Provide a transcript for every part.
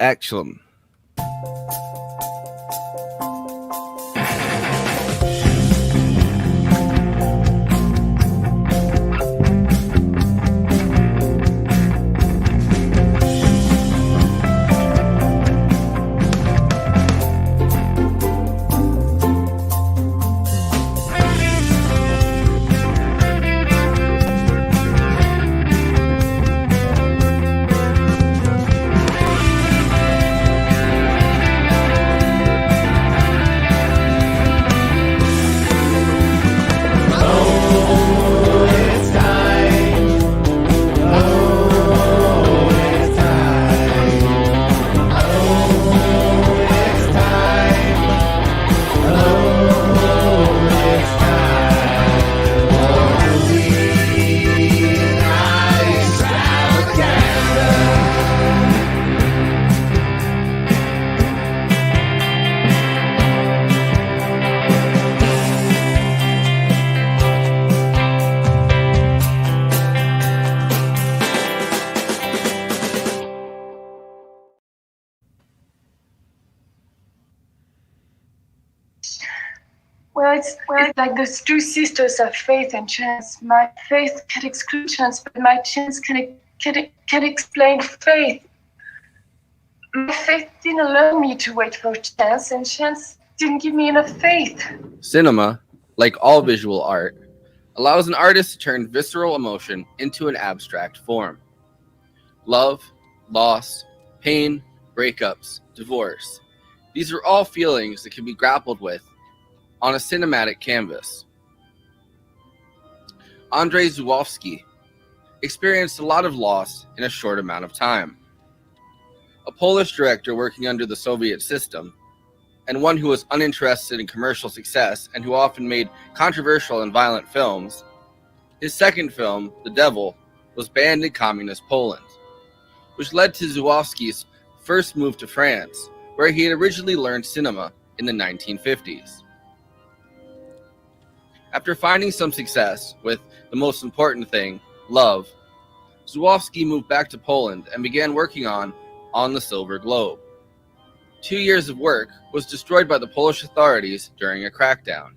Action. Well, it's like those two sisters of faith and chance. My faith can exclude chance, but my chance can explain faith. My faith didn't allow me to wait for chance, and chance didn't give me enough faith. Cinema, like all visual art, allows an artist to turn visceral emotion into an abstract form. Love, loss, pain, breakups, divorce. These are all feelings that can be grappled with on a cinematic canvas. Andrzej Żuławski experienced a lot of loss in a short amount of time. A Polish director working under the Soviet system, and one who was uninterested in commercial success and who often made controversial and violent films, his second film, The Devil, was banned in communist Poland, which led to Żuławski's first move to France, where he had originally learned cinema in the 1950s. After finding some success with the most important thing, love, Żuławski moved back to Poland and began working on the Silver Globe. 2 years of work was destroyed by the Polish authorities during a crackdown.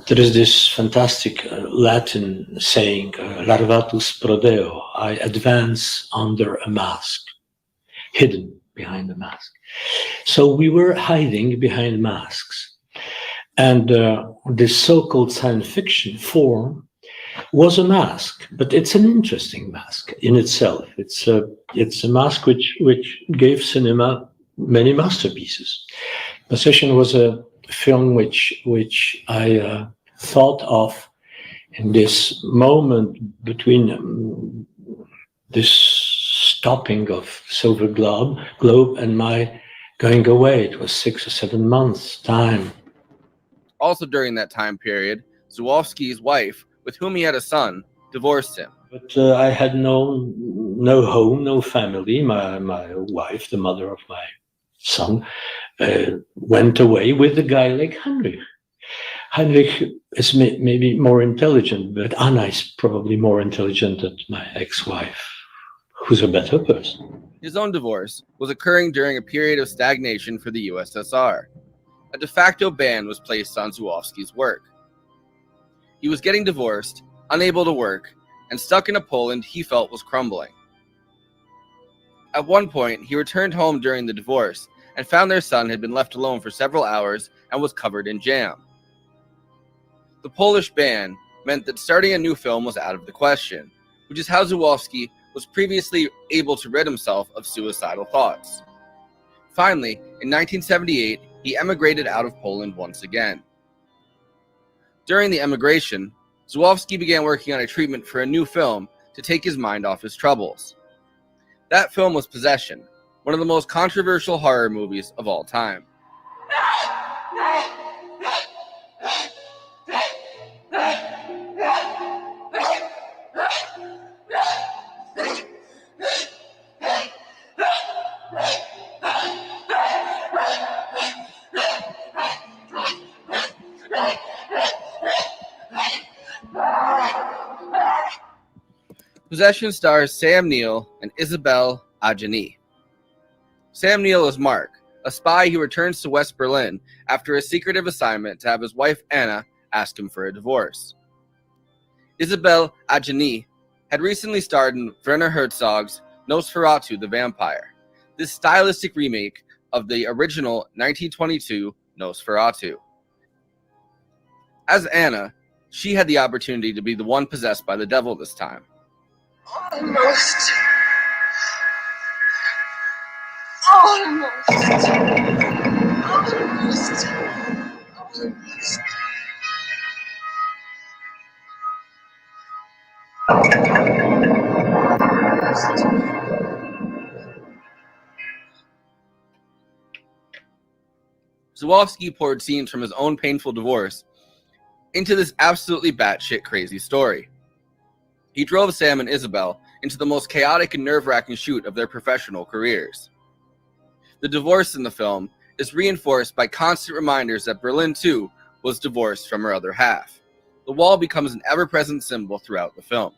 There is this fantastic Latin saying, larvatus prodeo, I advance under a mask, hidden behind a mask. So we were hiding behind masks. And this so-called science fiction form was a mask, but it's an interesting mask in itself. It's a mask which gave cinema many masterpieces. Possession was a film which I thought of in this moment between this stopping of Silver Globe and my going away. It was 6 or 7 months' time. Also during that time period, Żuławski's wife, with whom he had a son, divorced him. But I had no home, no family. My wife, the mother of my son, went away with a guy like Heinrich. Heinrich is maybe more intelligent, but Anna is probably more intelligent than my ex-wife, who's a better person. His own divorce was occurring during a period of stagnation for the USSR. A de facto ban was placed on Żuławski's work. He was getting divorced, unable to work, and stuck in a Poland he felt was crumbling. At one point, he returned home during the divorce and found their son had been left alone for several hours and was covered in jam. The Polish ban meant that starting a new film was out of the question, which is how Żuławski was previously able to rid himself of suicidal thoughts. Finally, in 1978, he emigrated out of Poland once again. During the emigration, Żuławski began working on a treatment for a new film to take his mind off his troubles. That film was Possession, one of the most controversial horror movies of all time. Possession stars Sam Neill and Isabelle Adjani. Sam Neill is Mark, a spy who returns to West Berlin after a secretive assignment to have his wife Anna ask him for a divorce. Isabelle Adjani had recently starred in Werner Herzog's Nosferatu the Vampire, this stylistic remake of the original 1922 Nosferatu. As Anna, she had the opportunity to be the one possessed by the devil this time. Almost. Almost. Żuławski poured scenes from his own painful divorce into this absolutely batshit crazy story. He drove Sam and Isabel into the most chaotic and nerve-wracking shoot of their professional careers. The divorce in the film is reinforced by constant reminders that Berlin too was divorced from her other half. The wall becomes an ever-present symbol throughout the film.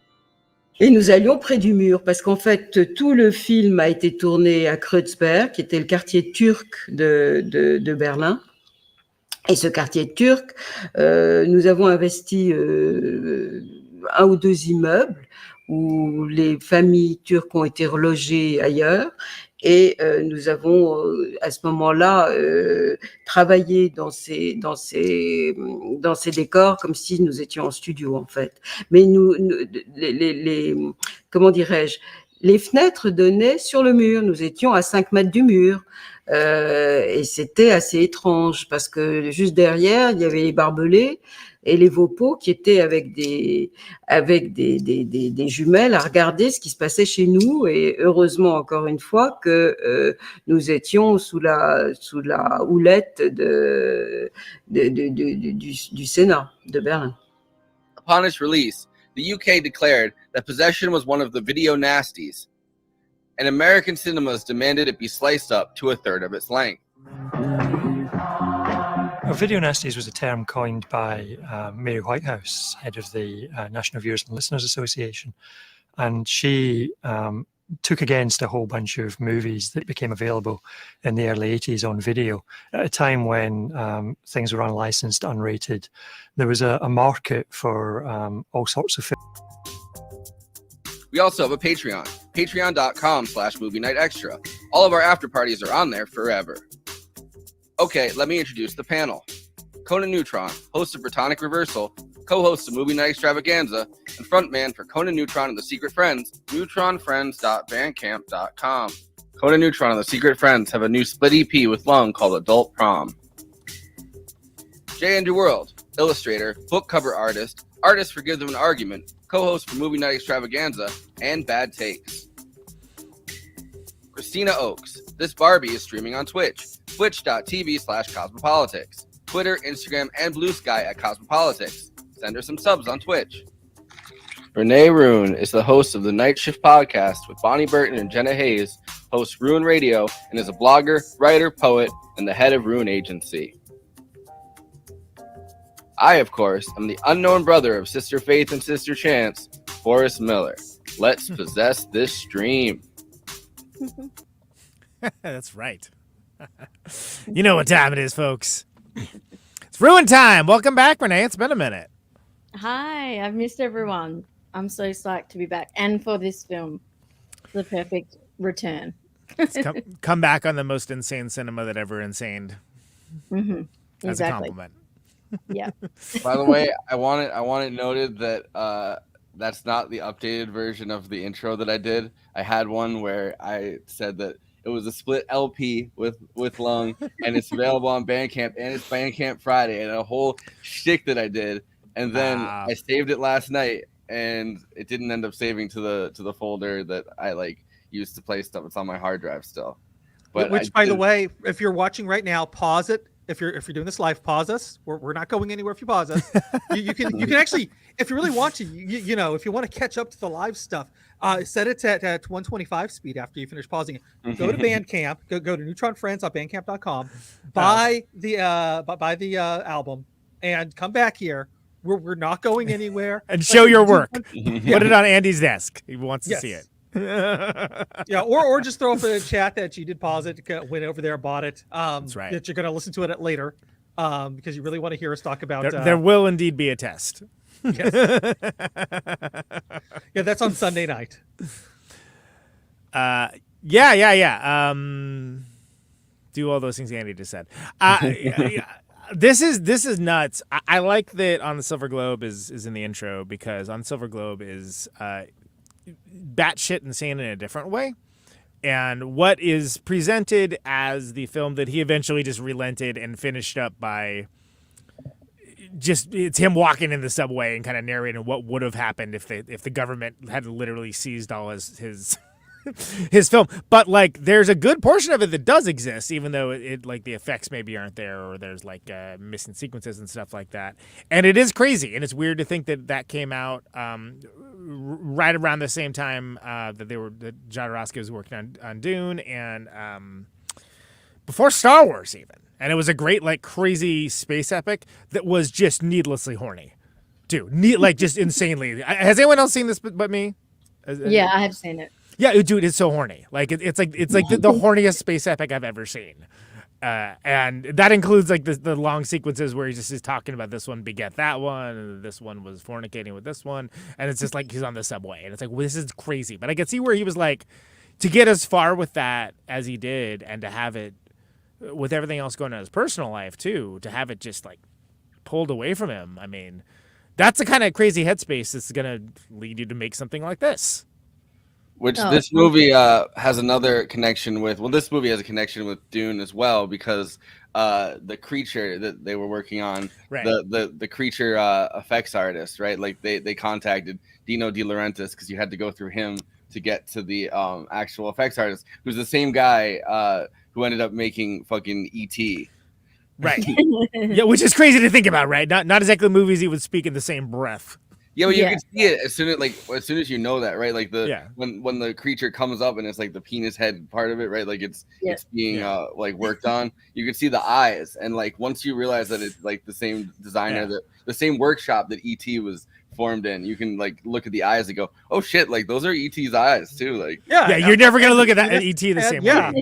Et nous allions près du mur parce qu'en fait, tout le film a été tourné à Kreuzberg, qui était le quartier turc de Berlin. Et ce quartier turc, nous avons investi un ou deux immeubles où les familles turques ont été relogées ailleurs. Et nous avons à ce moment-là travaillé dans ces décors comme si nous étions en studio en fait. Mais comment dirais-je, les fenêtres donnaient sur le mur. Nous étions à 5 mètres du mur. Et c'était assez étrange parce que juste derrière, il y avait les barbelés et les Vaupeaux qui étaient avec des jumelles à regarder ce qui se passait chez nous. Et heureusement, encore une fois, que nous étions sous la houlette du Sénat de Berlin. Upon its release, the UK declared that possession was one of the video nasties, and American cinemas demanded it be sliced up to a third of its length. Video nasties was a term coined by Mary Whitehouse, head of the National Viewers and Listeners Association, and she took against a whole bunch of movies that became available in the early 80s on video at a time when things were unlicensed, unrated. There was a market for all sorts of films. We also have a Patreon, patreon.com/movie night extra. All of our after parties are on there forever. Okay, let me introduce the panel. Conan Neutron, host of Protonic Reversal, co-host of Movie Night Extravaganza, and frontman for Conan Neutron and the Secret Friends, neutronfriends.bandcamp.com. Conan Neutron and the Secret Friends have a new split EP with Lung called Adult Prom. J. Andrew World, illustrator, book cover artist, artist for Give Them an Argument, co-host for Movie Night Extravaganza, and Bad Takes. Kristina Oakes, this Barbie is streaming on Twitch, twitch.tv/cosmopolitics, Twitter, Instagram, and Blue Sky at Cosmopolitics. Send her some subs on Twitch. Renee Ruin is the host of the Night Shift podcast with Bonnie Burton and Jenna Hayes, hosts Ruin Radio, and is a blogger, writer, poet, and the head of Ruin Agency. I, of course, am the unknown brother of Sister Faith and Sister Chance, Forrest Miller. Let's possess this stream. That's right. You know what time it is, folks. It's Ruin time. Welcome back, Renee. It's been a minute. Hi, I've missed everyone. I'm so psyched to be back and for this film. The perfect return. Come back on the most insane cinema that ever insaned. Mm-hmm. As a compliment. Yeah. By the way, I want it noted that that's not the updated version of the intro that I did. I had one where I said that it was a split LP with Lung, and it's available on Bandcamp, and it's Bandcamp Friday, and a whole shtick that I did. And then I saved it last night, and it didn't end up saving to the folder that I used to play stuff. It's on my hard drive still. But which, by the way, if you're watching right now, pause it. If you're doing this live, pause us. We're not going anywhere if you pause us. You can actually, if you really want to, you know, if you want to catch up to the live stuff, set it at 125 speed after you finish pausing it. Go to Bandcamp. Go to neutronfriends.bandcamp.com. Buy the album and come back here. We're not going anywhere. And show your work. Put it on Andy's desk. He wants to see it. Yeah, or just throw up in the chat that you did pause it, went over there, bought it. That's right. That you're going to listen to it later, because you really want to hear us talk about. There will indeed be a test. Yes. Yeah, that's on Sunday night. Yeah. Do all those things Andy just said. This is nuts. I like that On the Silver Globe is in the intro, because On the Silver Globe is batshit insane in a different way. And what is presented as the film that he eventually just relented and finished up by it's him walking in the subway and kind of narrating what would have happened if the government had literally seized all his his film. But like, there's a good portion of it that does exist, even though it like the effects maybe aren't there, or there's like missing sequences and stuff like that. And it is crazy, and it's weird to think that came out right around the same time that Jodorowsky was working on Dune, and before Star Wars even. And it was a great, like, crazy space epic that was just needlessly horny, too. Like, just insanely. Has anyone else seen this but me? Yeah, I have seen it. Yeah, dude, it's so horny. Like, it's like the horniest space epic I've ever seen. And that includes like the long sequences where he just is talking about this one beget that one, and this one was fornicating with this one, and it's just like he's on the subway, and it's like, well, this is crazy. But I could see where he was like, to get as far with that as he did, and to have it with everything else going on in his personal life too, to have it just like pulled away from him. I mean, that's the kind of crazy headspace that's gonna lead you to make something like this. Which this movie has another connection with. Well, this movie has a connection with Dune as well, because the creature that they were working on, right. the creature effects artist, right? Like they contacted Dino De Laurentiis, because you had to go through him to get to the actual effects artist, who's the same guy who ended up making fucking E.T. Right. Yeah, which is crazy to think about, right? Not exactly movies he would speak in the same breath. Yeah, well, you can see it as soon as you know that, right? Like when the creature comes up and it's like the penis head part of it, right? Like it's being like worked on. You can see the eyes, and like once you realize that it's like the same designer, the same workshop that ET was formed in, you can like look at the eyes and go, oh shit, like those are ET's eyes too. Like you're never gonna look at that at ET the same way.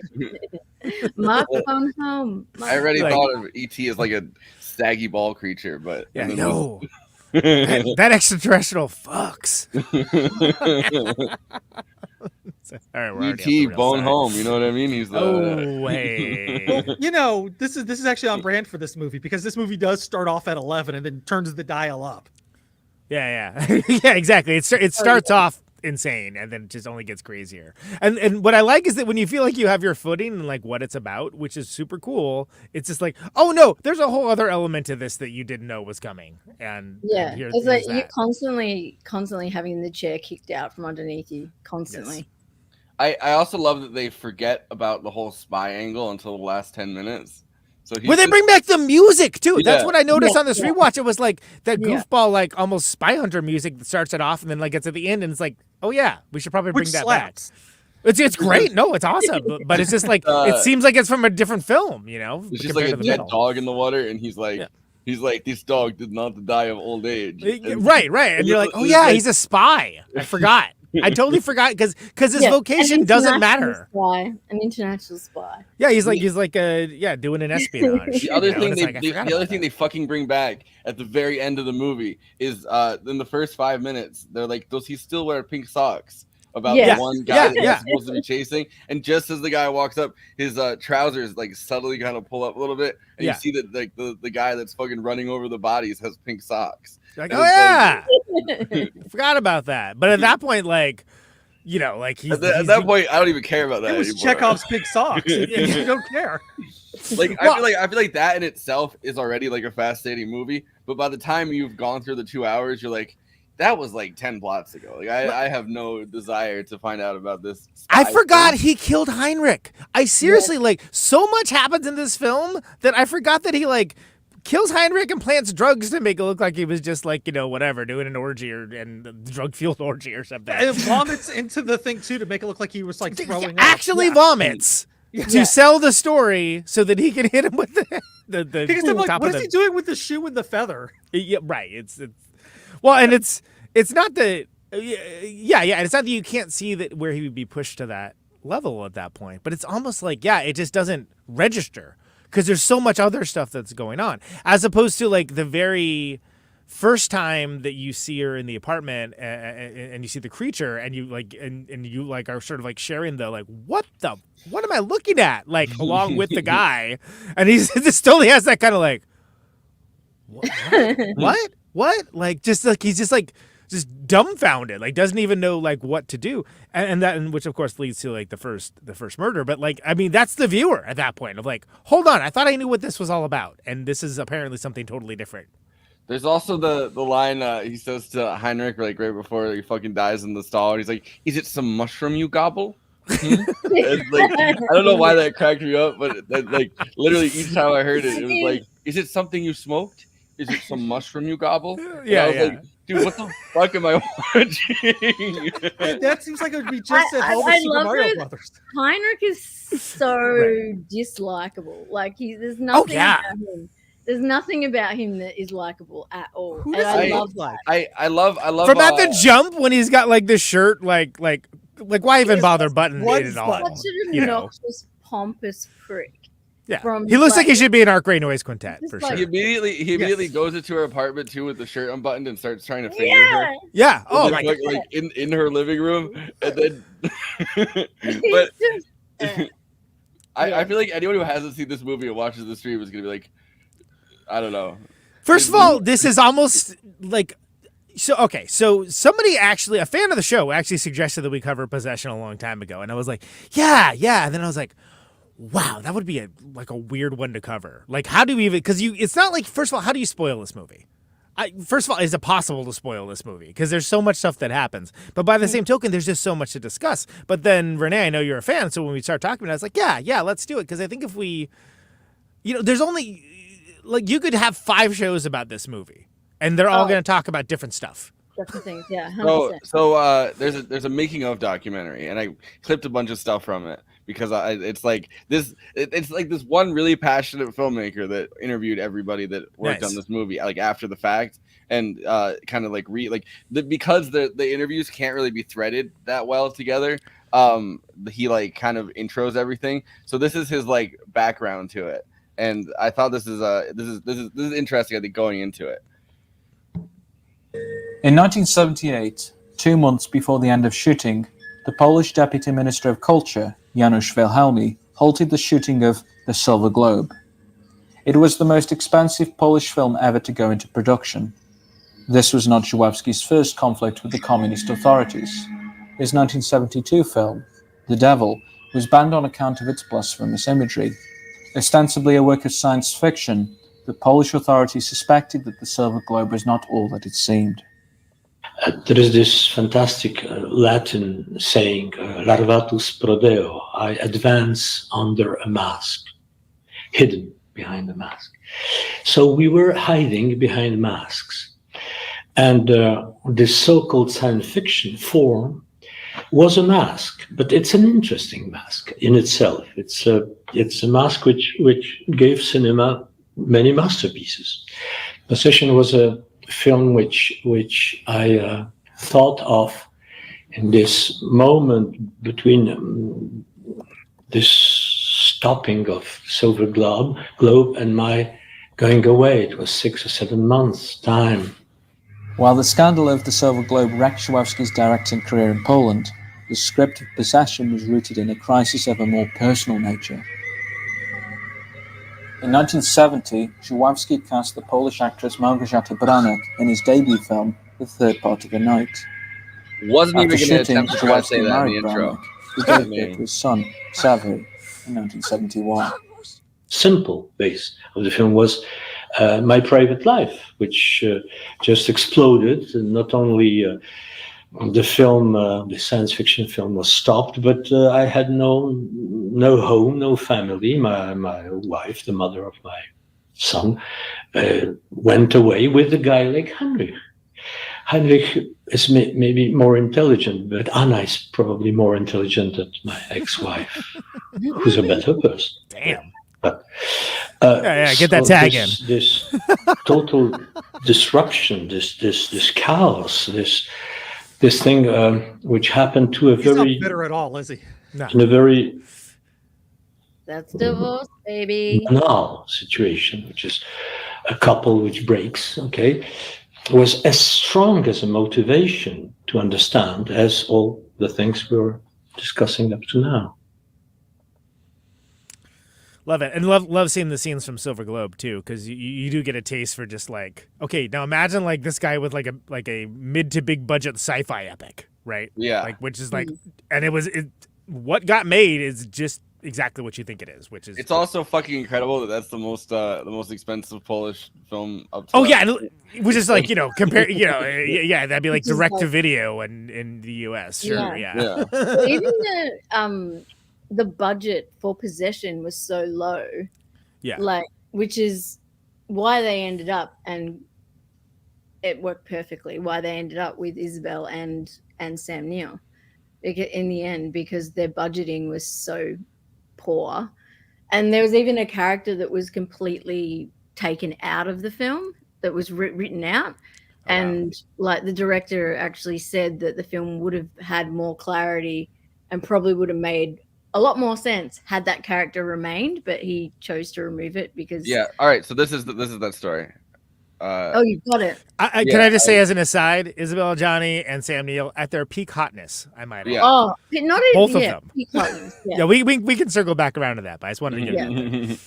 Mark phone home. I already thought of ET as like a saggy ball creature, but no. that extraterrestrial fucks. All right, ET bone home, you know what I mean? He's hey. Well, you know, this is actually on brand for this movie, because this movie does start off at 11 and then turns the dial up. Yeah, exactly. It starts off insane and then it just only gets crazier. And what I like is that when you feel like you have your footing and like what it's about, which is super cool, it's just like, oh no, there's a whole other element to this that you didn't know was coming. And it's like you're constantly having the chair kicked out from underneath you, constantly. Yes. I also love that they forget about the whole spy angle until the last 10 minutes. So they bring back the music too. Yeah. That's what I noticed on this rewatch. It was like that goofball, like almost Spy Hunter music that starts it off and then like gets at the end, and it's like, oh yeah, we should probably bring that back. It's great. No, it's awesome. But it's just like it seems like it's from a different film, you know. It's just like a dead dog in the water, and he's like, this dog did not die of old age. Right. And you're like, oh yeah, he's a spy. I forgot. I totally forgot because his vocation doesn't matter. An international spy. Yeah, he's like doing an espionage. The other thing they fucking bring back at the very end of the movie is in the first 5 minutes they're like, does he still wear pink socks? About the one guy that he's supposed to be chasing, and just as the guy walks up, his trousers like subtly kind of pull up a little bit, and you see that like the guy that's fucking running over the bodies has pink socks. Like, oh yeah, forgot about that. But at that point, like, you know, like at that point, I don't even care about that. It was Chekhov's pink socks. You don't care. Like I feel like that in itself is already like a fascinating movie, but by the time you've gone through the 2 hours, you're like, that was like 10 plots ago. Like I have no desire to find out about this. I forgot he killed Heinrich. I seriously like so much happens in this film that I forgot that he like kills Heinrich and plants drugs to make it look like he was just like, you know, whatever, doing an orgy and drug-fueled orgy or something. And vomits into the thing too to make it look like he was like throwing actually up. Vomits. To sell the story so that he can hit him with the because I'm like, what is he doing with the shoe and the feather? Yeah, right. It's well, and it's not that Yeah. And it's not that you can't see that where he would be pushed to that level at that point, but it's almost like, it just doesn't register because there's so much other stuff that's going on, as opposed to like the very first time that you see her in the apartment and you see the creature and you like and you like are sort of like sharing the like what am I looking at, like along with the guy, and he's just totally has that kind of like what like just like he's just dumbfounded, like doesn't even know like what to do, and which of course leads to like the first murder. But like, I mean, that's the viewer at that point of like, hold on, I thought I knew what this was all about, and this is apparently something totally different. There's also the line he says to Heinrich like right before he fucking dies in the stall, and he's like, "Is it some mushroom you gobble?" It's like, I don't know why that cracked me up, but like literally each time I heard it, it was like, "Is it something you smoked? Is it some mushroom you gobble?" And I was like, dude, what the fuck am I watching? That seems like it would be just at home with Super Mario Brothers. Heinrich is so dislikable. Like there's nothing about him. There's nothing about him that is likable at all. Who and I does love like? I love from at the jump when he's got like the shirt like why even bother buttoning it at all? Such an obnoxious, pompous prick. Yeah, he looks like he should be an Arc Gray Noise Quintet for sure. He immediately goes into her apartment too with the shirt unbuttoned and starts trying to finger her. Yeah. Oh my god. Like in her living room, and then. But I feel like anyone who hasn't seen this movie and watches the stream is gonna be like, I don't know. First of all, this is almost like. So somebody actually, a fan of the show, actually suggested that we cover Possession a long time ago, and I was like, yeah, and then I was like, wow, that would be a weird one to cover. Like, how do we even? Because it's not like, first of all, how do you spoil this movie? First of all, is it possible to spoil this movie? Because there's so much stuff that happens. But by the same token, there's just so much to discuss. But then, Renee, I know you're a fan, so when we start talking about it, I was like, yeah, let's do it. Because I think if we, there's only, like, you could have 5 shows about this movie, and they're all going to talk about different stuff. Different things, yeah. 100%. So there's a making of documentary, and I clipped a bunch of stuff from it. Because it's like this one really passionate filmmaker that interviewed everybody that worked on this movie, like after the fact, and kind of like because the interviews can't really be threaded that well together. He like kind of intros everything, so this is his like background to it, and I thought this is interesting. I think going into it. In 1978, 2 months before the end of shooting, the Polish Deputy Minister of Culture, Janusz Wilhelmi, halted the shooting of The Silver Globe. It was the most expensive Polish film ever to go into production. This was not Żuławski's first conflict with the communist authorities. His 1972 film, The Devil, was banned on account of its blasphemous imagery. Ostensibly a work of science fiction, the Polish authorities suspected that The Silver Globe was not all that it seemed. There is this fantastic Latin saying, larvatus prodeo, I advance under a mask, hidden behind a mask. So we were hiding behind masks. And this so-called science fiction form was a mask, but it's an interesting mask in itself. It's a mask which gave cinema many masterpieces. Possession was a film which I thought of in this moment between this stopping of Silver Globe and my going away. It was 6 or 7 months time. While the scandal of The Silver Globe wrecked Żuławski's directing career in Poland, the script of Possession was rooted in a crisis of a more personal nature. In 1970, Żuławski cast the Polish actress Małgorzata Branek in his debut film, The Third Part of the Night. Wasn't After even going to shooting, attempt to try to say Żuławski that in the married intro. Branek, who gave birth to his son, Xavier, in 1971. Simple base of the film was my private life, which just exploded. And not only the film, the science fiction film was stopped, but I had no home, no family. My wife, the mother of my son, went away with a guy like Heinrich. Heinrich is maybe more intelligent, but Anna is probably more intelligent than my ex-wife, who's a better person. Damn. But, get that tag in. This total disruption, this chaos, this this thing which happened to a He's very not bitter at all, is he? No. in a very That's divorce, baby. banal situation, which is a couple which breaks, okay, was as strong as a motivation to understand as all the things we were discussing up to now. Love it, and love seeing the scenes from Silver Globe too, because you do get a taste for just like, okay, now imagine like this guy with like a mid to big budget sci-fi epic, right? Yeah. Like, which is like, and what got made is just exactly what you think it is, which is. It's also fucking incredible that that's the most expensive Polish film up to Oh that yeah, point. which is like, compare, yeah, that'd be like direct to video in the U.S. Sure, yeah. Well, even the budget for Possession was so low, like, which is why they ended up, and it worked perfectly, why they ended up with Isabel and Sam Neill in the end, because their budgeting was so poor. And there was even a character that was completely taken out of the film, that was written out. And like the director actually said that the film would have had more clarity and probably would have made a lot more sense had that character remained, but he chose to remove it because. Yeah. All right. So this is that story. Oh, you got it. Can I just say as an aside, Isabel Johnny and Sam Neill at their peak hotness, I might add. Yeah. Oh, not even Both of them. Peak hotness. Yeah, Yeah, we can circle back around to that, but I just wanted to get it out there.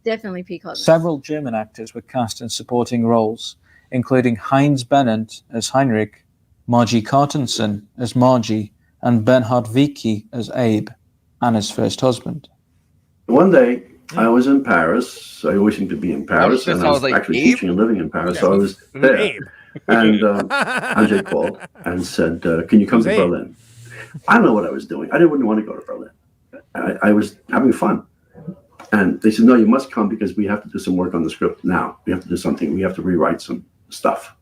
definitely peak hotness. Several German actors were cast in supporting roles, including Heinz Bennett as Heinrich, Margie Cartensen as Margie, and Bernhard Vicky as Abe, Anna's first husband. One day, I was in Paris. I always seem to be in Paris, and I was like, actually Abe? teaching and living in Paris, so I was there. Abe. And Andrzej called and said, can you come to Abe? Berlin? I don't know what I was doing. I didn't want to go to Berlin. I was having fun. And they said, no, you must come because we have to do some work on the script now. We have to do something. We have to rewrite some stuff.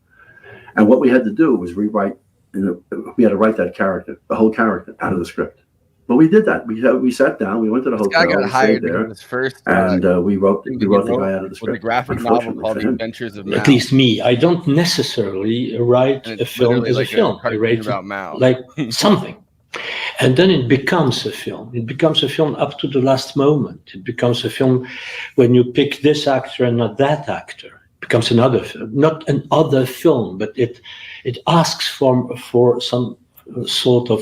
And what we had to do was rewrite, we had to write that character, the whole character, out of the script. But we did that. We sat down, we went to the This guy hotel, got we hired stayed there, his first and we wrote the guy out of the with script. a graphic novel Unfortunately called for The him. Adventures of At Mao. least me, I don't necessarily write And a it's film literally as like a film. I cartoon write about Mao. like something. And then it becomes a film. It becomes a film up to the last moment. It becomes a film when you pick this actor and not that actor. It becomes another film, not an other film, but it asks for some sort of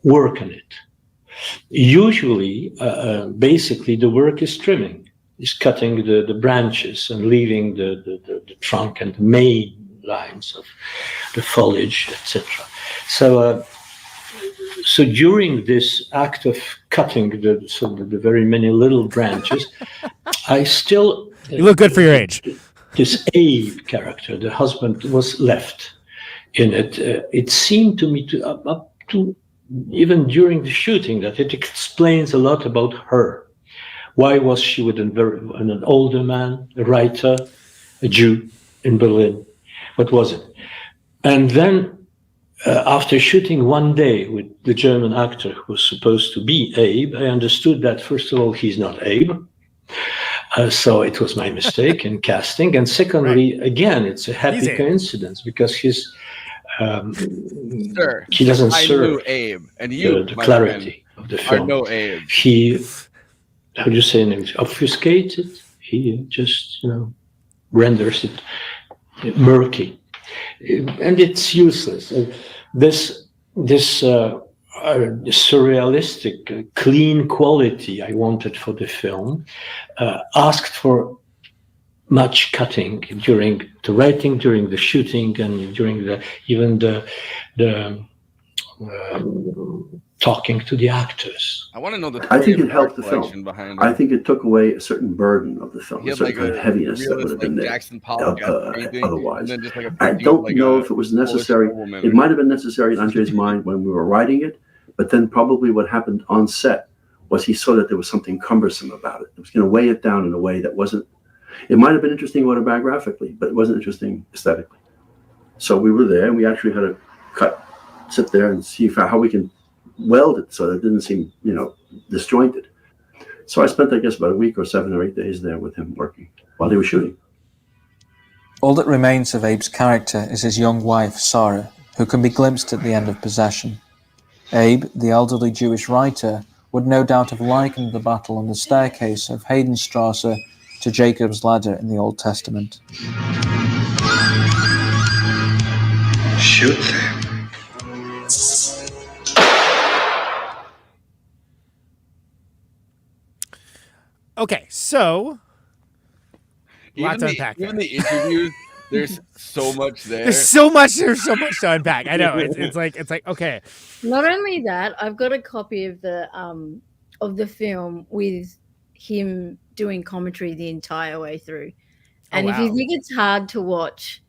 work on it. Usually, basically, the work is trimming, is cutting the branches and leaving the trunk and the main lines of the foliage, etc. So during this act of cutting the very many little branches, I still You look good for your age. This Abe character, the husband, was left in it. It seemed to me up to even during the shooting that it explains a lot about her. Why was she with an older man, a writer, a Jew in Berlin? What was it? And then after shooting one day with the German actor who was supposed to be Abe, I understood that, first of all, he's not Abe. So it was my mistake in casting. And secondly, again, it's a happy coincidence because he doesn't I serve knew Abe, and you, the my clarity friend, of the film. are no Abe. He, how do you say in English, obfuscated. He just, renders it murky. And it's useless. This surrealistic, clean quality I wanted for the film asked for much cutting during the writing, during the shooting, and during the talking to the actors. I want to know the. I think it helped the film. Behind I think it took away a certain burden of the film, a certain kind of heaviness that would have been there otherwise. I don't know if it was necessary. It might have been necessary in Andrzej's mind when we were writing it, but then probably what happened on set was he saw that there was something cumbersome about it. It was going to weigh it down in a way that wasn't. It might have been interesting autobiographically, but it wasn't interesting aesthetically. So we were there, and we actually had to sit there and see how we can weld it so that it didn't seem, disjointed. So I spent, I guess, about a week or 7 or 8 days there with him working while he was shooting. All that remains of Abe's character is his young wife, Sarah, who can be glimpsed at the end of Possession. Abe, the elderly Jewish writer, would no doubt have likened the battle on the staircase of Heidenstrasse to Jacob's ladder in the Old Testament. Shoot them. Okay, so lots to unpack. Even the interviews, there's so much there. There's so much to unpack. I know. It's like okay. Not only that, I've got a copy of the film with him doing commentary the entire way through. And if you think it's hard to watch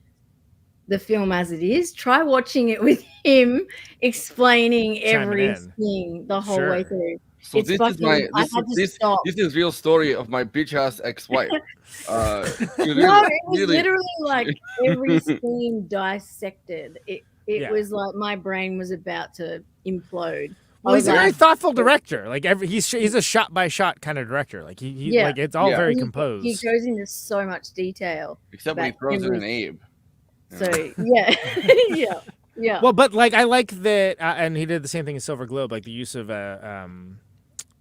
the film as it is, try watching it with him explaining everything the whole way through. So this is real story of my bitch ass ex-wife. It was literally like every scene dissected. It was like my brain was about to implode. Well, he's a very thoughtful director. Like he's a shot by shot kind of director. Like he like it's all very composed. He goes into so much detail. Except when he throws in an Abe. So yeah. Well, but like I like that, and he did the same thing in Silver Globe, like the use of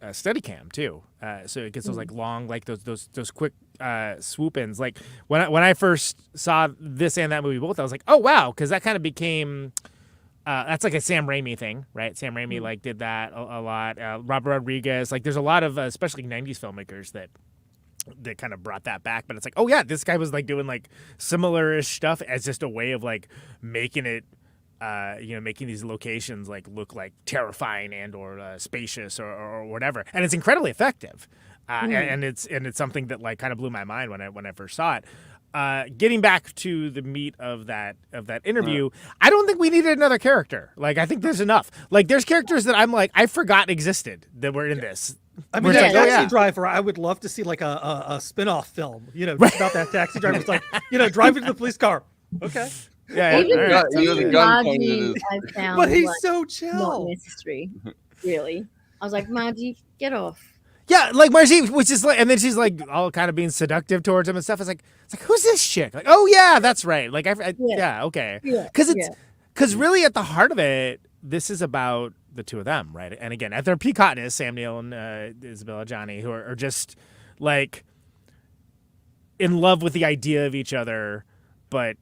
Steadicam too. So it gets those like long, like those quick swoop ins. Like when I first saw this and that movie both, I was like, oh wow, because that kind of became. That's like a Sam Raimi thing, right? Sam Raimi like did that a lot. Robert Rodriguez, like there's a lot of especially 90s filmmakers that kind of brought that back. But it's like, oh yeah, this guy was like doing like similar-ish stuff as just a way of like making it, making these locations like look like terrifying and or spacious or whatever. And it's incredibly effective. And it's something that like kind of blew my mind when I first saw it. Getting back to the meat of that interview, I don't think we needed another character. Like, I think there's enough. Like, there's characters that I'm like, I forgot existed that were in this. I mean, that taxi driver, I would love to see like a spin-off film, just about that taxi driver. It's like, driving to the police car. Okay. Yeah. Even Margie, I found, but he's so chill. Not necessary, really. I was like, Margie, get off. Yeah, like Margie, which is like, and then she's like all kind of being seductive towards him and stuff. It's like who's this chick? Like, oh yeah, that's right. Like, okay, because really at the heart of it, this is about the two of them, right? And again, at their peak hotness, Sam Neill and Isabella Gianni, who are just like in love with the idea of each other, but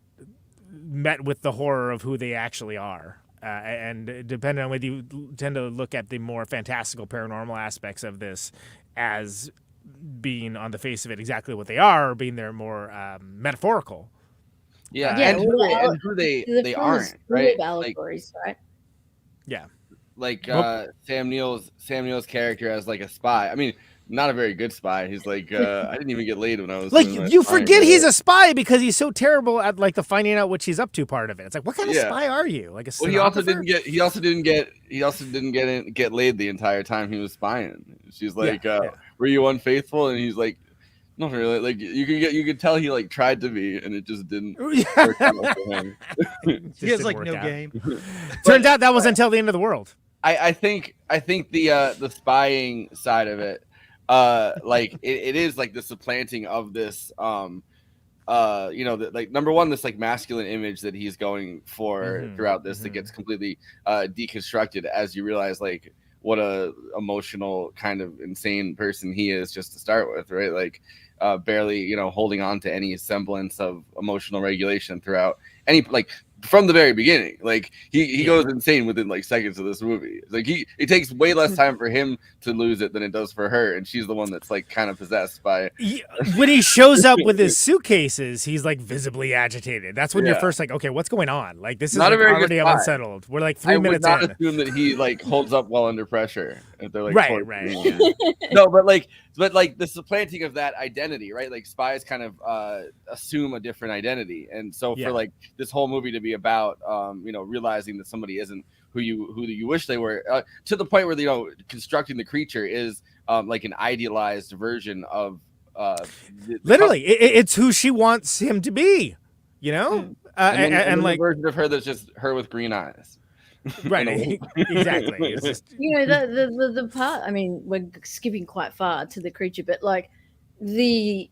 met with the horror of who they actually are. And depending on whether you tend to look at the more fantastical paranormal aspects of this as being on the face of it exactly what they are, or being they're more metaphorical. And who they aren't, right? Allegories, right? Yeah. Like Sam Neill's character as like a spy. I mean, not a very good spy. He's like, I didn't even get laid when I was like. You forget he's a spy because he's so terrible at like the finding out what she's up to part of it. It's like, what kind of spy are you? Like a stenographer? He also didn't get laid the entire time he was spying. She's like, were you unfaithful? And he's like, not really. Like you could tell he like tried to be, and it just didn't work out for him. He has like no game. Turns out that was until the end of the world. I think the spying side of it. Like it is like the supplanting of this like number one, this like masculine image that he's going for throughout this that gets completely deconstructed as you realize like what a emotional kind of insane person he is just to start with, right? Like barely holding on to any semblance of emotional regulation throughout any like from the very beginning. Like he goes insane within like seconds of this movie. Like it takes way less time for him to lose it than it does for her, and she's the one that's like kind of possessed by when he shows up with his suitcases, he's like visibly agitated. That's when you're first like, okay, what's going on? Like this is not like, already unsettled. We're like 3 minutes in. I would not assume that he like holds up well under pressure if they're like right. No, but the supplanting of that identity, right? Like spies kind of assume a different identity, and so for like this whole movie to be about realizing that somebody isn't who you wish they were, to the point where constructing the creature is like an idealized version of literally it's who she wants him to be, and like a version of her that's just her with green eyes. Right. Exactly. It's just the part, I mean, we're skipping quite far to the creature, but like the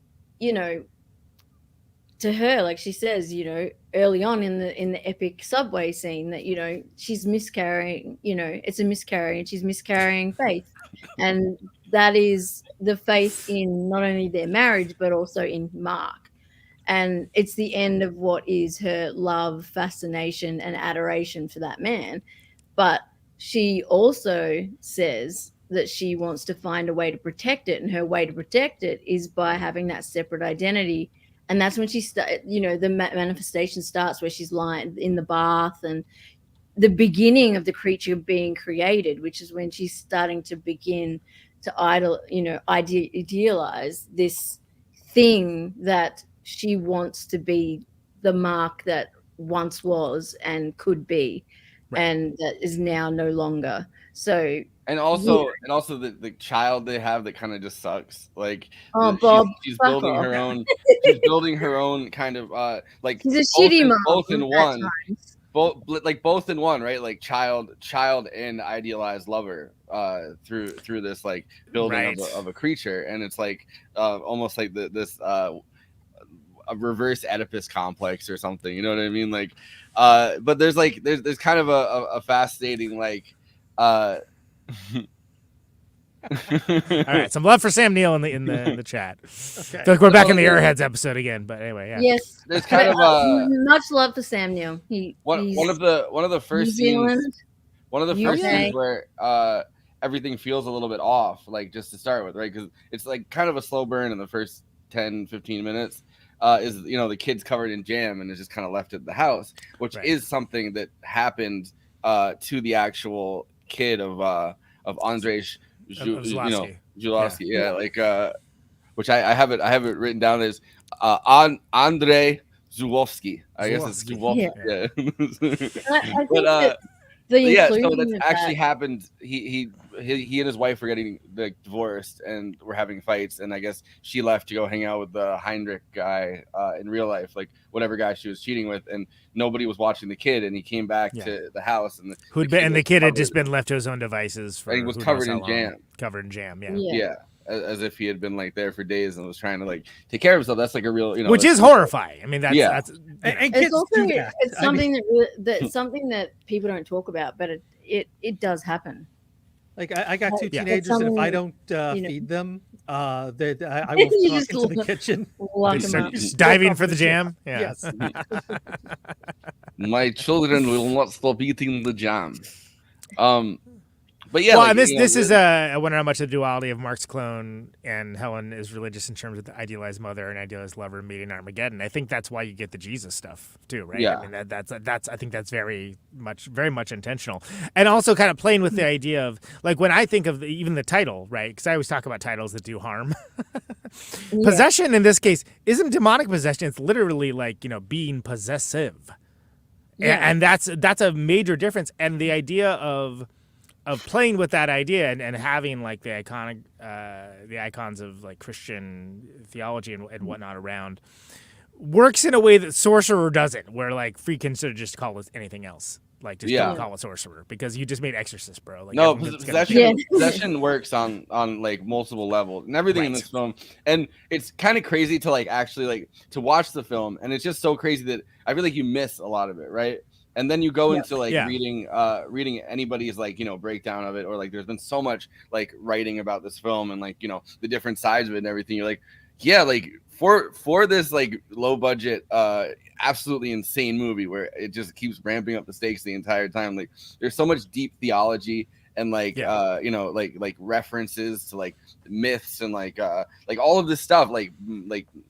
to her, like she says, early on in the epic subway scene that, she's miscarrying, it's a miscarriage, she's miscarrying faith. And that is the faith in not only their marriage, but also in Mark. And it's the end of what is her love, fascination, and adoration for that man. But she also says that she wants to find a way to protect it. And her way to protect it is by having that separate identity. And that's when she the manifestation starts, where she's lying in the bath, and the beginning of the creature being created, which is when she's starting to begin to idealize this thing that she wants to be, the Mark that once was and could be, and that is now no longer. So and also the child they have that kind of just sucks. Like Bob, she's building her own. She's building her own kind of like she's a shitty mom. Both in one. Both in one, right? Like child and idealized lover through this like building of a creature, and it's like almost like this a reverse Oedipus complex or something. You know what I mean? Like, but there's kind of a fascinating like. All right, some love for Sam Neill in the chat. Okay. I feel like we're back in the Airheads episode again, but anyway, yeah. Yes, there's kind of much love for Sam Neill. One of the first scenes where everything feels a little bit off, like just to start with, right? Because it's like kind of a slow burn in the first 10-15 minutes. Is the kid's covered in jam and is just kind of left at the house, which is something that happened to the actual kid of Andrzej Żuławski, which I have it written down as Andrzej Żuławski. I guess it's Żuławski. Yeah. So that's actually happened. He and his wife were getting divorced and were having fights, and I guess she left to go hang out with the Heinrich guy in real life, like whatever guy she was cheating with, and nobody was watching the kid, and he came back to the house, and the kid had just been left to his own devices for, and he was covered in jam. Yeah, as if he had been like there for days and was trying to like take care of himself. That's like a real, which is horrifying. I mean, that's and kids do that. It's something something that people don't talk about, but it does happen. Like I got two teenagers, and if I don't feed them, I will walk into the kitchen. Just diving for the jam. Yeah. Yes. My children will not stop eating the jam. But well, and this is I wonder how much the duality of Mark's clone and Helen is religious in terms of the idealized mother and idealized lover meeting Armageddon. I think that's why you get the Jesus stuff too, right? Yeah. I mean that's I think that's very much intentional, and also kind of playing with the idea of like when I think of even the title, right? Because I always talk about titles that do harm. Possession in this case isn't demonic possession; it's literally like being possessive, and that's a major difference. And the idea of playing with that idea and having like the icons of like Christian theology and whatnot around works in a way that Sorcerer doesn't, where like Friedkin should just call it anything else. Like just don't call it Sorcerer because you just made Exorcist, bro. Like, no, possession works on like multiple levels and everything in this film. And it's kind of crazy to like actually like to watch the film, and it's just so crazy that I feel like you miss a lot of it, right? And then you go into like reading anybody's like breakdown of it, or like there's been so much like writing about this film and like the different sides of it and everything. You're like, like for this like low budget, absolutely insane movie where it just keeps ramping up the stakes the entire time. Like there's so much deep theology and like like references to like myths and like all of this stuff like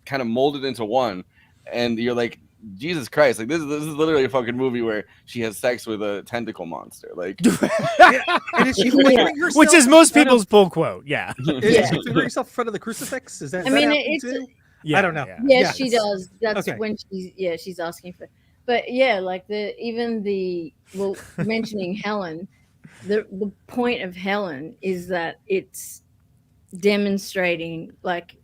kind of molded into one, and you're like, Jesus Christ, like this is literally a fucking movie where she has sex with a tentacle monster, like and is she fingering herself, which is most people's pull quote. Is she fingering herself in front of the crucifix? Is that? I don't know. Yes, she does. That's when she's asking for. But like mentioning Helen, the point of Helen is that it's demonstrating like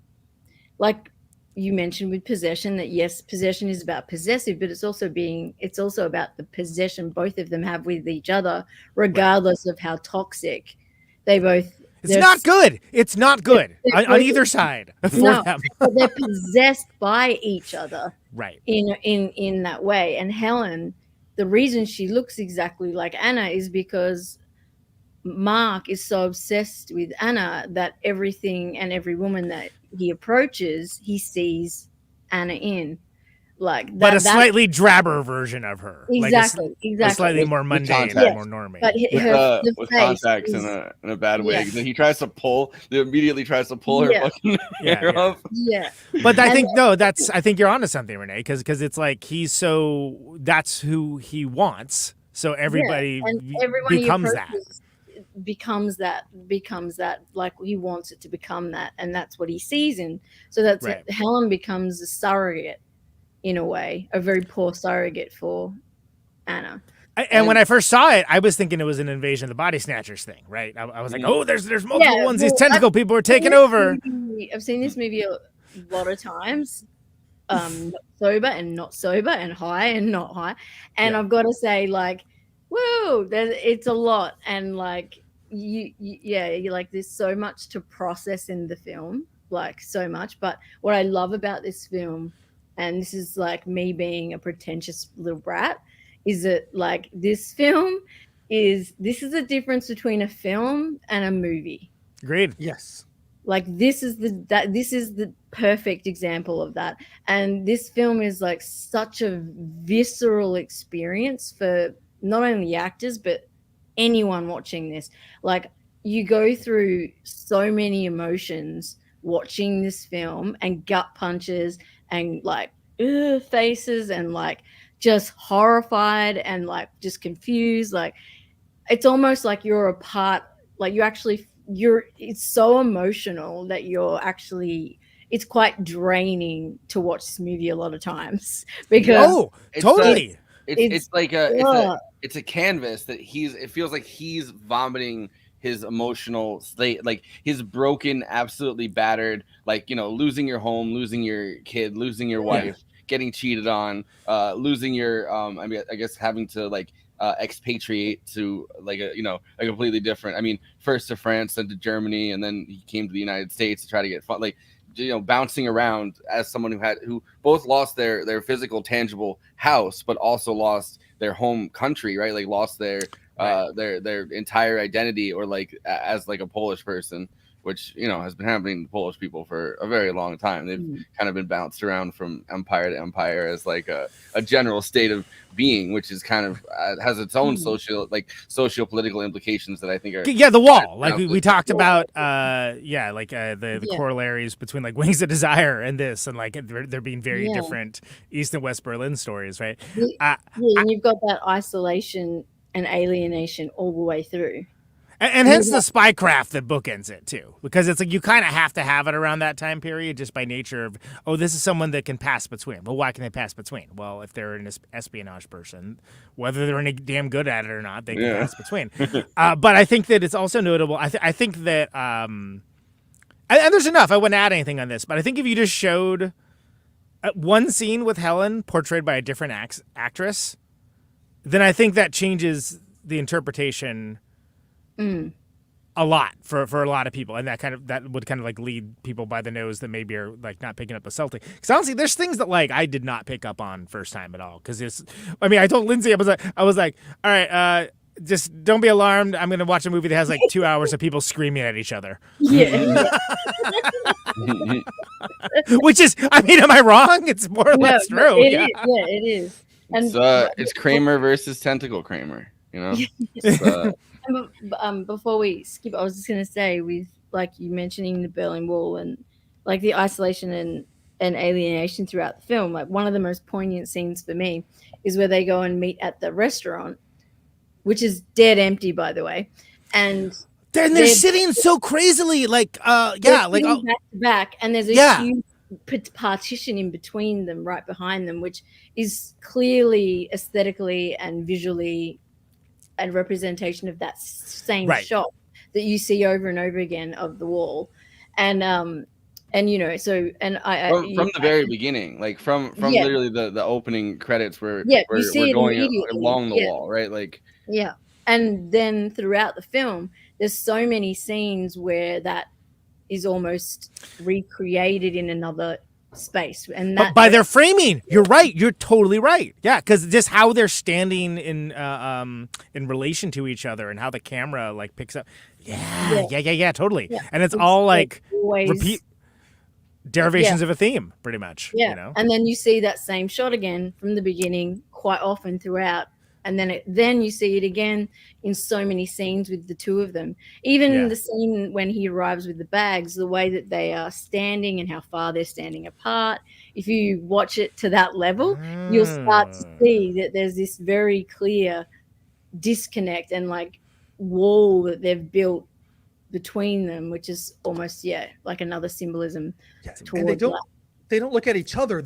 you mentioned with possession, that yes, possession is about possessive, but it's also about the possession both of them have with each other, regardless of how toxic they both. It's not good. On either side. No, but they're possessed by each other. right in that way. And Helen, the reason she looks exactly like Anna is because Mark is so obsessed with Anna that everything and every woman that he approaches, he sees Anna in. Like that, but a slightly drabber version of her. Exactly, like exactly. A slightly more mundane, more normy. But with contacts and a bad wig. Then he immediately tries to pull her fucking hair off. Yeah. But I think I think you're onto something, Renee, because it's like that's who he wants. So everybody becomes that, like he wants it to become that, and that's what he sees in. So that's Helen becomes a surrogate in a way, a very poor surrogate for Anna. And when I first saw it, I was thinking it was an Invasion of the Body Snatchers thing, right? I was like, oh, there's multiple ones. These tentacle people are taking over. I've seen this movie a lot of times, sober and not sober, and high and not high. And I've got to say, like, whoa, it's a lot. And like, you're like, there's so much to process in the film, like so much. But what I love about this film, and this is like me being a pretentious little brat, is that like this is the difference between a film and a movie. Agreed. Yes. Like this is the perfect example of that. And this film is like such a visceral experience for not only actors but anyone watching this. Like you go through so many emotions watching this film, and gut punches and like faces and like just horrified and like just confused. Like it's almost like you're a part, like it's so emotional that it's quite draining to watch this movie a lot of times, because totally it's a canvas that it feels like he's vomiting his emotional state, like his broken, absolutely battered, like, you know, losing your home, losing your kid, losing your wife, getting cheated on, losing your I guess having to like expatriate to like a completely different, I mean, first to France, then to Germany, and then he came to the United States to try to get fun, like, you know, bouncing around as someone who both lost their physical tangible house but also lost their home country, right? Like lost their entire identity, or like as like a Polish person, which, you know, has been happening to Polish people for a very long time. They've kind of been bounced around from empire to empire as like a general state of being, which is kind of has its own socio-political implications that I think are the wall, like we talked about the corollaries between like Wings of Desire and this, and like they're being very different East and West Berlin stories, right? And you've got that isolation and alienation all the way through. And hence the spycraft that bookends it too, because it's like you kind of have to have it around that time period just by nature of, oh, this is someone that can pass between. Well, why can they pass between? Well, if they're an espionage person, whether they're any damn good at it or not, they can pass between. But I think that it's also notable. I think that, and there's enough. I wouldn't add anything on this, but I think if you just showed one scene with Helen portrayed by a different actress, then I think that changes the interpretation a lot for a lot of people, and that would kind of like lead people by the nose that maybe are like not picking up the subtlety. Because honestly, there's things that like I did not pick up on first time at all. Because I told Lindsay, I was like, all right, just don't be alarmed. I'm gonna watch a movie that has like 2 hours of people screaming at each other. Yeah. Which is, I mean, am I wrong? It's more or less true. It is. And it's Kramer versus Tentacle Kramer. You know. Before we skip, I was just going to say, with like you mentioning the Berlin Wall and like the isolation and alienation throughout the film, like one of the most poignant scenes for me is where they go and meet at the restaurant, which is dead empty, by the way, and they're sitting so crazily, like back to back, and there's a huge partition in between them, right behind them, which is clearly aesthetically and visually a representation of that same shot that you see over and over again of the wall. And you know, so, and from the very beginning, like from literally the opening credits where we're going along the wall, right? Like, and then throughout the film there's so many scenes where that is almost recreated in another space, and but by their framing, you're right. You're totally right. Yeah, because just how they're standing in relation to each other, and how the camera like picks up. Yeah, totally. Yeah. And it's all like repeat derivations of a theme, pretty much. Yeah, you know? And then you see that same shot again from the beginning quite often throughout. And then you see it again in so many scenes with the two of them. Even the scene when he arrives with the bags, the way that they are standing and how far they're standing apart. If you watch it to that level, you'll start to see that there's this very clear disconnect and like wall that they've built between them, which is almost like another symbolism. And they don't look at each other.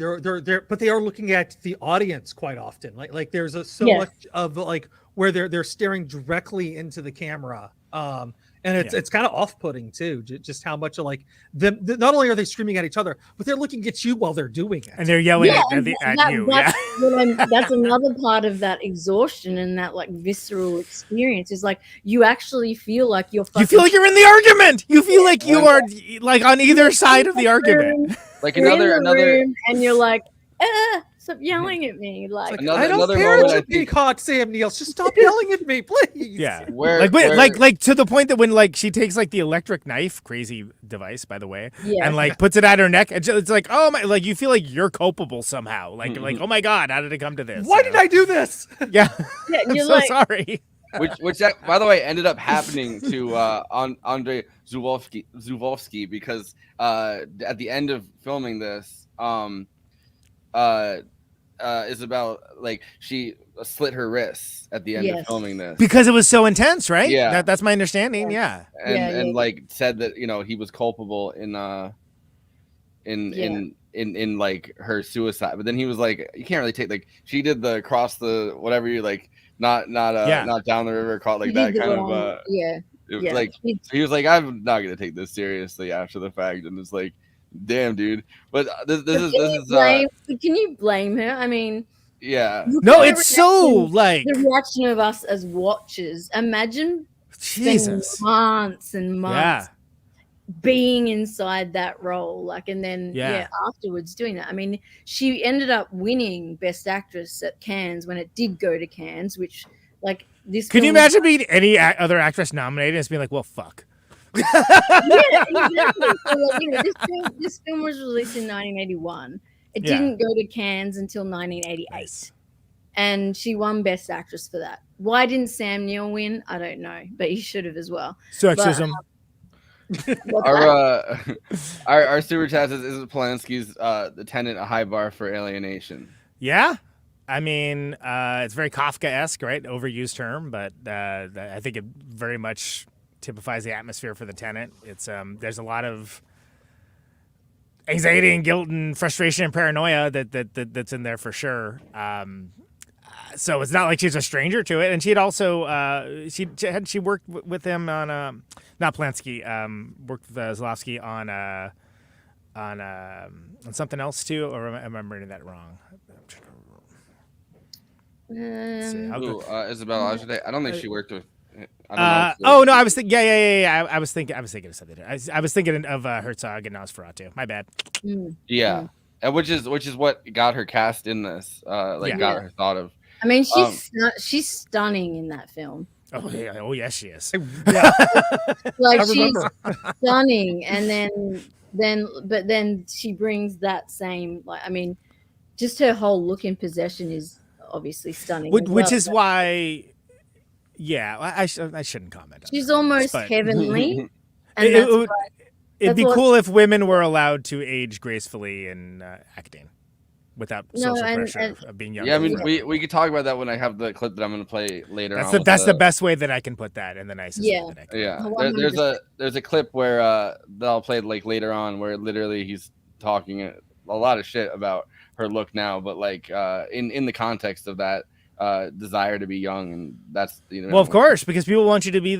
But they are looking at the audience quite often. Like there's so much of like where they're staring directly into the camera. And it's kind of off-putting too, just how much of like them. Not only are they screaming at each other, but they're looking at you while they're doing it, and they're yelling at you. That's another part of that exhaustion and that like visceral experience. Is like you actually feel like you're. You feel like you're in the argument. You feel like you are like on either side of the argument. Like another, room, and you're like, stop yelling at me. Like I don't care to be caught, Sam Neill. Just stop yelling at me, please. Yeah. Like to the point that when like she takes like the electric knife, crazy device by the way, and like puts it at her neck, and it's like, oh my, like you feel like you're culpable somehow. Like oh my god, how did it come to this? Why did I do this? Yeah. You're so sorry. Which by the way ended up happening to Andrzej Żuławski because at the end of filming this Isabel, like she slit her wrists at the end of filming this because it was so intense, right? Yeah, that's my understanding. Yeah, and like said that he was culpable in like her suicide, but then he was like, you can't really take like she did the cross the whatever you like not down the river caught like that kind of like he was like, I'm not gonna take this seriously after the fact, and it's like, damn dude. But this is can you blame her? I mean, no, it's so like the reaction of us as watchers. Imagine Jesus months and months being inside that role, like, and then afterwards doing that. I mean, she ended up winning Best Actress at Cannes when it did go to Cannes, which like this. Can you imagine being any other actress nominated and being like, well, fuck. Exactly. So, like, this film was released in 1981. It didn't go to Cannes until 1988. Nice. And she won Best Actress for that. Why didn't Sam Neill win? I don't know, but he should have as well. Sexism. Our super chat says, isn't Polanski's The Tenant a high bar for alienation? Yeah. I mean, it's very Kafka-esque, right? Overused term, but I think it very much typifies the atmosphere for The Tenant. It's there's a lot of anxiety and guilt and frustration and paranoia that's in there for sure. So it's not like she's a stranger to it. And she had also she worked with him on not Polanski, worked with Żuławski on something else too, or am I remembering that wrong? Isabel Adjade. I don't think she worked with. I was thinking. I was thinking of something. I was thinking of Herzog and Nosferatu. My bad. Yeah, and which is what got her cast in this. Got her thought of. I mean, she's stunning in that film. Oh yeah. Oh yes, she is. Yeah. Like she's stunning, and then she brings that same. Like, I mean, just her whole look in Possession is obviously stunning. Which is why. Yeah, I shouldn't comment on she's almost heavenly. And it'd be cool if women were allowed to age gracefully in acting without social pressure of being young. Yeah, I mean, we could talk about that when I have the clip that I'm going to play later. That's the best way that I can put that in the nicest way that I can. Yeah, there's a clip where that I'll play like later on where literally he's talking a lot of shit about her look now, but like in the context of that. Desire to be young, and that's well, of course, because people want you to be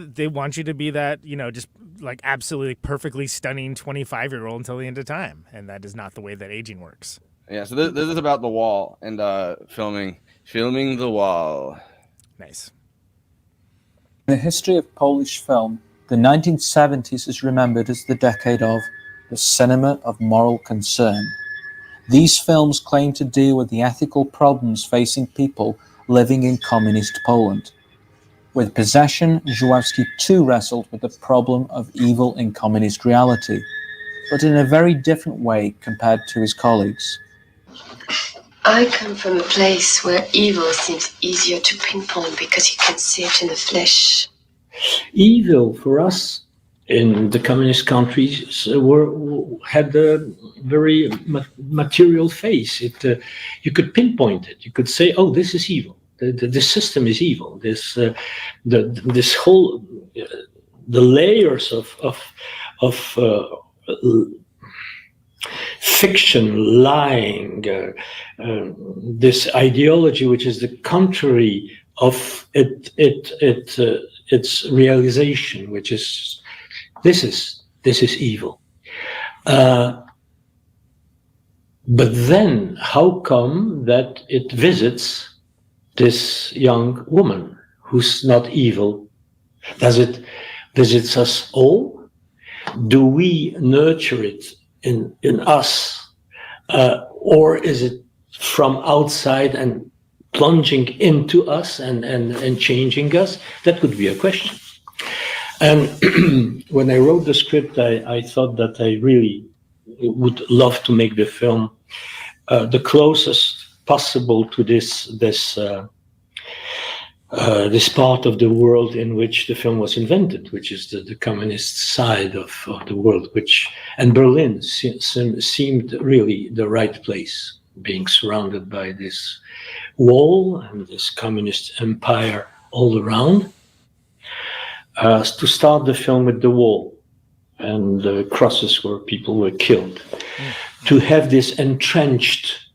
that just like absolutely perfectly stunning 25-year-old until the end of time, and that is not the way that aging works. Yeah, so this is about The Wall and filming The Wall. Nice. In the history of Polish film, the 1970s is remembered as the decade of the cinema of moral concern. These films claim to deal with the ethical problems facing people living in communist Poland. With Possession, Żuławski too wrestled with the problem of evil in communist reality, but in a very different way compared to his colleagues. I come from a place where evil seems easier to pinpoint because you can see it in the flesh. Evil for us in the communist countries had a very material face. You could pinpoint it. You could say, "Oh, this is evil. The system is evil. This whole the layers of fiction, lying, this ideology which is the contrary of its realization, which is this is evil." But then, how come that it visits this young woman who's not evil? Does it visits us all? Do we nurture it in us, or is it from outside and plunging into us and changing us? That could be a question. And when I wrote the script, I thought that I really would love to make the film the closest possible to this part of the world in which the film was invented, which is the communist side of the world, and Berlin seemed really the right place, being surrounded by this wall and this communist empire all around. To start the film with the wall and the crosses where people were killed, to have this entrenched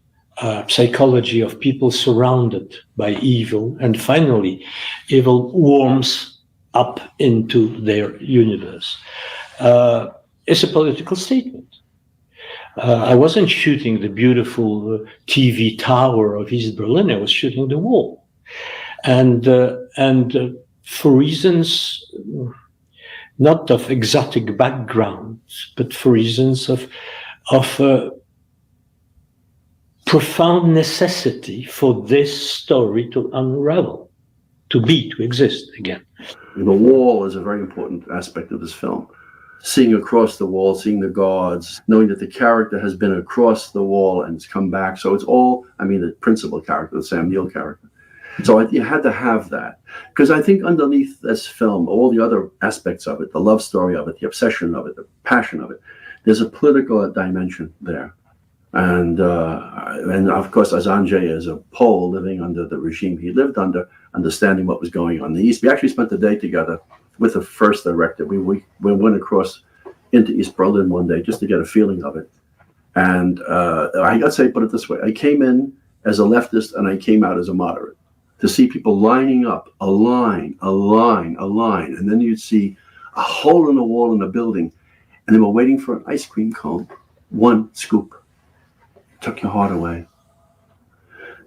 psychology of people surrounded by evil, and finally evil warms up into their universe. It's a political statement. I wasn't shooting the beautiful TV tower of East Berlin, I was shooting the wall. And for reasons not of exotic backgrounds, but for reasons of profound necessity for this story to unravel, to exist again. The wall is a very important aspect of this film. Seeing across the wall, seeing the guards, knowing that the character has been across the wall and it's come back. So it's all, the principal character, the Sam Neill character. So you had to have that. Because I think underneath this film, all the other aspects of it, the love story of it, the obsession of it, the passion of it, there's a political dimension there. And of course, as Andrzej is a Pole living under the regime he lived under, understanding what was going on in the East. We actually spent the day together with the first director. We went across into East Berlin one day just to get a feeling of it. And I got to say, put it this way, I came in as a leftist and I came out as a moderate. To see people lining up, a line, and then you'd see a hole in the wall in a building, and they were waiting for an ice cream cone, one scoop. Took your heart away.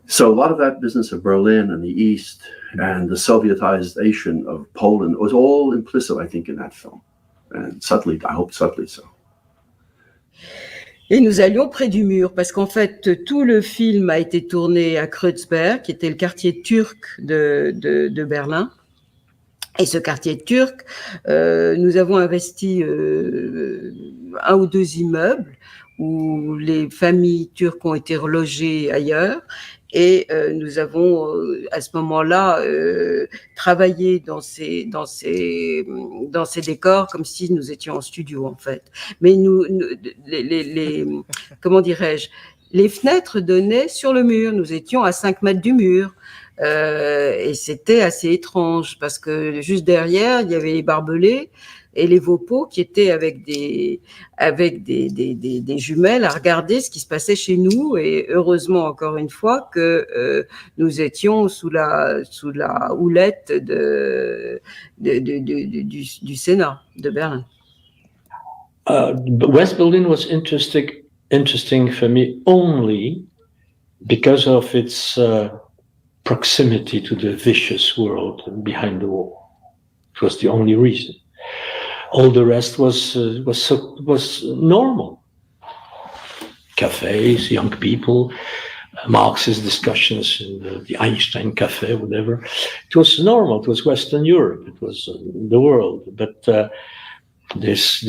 So a lot of that business of Berlin and the East and the Sovietization of Poland was all implicit, I think, in that film. And subtly, I hope subtly so. Et nous allions près du mur, parce qu'en fait, tout le film a été tourné à Kreuzberg, qui était le quartier turc de Berlin. Et ce quartier turc, nous avons investi 1 ou 2 immeubles où les familles turques ont été relogées ailleurs. Et nous avons, à ce moment-là, travaillé dans ces décors comme si nous étions en studio, en fait. Mais comment dirais-je, les fenêtres donnaient sur le mur. Nous étions à 5 mètres du mur. Et c'était assez étrange parce que juste derrière, il y avait les barbelés et les Vaupeaux qui étaient avec des jumelles à regarder ce qui se passait chez nous. Et heureusement, encore une fois, que nous étions sous la houlette du Sénat de Berlin. West Berlin was interesting for me only because of its proximity to the vicious world behind the wall. It was the only reason. All the rest was normal. cafes, young people, Marxist discussions in the Einstein Cafe, whatever. It was normal. It was Western Europe. It was the world. But this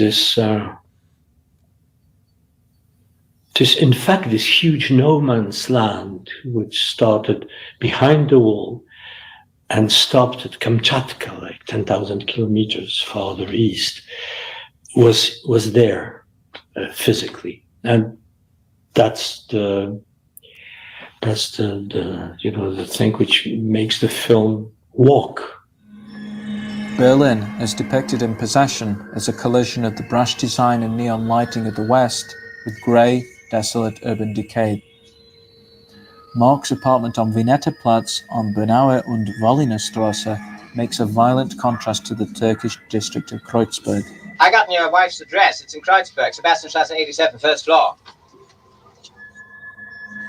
in fact this huge no man's land, which started behind the wall and stopped at Kamchatka, like 10,000 kilometers farther east, was there physically, and that's the thing which makes the film walk. Berlin is depicted in Possession as a collision of the brash design and neon lighting of the West with grey, desolate urban decay. Mark's apartment on Vinetterplatz on Bernauer und Wollinerstrasse makes a violent contrast to the Turkish district of Kreuzberg. I got your wife's address. It's in Kreuzberg, Sebastianstrasse 87, first floor.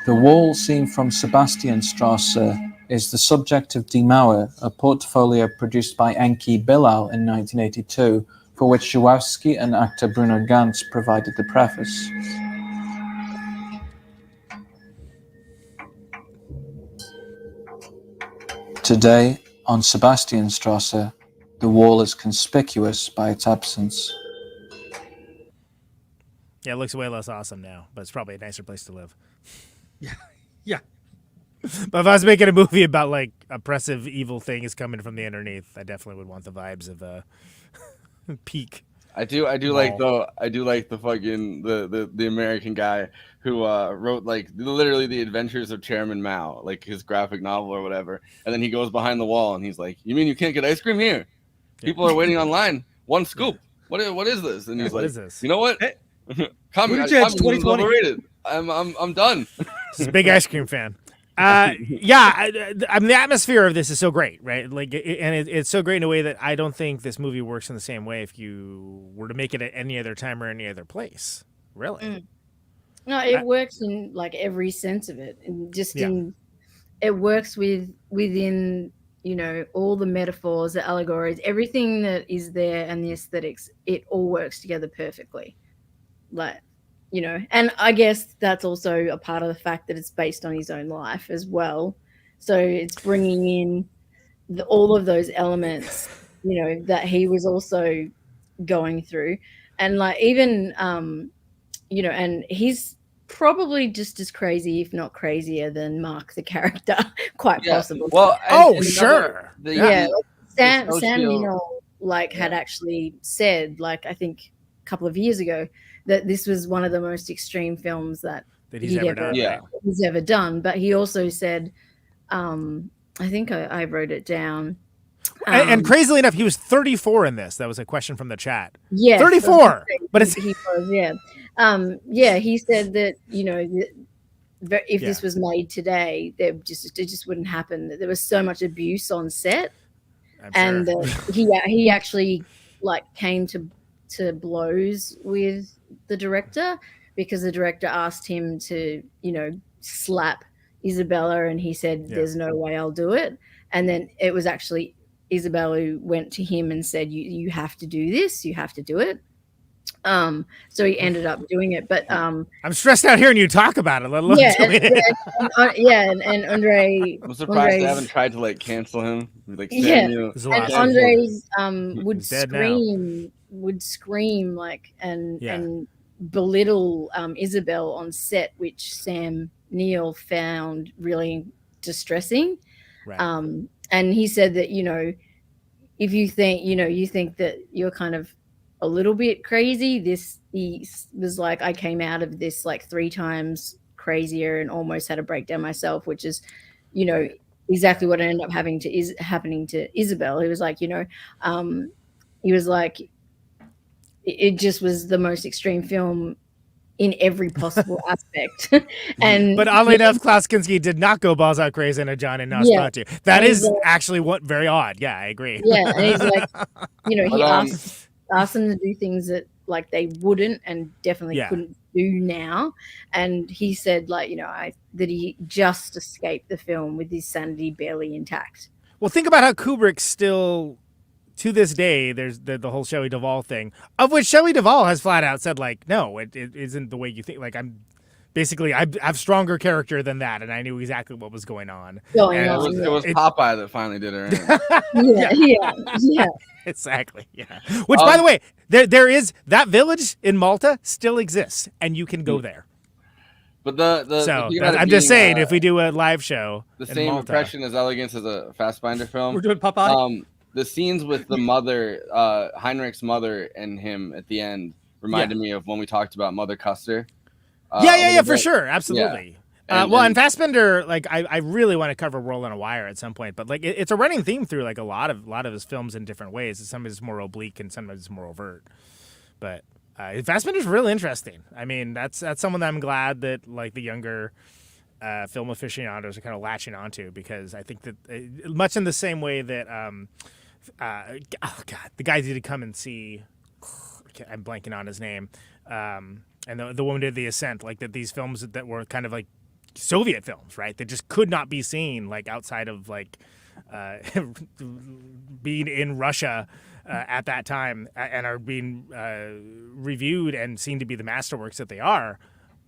The wall seen from Sebastianstrasse is the subject of Die Mauer, a portfolio produced by Enki Bilal in 1982, for which Żuławski and actor Bruno Ganz provided the preface. Today, on Sebastianstrasse, the wall is conspicuous by its absence. Yeah, it looks way less awesome now, but it's probably a nicer place to live. Yeah. But if I was making a movie about like oppressive, evil things coming from the underneath, I definitely would want the vibes of Peak. I do like the fucking the American guy who wrote like literally the Adventures of Chairman Mao, like his graphic novel or whatever, and then he goes behind the wall and he's like, "You mean you can't get ice cream here? People are waiting online. One scoop. What is this?" And he's like, "You know what? Communism is overrated. I'm done." He's a big ice cream fan. I mean, the atmosphere of this is so great, right? Like, it's so great in a way that I don't think this movie works in the same way if you were to make it at any other time or any other place. Really? No, it works in like every sense of it, and it works within all the metaphors, the allegories, everything that is there, and the aesthetics. It all works together perfectly, like. And I guess that's also a part of the fact that it's based on his own life as well. So it's bringing in all of those elements, that he was also going through. And like, even, and he's probably just as crazy, if not crazier than Mark, the character, quite possibly. Well, sure. Sam Neill, had actually said, I think a couple of years ago, that this was one of the most extreme films that he's ever done. But he also said, I think I wrote it down. And crazily enough, he was 34 in this. That was a question from the chat. Yeah, 34. But he was, he said that if this was made today, it just wouldn't happen. There was so much abuse on set, and he actually came to blows with the director because the director asked him to slap Isabella, and he said there's no way I'll do it. And then it was actually Isabella who went to him and said you have to do this, you have to do it. So he ended up doing it, but I'm stressed out hearing you talk about it, let alone doing it. And Andre, I'm surprised they haven't tried to cancel him. And Andre's would scream and belittle Isabel on set, which Sam Neill found really distressing. Right. And he said that if you think that you're kind of a little bit crazy, he was like, I came out of this 3 times crazier and almost had a breakdown myself, which is exactly what ended up happening to Isabel. He was like, he was like, it just was the most extreme film in every possible aspect. But oddly enough, Klaus Kinski did not go balls out crazy in a John and Nosferatu. Yeah. That is actually very odd. Yeah, I agree. Yeah, and he's like, he asked them to do things that they wouldn't and definitely couldn't do now. And he said that he just escaped the film with his sanity barely intact. Well, think about how Kubrick still, to this day, there's the whole Shelley Duvall thing, of which Shelley Duvall has flat out said no, it isn't the way you think. Basically, I have stronger character than that, and I knew exactly what was going on. It was Popeye that finally did her in. Yeah. Exactly. Yeah. Which, by the way, there is that village in Malta still exists, and you can go there. But I'm just saying, if we do a live show, the same Malta, impression as Elegance as a Fassbinder film. We're doing Popeye. The scenes with the mother, Heinrich's mother, and him at the end reminded me of when we talked about Mother Custer. For sure, absolutely. Yeah. And Fassbinder, like I really want to cover World on a Wire at some point, but like it's a running theme through like a lot of his films in different ways. Sometimes it's more oblique and sometimes it's more overt. But Fassbinder's really interesting. I mean, that's someone that I'm glad that like the younger film aficionados are kind of latching onto, because I think that much in the same way that the guy who did Come and See, I'm blanking on his name. And the woman did The Ascent, like that these films that were kind of like Soviet films, right? That just could not be seen like outside of like being in Russia at that time, and are being reviewed and seen to be the masterworks that they are,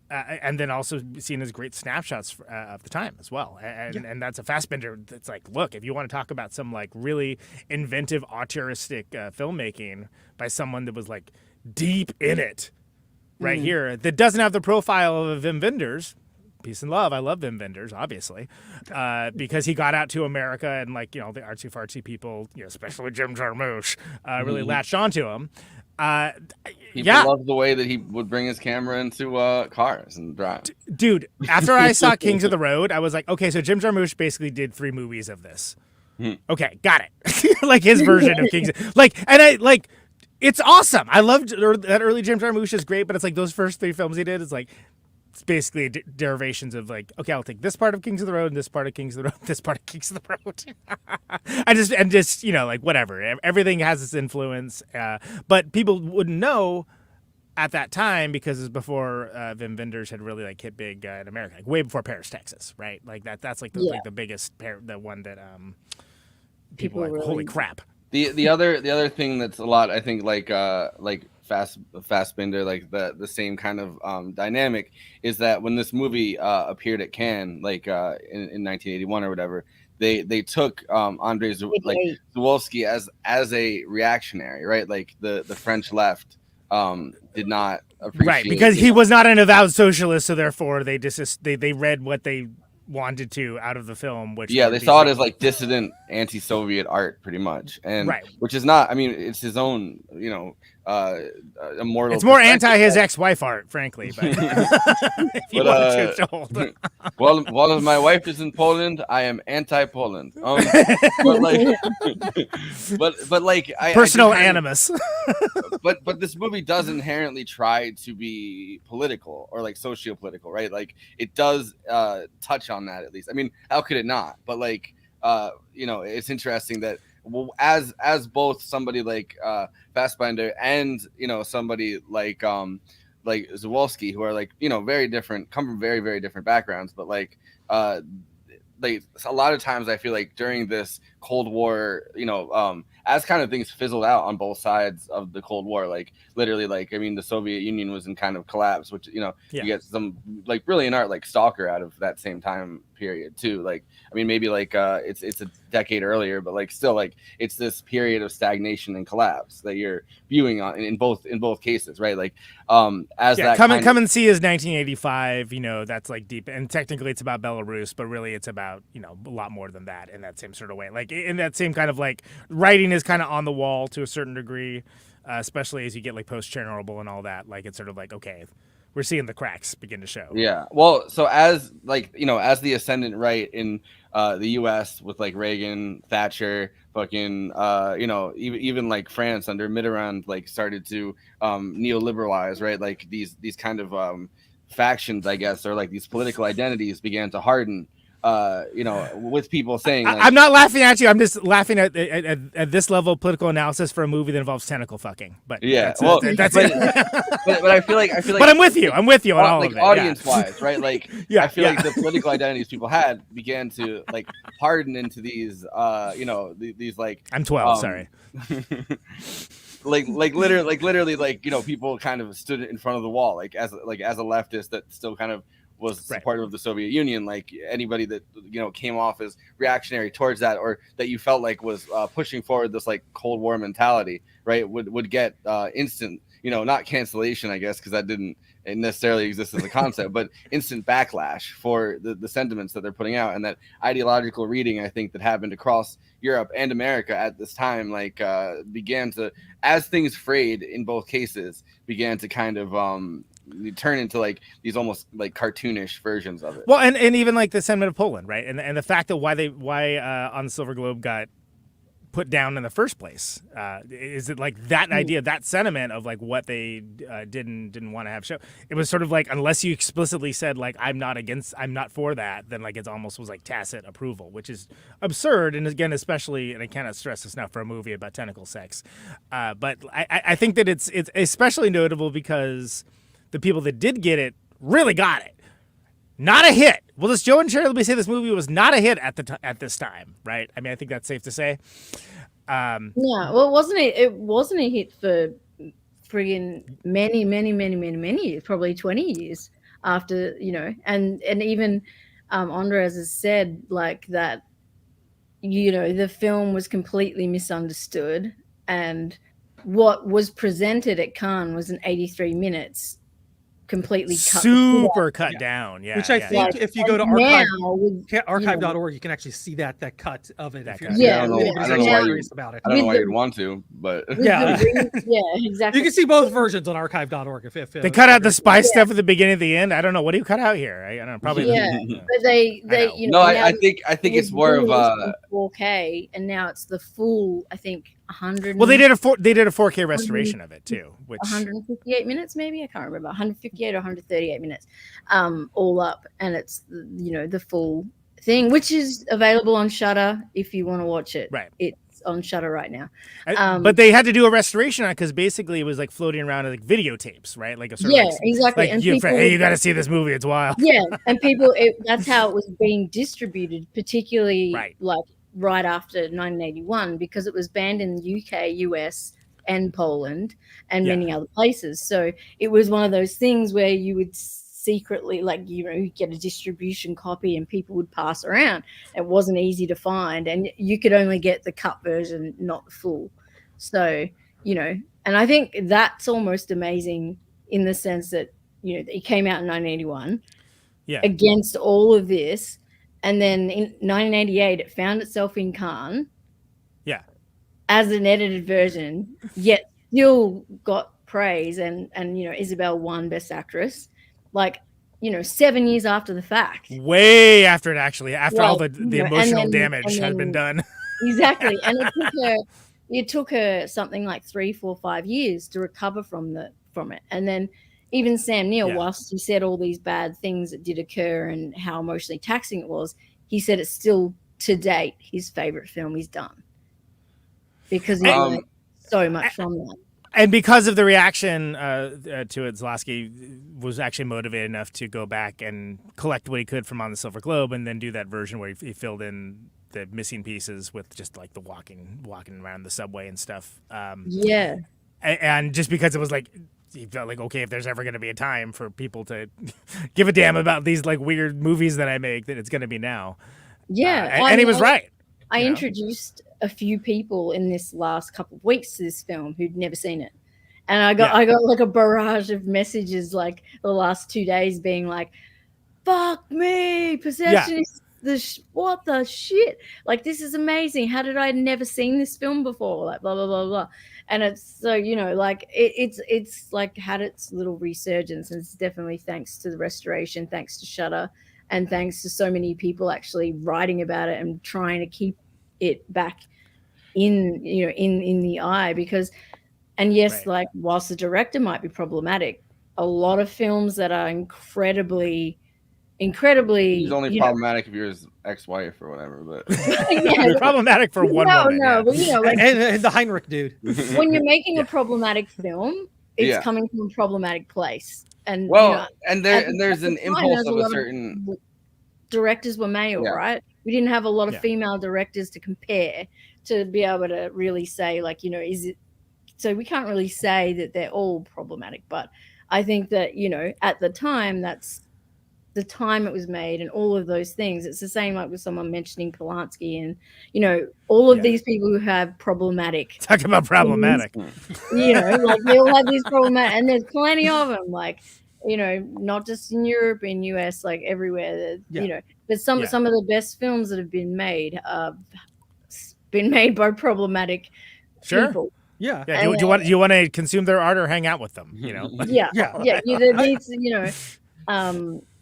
and then also seen as great snapshots of the time as well. And that's a Fassbinder that's like, look, if you want to talk about some like really inventive auteuristic filmmaking by someone that was like deep in it, right here, that doesn't have the profile of Wim Wenders. Peace and love. I love Wim Wenders, obviously, because he got out to America and, like, you know, the artsy fartsy people, you know, especially Jim Jarmusch, really latched onto him. People loved the way that he would bring his camera into cars and drive. Dude, after I saw Kings of the Road, I was like, okay, so Jim Jarmusch basically did 3 movies of this. Okay, got it. Like his version of Kings. It's awesome. I loved that early Jim Jarmusch is great, but it's like those first 3 films he did, it's like, it's basically derivations of like, okay, I'll take this part of Kings of the Road and this part of Kings of the Road, this part of Kings of the Road. and just, you know, like whatever. Everything has its influence. But people wouldn't know at that time because it was before Wim Wenders had really like hit big in America, like way before Paris, Texas, right? Like that's like the biggest the one that people like, really... holy crap. The other thing that's a lot, I think, like Fassbinder, like the same kind of dynamic, is that when this movie appeared at Cannes, like in 1981 or whatever, they took Andrzej Żuławski as a reactionary, right? Like the French left did not appreciate, right, because he was not an avowed socialist, so therefore they read what they wanted to out of the film, which they saw it as like dissident anti-Soviet art pretty much, and which is not, I mean, it's his own, you know, immortal, it's more anti his ex-wife art, frankly, but if you want to told. while my wife is in Poland, I am anti-Poland, but personal animus. but this movie does inherently try to be political or like socio-political, right? Like it does touch on that, at least. I mean, how could it not? But like you know, it's interesting that as both somebody like Fassbinder and, you know, somebody like Żuławski, who are like, you know, very different, come from very, very different backgrounds, but like a lot of times I feel like during this Cold War, you know, as kind of things fizzled out on both sides of the Cold War, like literally, like, I mean, the Soviet Union was in kind of collapse, which, you know, you get some like brilliant art like Stalker out of that same time period too. Like, I mean, maybe like it's a decade earlier, but like still, like it's this period of stagnation and collapse that you're viewing on in both cases, right? Like that Come and See is 1985, you know, that's like deep, and technically it's about Belarus, but really it's about, you know, a lot more than that in that same sort of way. Like in that same kind of like writing is kind of on the wall to a certain degree, especially as you get like post Chernobyl and all that. Like it's sort of like, okay, we're seeing the cracks begin to show. Yeah. Well, so as like, you know, as the ascendant right in the U.S. with like Reagan, Thatcher, fucking, you know, even like France under Mitterrand, like started to neoliberalize, right? Like these kind of factions, I guess, or like these political identities began to harden. You know, with people saying, like, I'm not laughing at you. I'm just laughing at this level of political analysis for a movie that involves tentacle fucking. But yeah, that's it. But I feel like. But I'm with you. I'm with you on all like of it. Audience wise, right? Like, I feel like the political identities people had began to like harden into these, you know, these like. I'm 12. Sorry. like literally, like, you know, people kind of stood in front of the wall, like as a leftist that still kind of was supportive of the Soviet Union. Like anybody that came off as reactionary towards that, or that you felt like was pushing forward this like Cold War mentality, right, would get instant, not cancellation, I guess, because that didn't necessarily exist as a concept, but instant backlash for the sentiments that they're putting out. And that ideological reading, I think, that happened across Europe and America at this time, like began to, as things frayed in both cases, began to kind of turn into like these almost like cartoonish versions of it. Well, and even like the sentiment of Poland, right? And the fact that why on the Silver Globe got put down in the first place, is it like that idea, that sentiment of like what they didn't want to have show? It was sort of like, unless you explicitly said like I'm not for that, then like it's almost was like tacit approval, which is absurd. And again, especially, and I cannot stress this enough, for a movie about tentacle sex, but I think that it's especially notable because the people that did get it really got it. Not a hit. Well, does Joe and Shirley say this movie was not a hit at this time, right? I mean, I think that's safe to say. Yeah, well, it wasn't a hit for friggin' many years, probably 20 years after, and even Andres has said like that, the film was completely misunderstood, and what was presented at Cannes was an 83 minutes. Completely cut down, yeah. Which I think if you go to archive.org, you can actually see that cut of it. I don't know why you'd want to, but yeah, exactly. You can see both versions on archive.org. If they cut out the spy stuff at the beginning and the end, I don't know. What do you cut out here? I don't know. Probably. Yeah, but they I think it's more of a 4K, and now it's the full. I think 100. Well, they did a 4K restoration of it too, which 158 minutes, maybe, I can't remember, 158 or 138 minutes, all up, and it's the full thing, which is available on Shudder if you want to watch it. Right, it's on Shudder right now. But they had to do a restoration on it because basically it was like floating around as like videotapes, right? Like a sort of exactly. Like and hey, you got to see this movie; it's wild. Yeah, and people, that's how it was being distributed, particularly right after 1981, because it was banned in the UK, US, and Poland, and many other places. So it was one of those things where you would secretly, you get a distribution copy and people would pass around. It wasn't easy to find, and you could only get the cut version, not the full. So, and I think that's almost amazing in the sense that, it came out in 1981 against all of this. And then in 1988, it found itself in Cannes as an edited version, yet still got praise. And Isabel won Best Actress, 7 years after the fact. Way after all the emotional damage had been done. Exactly. And it took her something like 3, 4, 5 years to recover from it. And then even Sam Neill, whilst he said all these bad things that did occur and how emotionally taxing it was, he said it's still, to date, his favorite film he's done, because he learned so much from that. And because of the reaction to it, Żuławski was actually motivated enough to go back and collect what he could from On the Silver Globe, and then do that version where he filled in the missing pieces with just like the walking around the subway and stuff. And just because it was like, he felt like, okay, if there's ever going to be a time for people to give a damn about these like weird movies that I make, that it's going to be now. And he was right. I introduced a few people in this last couple of weeks to this film who'd never seen it, and I got like a barrage of messages like the last 2 days being like, "Fuck me, Possession is what the shit? Like, this is amazing. How did I never seen this film before? Like, blah blah blah blah." And it's so, it's like had its little resurgence, and it's definitely thanks to the restoration, thanks to Shudder, and thanks to so many people actually writing about it and trying to keep it back in the eye. Because, and yes, like, whilst the director might be problematic, a lot of films that are incredibly he's only problematic if you're his ex-wife or whatever, but problematic for one woman. But and the Heinrich dude. When you're making a problematic film, it's coming from a problematic place. And there's an impulse of a certain directors were male, right? We didn't have a lot of female directors to compare to be able to really say, like, is it? So we can't really say that they're all problematic, but I think that at the time, that's the time it was made and all of those things. It's the same like with someone mentioning Polanski and, you know, all of these people who have problematic. Talk about problematic. You know, like they all have these problematic, and there's plenty of them, like, you know, not just in Europe, in US, like everywhere, you know, but some of the best films that have been made by problematic people. Yeah. Do you want to consume their art or hang out with them? You know. Yeah. There needs, you know,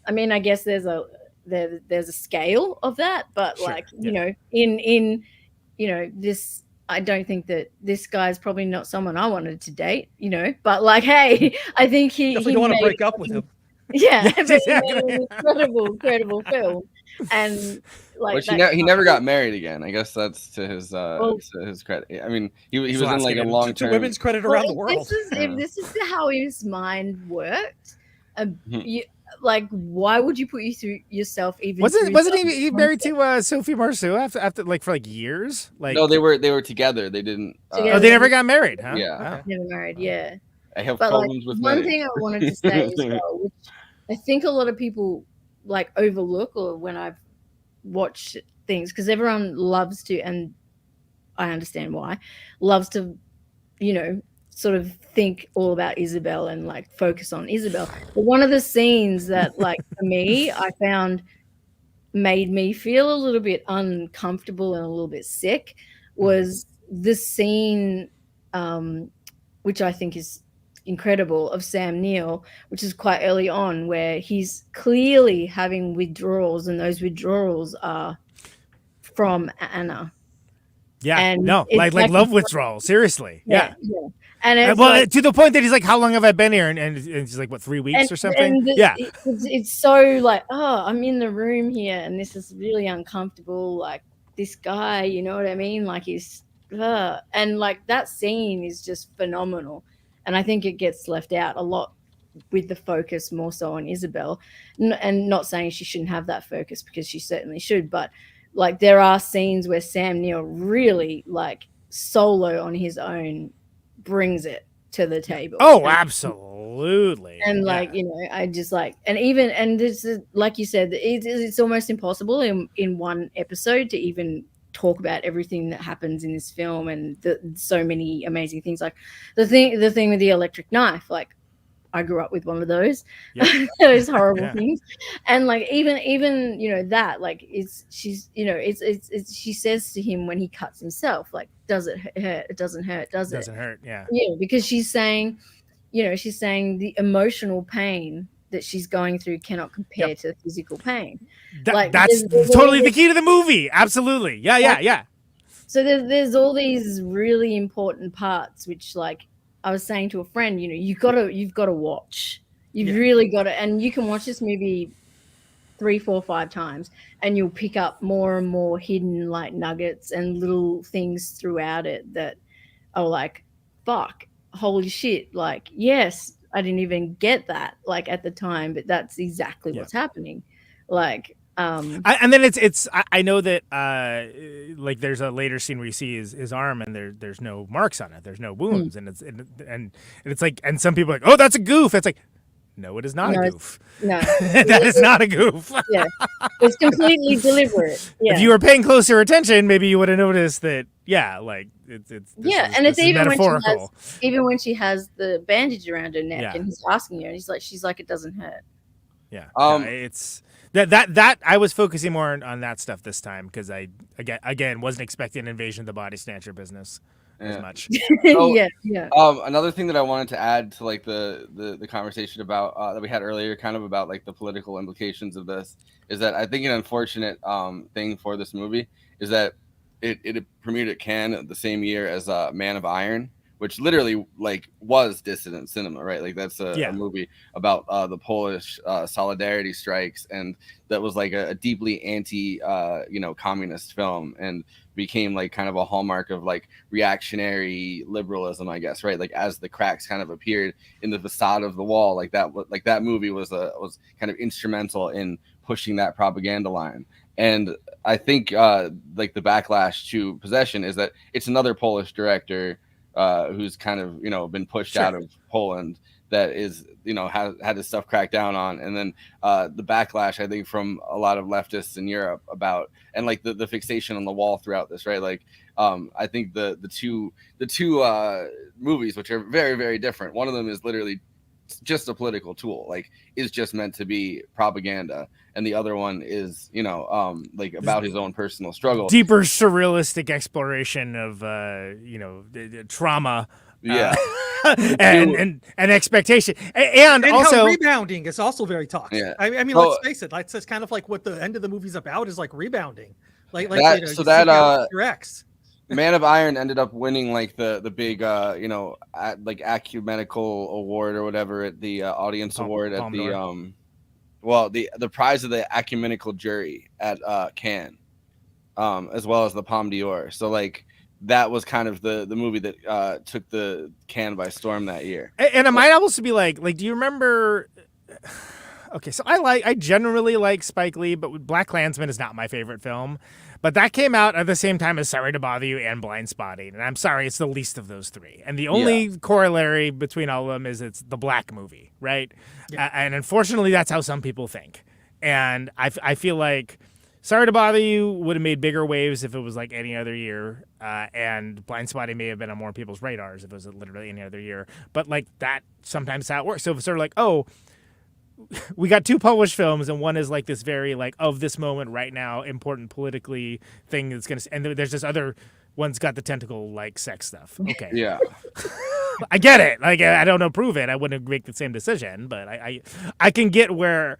I mean, I guess there's a scale of that, but like, you know, in you know, this, I don't think that this guy's probably not someone I wanted to date, you know, but like, hey, I think he don't want to break up with him. Yeah, but he made an incredible film, and like he never got married again. I guess that's to his credit. I mean, he was in like a long term. To women's credit around the world. If this is how his mind worked, like, why would you put yourself even? Wasn't he married to Sophie Marceau after like for like years? Like no, they were together. They didn't. Oh, they never got married, huh? Yeah, never married. Yeah. I have problems with one thing I wanted to say as well, which I think a lot of people like overlook, or when I've watched things, because everyone loves to, and I understand why, loves to, you know, sort of think all about Isabel and like focus on Isabel. But one of the scenes that, like, for me, I found made me feel a little bit uncomfortable and a little bit sick was the scene, which I think is incredible, of Sam Neill, which is quite early on, where he's clearly having withdrawals, and those withdrawals are from Anna. Yeah, and no, like love withdrawal. Seriously, yeah. And well, to the point that he's like, "How long have I been here?" And he's like, "What, 3 weeks or something?" It's so like, oh, I'm in the room here, and this is really uncomfortable. Like this guy, you know what I mean? Like he's, and like that scene is just phenomenal. And I think it gets left out a lot with the focus more so on Isabel, and not saying she shouldn't have that focus, because she certainly should. But like there are scenes where Sam Neill really, like, solo on his own brings it to the table. Oh, absolutely. And like, you know, I just like, and this is, like you said, it's almost impossible in one episode to even talk about everything that happens in this film, and so many amazing things. Like the thing with the electric knife, like I grew up with one of those, those horrible things. And like even you know that, like she's you know it's she says to him when he cuts himself, like, does it hurt? It doesn't hurt, does it? Doesn't hurt, yeah, because she's saying the emotional pain that she's going through cannot compare to physical pain. That's totally the key to the movie. Absolutely. Yeah. So there's all these really important parts, which, like I was saying to a friend, you know, you've got to watch. You've really got to, and you can watch this movie 3, 4, 5 times, and you'll pick up more and more hidden, like, nuggets and little things throughout it that are like, fuck, holy shit, like, yes, I didn't even get that, like, at the time, but that's exactly what's happening. Like, and then it's I know that like there's a later scene where you see his arm, and there's no marks on it, there's no wounds, and it's like, and some people are like, oh, that's a goof. It's like, no, it is not a goof. No, that is not a goof. Yeah, it's completely deliberate. Yeah. If you were paying closer attention, maybe you would have noticed that. Yeah, like it's and it's even when she has the bandage around her neck, and he's asking her, and she's like, it doesn't hurt. Yeah, it's that I was focusing more on that stuff this time, because I again wasn't expecting an Invasion of the Body Snatcher business as much. So, another thing that I wanted to add to, like, the conversation about that we had earlier, kind of about, like, the political implications of this, is that I think an unfortunate thing for this movie is that it premiered at Cannes the same year as Man of Iron, which literally, like, was dissident cinema, right? Like, that's a movie about the Polish solidarity strikes, and that was like a deeply anti communist film, and became, like, kind of a hallmark of, like, reactionary liberalism, I guess, right? Like, as the cracks kind of appeared in the facade of the wall, like that movie was kind of instrumental in pushing that propaganda line. And I think like the backlash to Possession is that it's another Polish director who's kind of, been pushed out of Poland, that is, had his stuff cracked down on, and then the backlash, I think, from a lot of leftists in Europe about, and like the fixation on the wall throughout this, right? Like, I think the two movies, which are very, very different. One of them is literally just a political tool, like is just meant to be propaganda, and the other one is, like about his own personal struggle, deeper surrealistic exploration of trauma. Yeah. and expectation, and also how rebounding is also very toxic. Yeah. I mean, let's face it. It's kind of like what the end of the movie's about is like rebounding. Like that, so that your ex. Man of Iron ended up winning like the big like ecumenical award or whatever at the audience award at the prize of the ecumenical jury at Cannes, as well as the Palme d'Or. So like, that was kind of the movie that took the Cannes by storm that year. And it might also be like, do you remember? Okay, so I generally like Spike Lee, but BlacKkKlansman is not my favorite film. But that came out at the same time as Sorry to Bother You and Blindspotting, and I'm sorry, it's the least of those three. And the only corollary between all of them is it's the black movie, right? Yeah. And unfortunately, that's how some people think. And I feel like Sorry to Bother You would have made bigger waves if it was like any other year, and Blindspotting may have been on more people's radars if it was literally any other year. But like that, sometimes how it works. So it's sort of like, oh, we got two published films, and one is like this very like of this moment right now, important politically thing that's gonna, and there's this other one's got the tentacle like sex stuff. Okay, yeah, I get it. Like I don't approve it. I wouldn't make the same decision, but I can get where.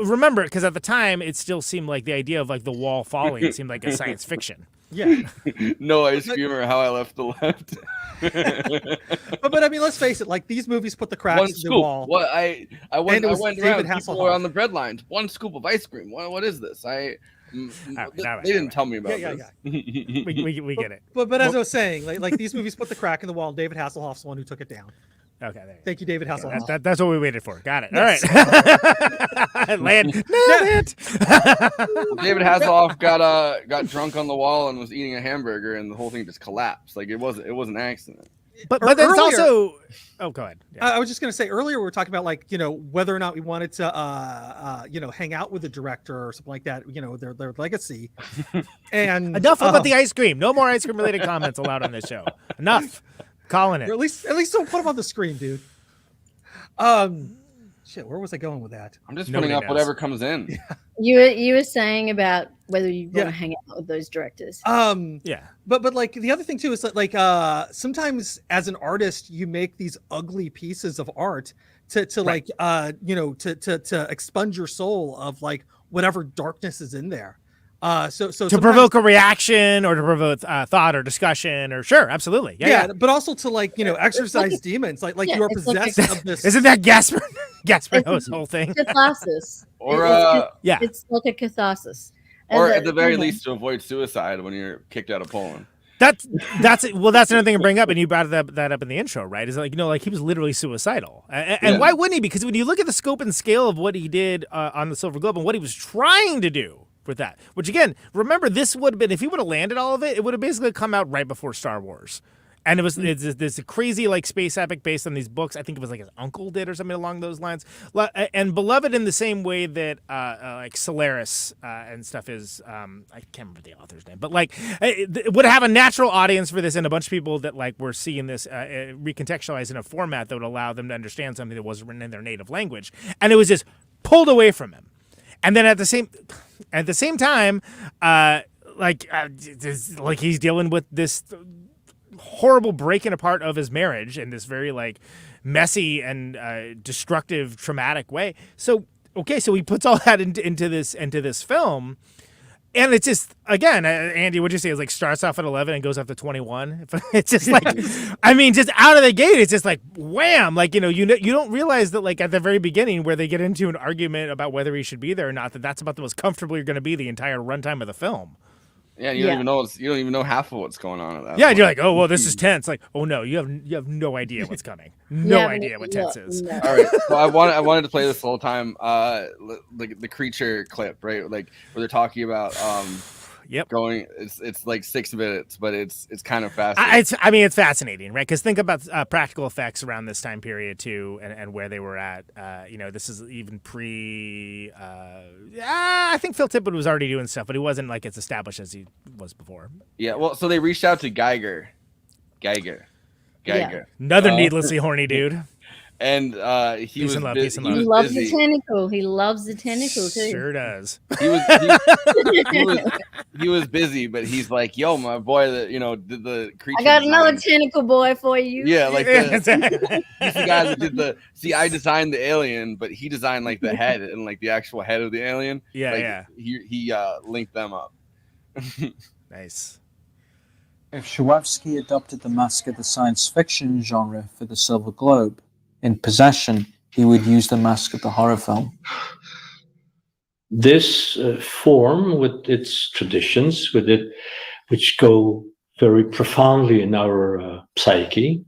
Remember, because at the time it still seemed like the idea of like the wall falling seemed like a science fiction. Yeah. No Ice Humor, How I Left the Left. but I mean, let's face it. Like these movies put the cracks in the wall. What I went around. People were on the bread lines. One scoop of ice cream. What is this? They didn't tell me about this. Yeah. we get it. But as I was saying, like these movies put the crack in the wall. And David Hasselhoff's the one who took it down. Okay, there you Thank you, David Hasselhoff. That's what we waited for. Got it. Yes. All right. Nailed it. David Hasselhoff got drunk on the wall and was eating a hamburger, and the whole thing just collapsed. Like it was an accident. But then it's also. Oh, go ahead. Yeah. I was just gonna say earlier we were talking about like whether or not we wanted to hang out with the director or something like that. Their legacy. And enough about the ice cream. No more ice cream related comments allowed on this show. Enough. Calling it. Or at least don't put them on the screen, dude. Shit, where was I going with that? I'm just putting up whatever comes in. Yeah. You were saying about whether you want to hang out with those directors. Yeah. But like the other thing too is that like sometimes as an artist you make these ugly pieces of art to like to expunge your soul of like whatever darkness is in there. So to provoke a reaction or to provoke thought or discussion or sure, absolutely. Yeah. But also to like, exercise demons, like you are possessed of this. Isn't that Gasparino's whole thing? Catharsis. Or it's like a catharsis. Or at the very least to avoid suicide when you're kicked out of Poland. That's another thing to bring up, and you brought that up in the intro, right? Is like he was literally suicidal, and why wouldn't he? Because when you look at the scope and scale of what he did on the Silver Globe and what he was trying to do with that, which again, remember, this would have been, if he would have landed all of it, it would have basically come out right before Star Wars. And it's this crazy like space epic based on these books. I think it was like his uncle did or something along those lines. And beloved in the same way that like Solaris and stuff is. I can't remember the author's name, but like it would have a natural audience for this, and a bunch of people that like were seeing this recontextualized in a format that would allow them to understand something that wasn't written in their native language. And it was just pulled away from him. And then at the same time, like he's dealing with this horrible breaking apart of his marriage in this very like messy and destructive, traumatic way. So he puts all that into this film, and it's just, again, Andy, what'd you say? It's like starts off at 11 and goes up to 21. It's just like, I mean, just out of the gate, it's just like wham! Like you don't realize that like at the very beginning where they get into an argument about whether he should be there or not, that's about the most comfortable you're going to be the entire runtime of the film. Yeah, you don't even know half of what's going on at that Yeah, point. You're like, oh well, this is tense. Like, oh no, you have no idea what's coming. No idea what tense is. No. All right, so I wanted to play this the whole time. The creature clip, right? Like where they're talking about Yep. Going, it's like 6 minutes, but it's kind of fascinating. It's fascinating, right? Because think about practical effects around this time period too, and where they were at. This is even pre. I think Phil Tippett was already doing stuff, but he wasn't like as established as he was before. Yeah, well, so they reached out to Geiger. Yeah. Another needlessly horny dude. And he was busy. He loves the tentacle. He loves the tentacle too. Sure does. He was busy, but he's like, "Yo, my boy, the creature. I got another tentacle boy for you." Yeah, like he's the guy that did the. See, I designed the alien, but he designed like the head and like the actual head of the alien. Yeah, He linked them up. Nice. If Żuławski adopted the mask of the science fiction genre for the Silver Globe, in Possession, he would use the mask of the horror film. This form, with its traditions, which go very profoundly in our psyche,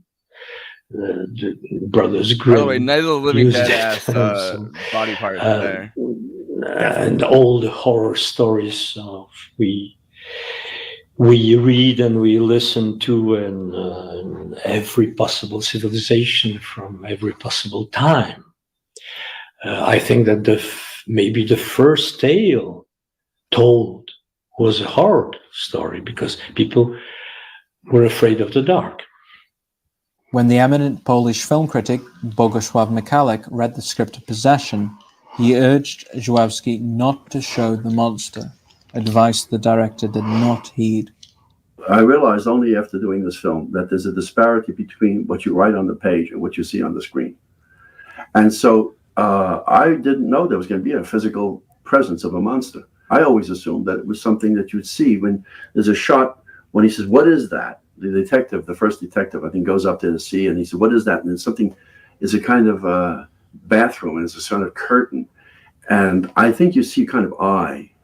the Brothers Grimm. By the way, Night of the Living Dead ass body part there. And all the horror stories we read and we listen to in every possible civilization from every possible time. I think that maybe the first tale told was a horror story because people were afraid of the dark. When the eminent Polish film critic Bogusław Michalek read the script of Possession, he urged Żuławski not to show the monster, advice the director did not heed. I realized only after doing this film that there's a disparity between what you write on the page and what you see on the screen. And so I didn't know there was going to be a physical presence of a monster. I always assumed that it was something that you'd see when there's a shot when he says, "What is that?" The detective, the first detective, I think, goes up there to see, and he said, "What is that?" And then something is a kind of bathroom, and it's a sort of curtain. And I think you see kind of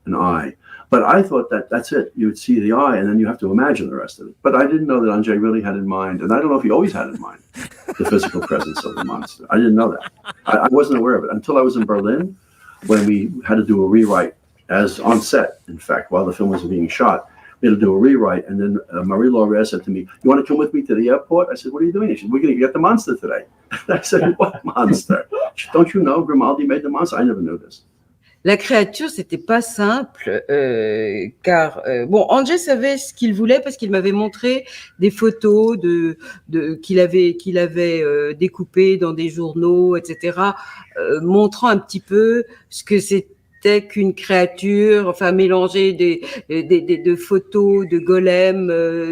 an eye. But I thought that's it. You would see the eye, and then you have to imagine the rest of it. But I didn't know that Andrzej really had in mind, and I don't know if he always had in mind, the physical presence of the monster. I didn't know that. I wasn't aware of it until I was in Berlin when we had to do a rewrite as on set, in fact, while the film was being shot. We had to do a rewrite, and then Marie-Laure said to me, "You want to come with me to the airport?" I said, "What are you doing?" She said, "We're going to get the monster today." I said, "What monster?" She said, "Don't you know Grimaldi made the monster?" I never knew this. La créature, c'était pas simple, car Andrzej savait ce qu'il voulait parce qu'il m'avait montré des photos qu'il avait découpées dans des journaux, etc., montrant un petit peu ce que c'était qu'une créature, enfin mélanger de photos de golems,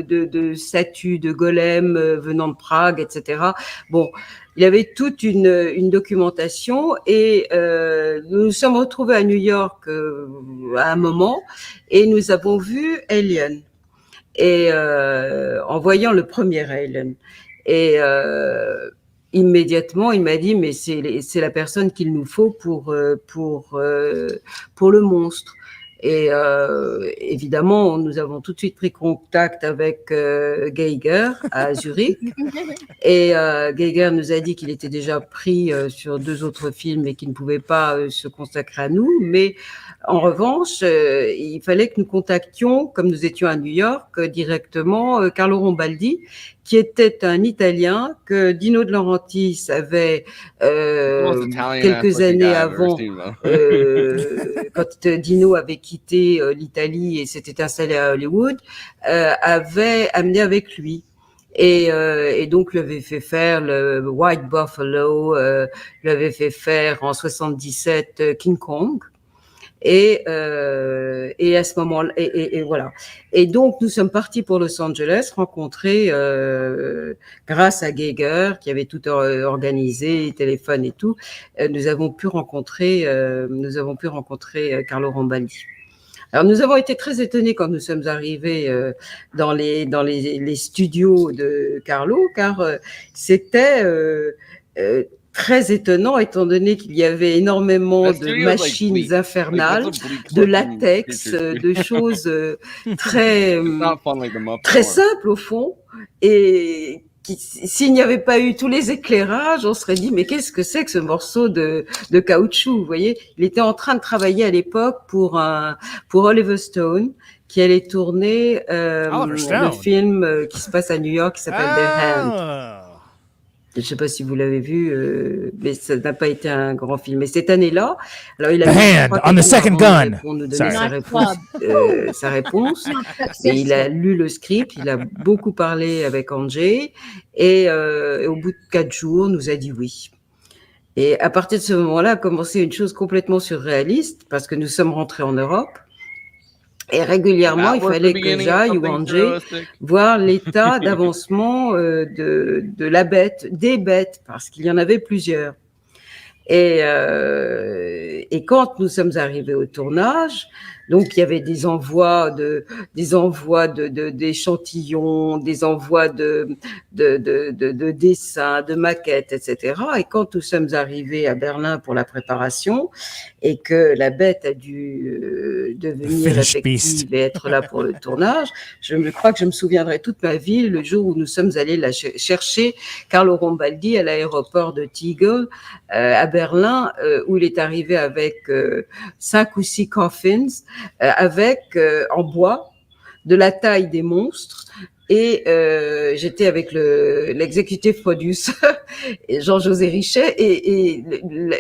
de statues de golems venant de Prague, etc. Bon. Il y avait toute une documentation et nous nous sommes retrouvés à New York à un moment et nous avons vu Alien et en voyant le premier Alien et immédiatement il m'a dit mais c'est la personne qu'il nous faut pour le monstre. Et évidemment, nous avons tout de suite pris contact avec Geiger à Zurich. Et Geiger nous a dit qu'il était déjà pris sur 2 autres films et qu'il ne pouvait pas se consacrer à nous. Mais en revanche, il fallait que nous contactions, comme nous étions à New York, directement Carlo Rambaldi, qui était un Italien que Dino De Laurentiis avait quelques années avant, quand Dino avait quitté l'Italie et s'était installé à Hollywood, avait amené avec lui. Et donc lui avait fait faire le White Buffalo, lui avait fait faire en 77 King Kong. Et à ce moment-là, et voilà. Et donc, nous sommes partis pour Los Angeles, rencontrer, grâce à Geiger, qui avait tout organisé, téléphone et tout, nous avons pu rencontrer Carlo Rambaldi. Alors, nous avons été très étonnés quand nous sommes arrivés dans les studios de Carlo, car c'était très étonnant, étant donné qu'il y avait énormément de machines infernales, de latex, de choses très simples au fond, et s'il n'y avait pas eu tous les éclairages, on serait dit mais qu'est-ce que c'est que ce morceau de caoutchouc, vous voyez? Il était en train de travailler à l'époque pour Oliver Stone, qui allait tourner le film qui se passe à New York, qui s'appelle The Hand. Je ne sais pas si vous l'avez vu, mais ça n'a pas été un grand film. Et cette année-là, alors il a The Hand on the Second Gun. Pour nous donner sa réponse. Et il a lu le script, il a beaucoup parlé avec Andrzej, et au bout de 4 jours, nous a dit oui. Et à partir de ce moment-là, a commencé une chose complètement surréaliste, parce que nous sommes rentrés en Europe. Et régulièrement, il fallait que j'aille ou Andrzej voir l'état d'avancement de la bête, des bêtes, parce qu'il y en avait plusieurs. Et quand nous sommes arrivés au tournage, donc il y avait des envois d'échantillons, des envois de dessins, de maquettes, etc. Et quand nous sommes arrivés à Berlin pour la préparation et que la bête a dû devenir effective et être là pour le tournage, je crois que je me souviendrai toute ma vie le jour où nous sommes allés la chercher, Carlo Rombaldi, à l'aéroport de Tegel à Berlin, où il est arrivé avec 5 ou 6 coffins, en bois, de la taille des monstres. Et j'étais avec l'executive producer, Jean-José Richet, et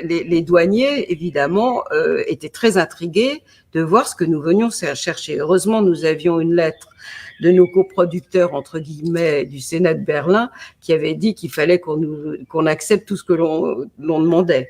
les douaniers, évidemment, étaient très intrigués de voir ce que nous venions chercher. Heureusement, nous avions une lettre de nos coproducteurs, entre guillemets, du Sénat de Berlin, qui avait dit qu'il fallait qu'on accepte tout ce que l'on demandait.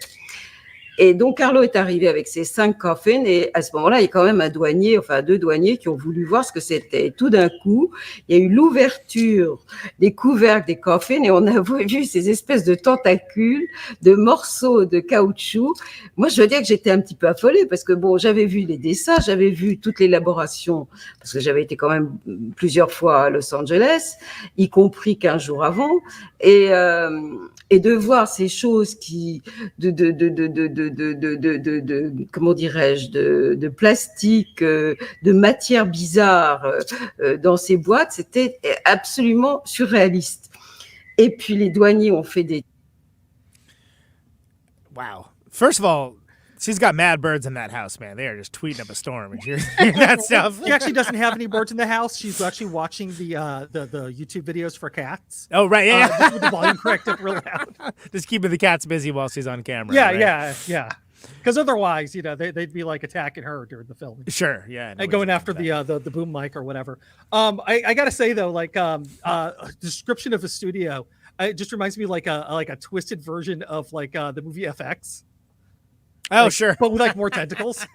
Et donc, Carlo est arrivé avec ses 5 coffins, et à ce moment-là, il y a quand même un douanier, enfin 2 douaniers qui ont voulu voir ce que c'était. Et tout d'un coup, il y a eu l'ouverture des couvercles des coffins, et on a vu ces espèces de tentacules, de morceaux de caoutchouc. Moi, je veux dire que j'étais un petit peu affolée, parce que bon, j'avais vu les dessins, j'avais vu toute l'élaboration, parce que j'avais été quand même plusieurs fois à Los Angeles, y compris 15 jours avant, et de voir ces choses qui, comment dirais-je, de plastique, de matière bizarre dans ces boîtes, c'était absolument surréaliste. Et puis les douaniers ont fait des... Wow. First of all, she's got mad birds in that house, man. They are just tweeting up a storm and hearing that stuff. She actually doesn't have any birds in the house. She's actually watching the YouTube videos for cats. Oh, right, yeah. Just with the volume cranked up real loud. Just keeping the cats busy while she's on camera. Yeah, right? yeah. Because otherwise, they'd be like attacking her during the film. Sure, yeah. And going after the boom mic or whatever. I gotta say though, like description of a studio, it just reminds me like a twisted version of like the movie FX. Oh, like, sure. But with like more tentacles.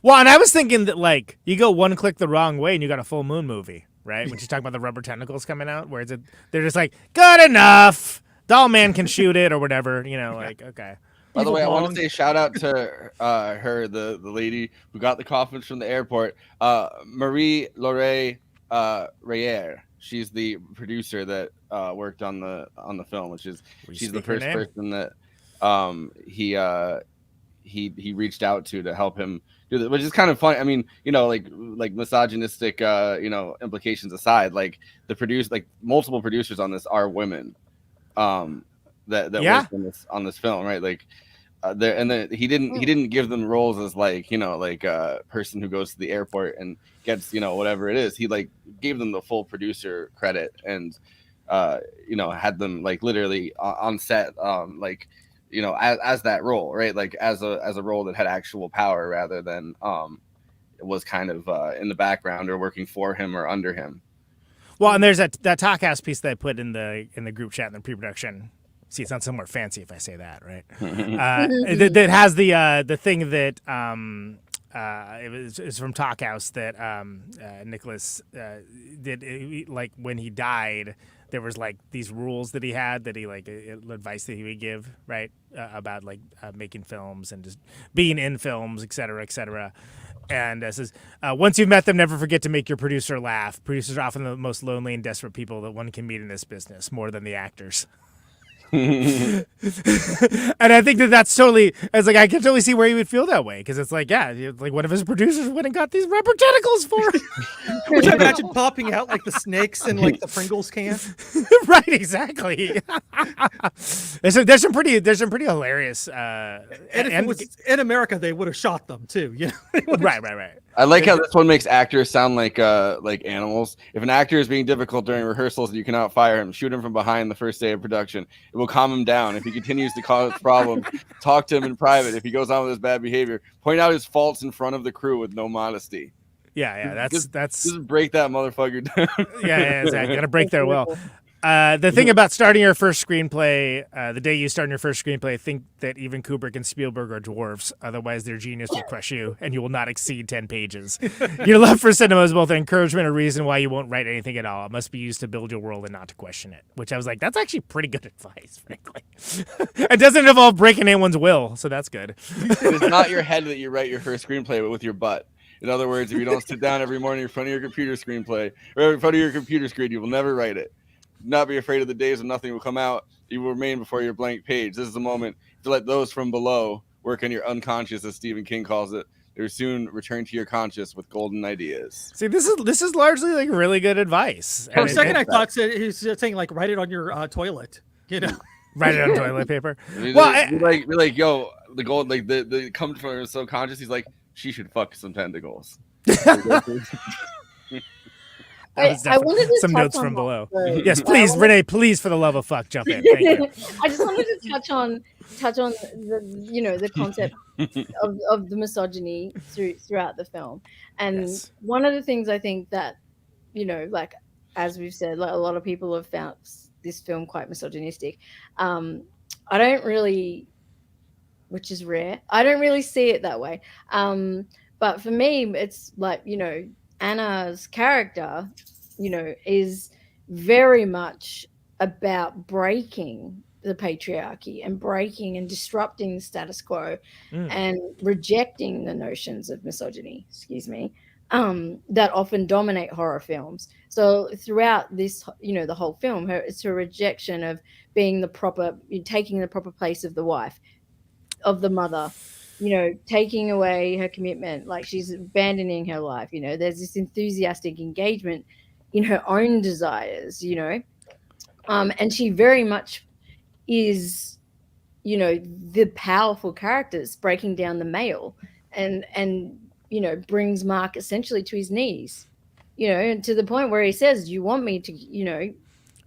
Well, and I was thinking that like you go one click the wrong way and you got a full moon movie, right? When she's talking about the rubber tentacles coming out, where they're just like, good enough. Doll Man can shoot it or whatever, like, okay. By the way, I want to say shout out to her, the lady who got the coffins from the airport, Marie Laure Reyer. She's the producer that worked on the film, she's the first person that he reached out to help him do that, which is kind of funny. I mean, like misogynistic implications aside, like multiple producers on this are women. That worked on this film, right? Like, he didn't give them roles as like a person who goes to the airport and gets whatever it is. He like gave them the full producer credit and had them like literally on set as that role, right? Like as a role that had actual power rather than it was kind of in the background or working for him or under him. Well, and there's that Talkhouse piece that I put in the group chat in the pre-production. See, it's not somewhere fancy if I say that, right? That has the thing that it's from Talkhouse that Nicholas did. Like when he died, there was like these rules that he had that he like advice that he would give, right, about like making films and just being in films, et cetera, et cetera. And it says, once you've met them, never forget to make your producer laugh. Producers are often the most lonely and desperate people that one can meet in this business, more than the actors. And I think that's totally, it's like, I can totally see where he would feel that way. Cause it's like, yeah, like one of his producers went and got these rubber tentacles for him. Which I imagine popping out like the snakes in like the Pringles can. Right, exactly. there's some pretty hilarious. And if it was in America, they would have shot them too. You know? Right. I like how this one makes actors sound like animals. If an actor is being difficult during rehearsals and you cannot fire him, shoot him from behind the first day of production. It will calm him down. If he continues to cause problems, talk to him in private. If he goes on with his bad behavior, point out his faults in front of the crew with no modesty. Yeah, that's just break that motherfucker down. yeah, exactly. Gotta break their will. The thing about starting your first screenplay, the day you start your first screenplay, think that even Kubrick and Spielberg are dwarfs. Otherwise, their genius will crush you, and you will not exceed 10 pages. Your love for cinema is both an encouragement and a reason why you won't write anything at all. It must be used to build your world and not to question it. Which I was like, that's actually pretty good advice, frankly. It doesn't involve breaking anyone's will, so that's good. It's not your head that you write your first screenplay, but with your butt. In other words, if you don't sit down every morning in front of your computer screenplay or in front of your computer screen, you will never write it. Not be afraid of the days when nothing will come out. You will remain before your blank page. This is the moment to let those from below work on your unconscious, as Stephen King calls it. They will soon return to your conscious with golden ideas. See, this is largely like really good advice. For a second, I thought he was saying like write it on your toilet. You know, write it on toilet paper. Well, like yo, the gold, like the comes from her subconscious. He's like, she should fuck some tentacles. I wanted to some touch notes on from that, below. though. Yes, please, Renee. Please, for the love of fuck, jump in. Thank you. I just wanted to touch on the concept of the misogyny throughout the film, and one of the things I think that like as we've said, like a lot of people have found this film quite misogynistic. I don't really, which is rare. I don't really see it that way. But for me, it's like Anna's character, is very much about breaking the patriarchy and breaking and disrupting the status quo and rejecting the notions of misogyny, that often dominate horror films. So throughout this, the whole film, it's her rejection of being taking the proper place of the wife, of the mother, taking away her commitment, like she's abandoning her life. There's this enthusiastic engagement in her own desires, and she very much is, the powerful characters breaking down the male and brings Mark essentially to his knees, and to the point where he says, "Do you want me to,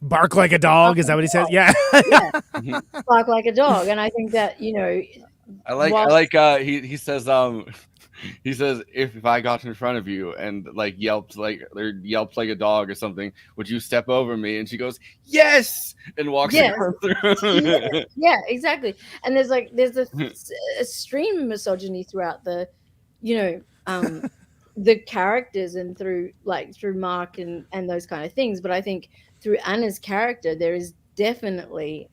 bark like a dog?" Is that what he says? Yeah. Bark like a dog. And I think that, I like he says if I got in front of you and like yelped like a dog or something, would you step over me? And she goes, yes, and walks across the room. Yeah, exactly. And there's a stream of misogyny throughout the the characters and through Mark and those kind of things. But I think through Anna's character there is definitely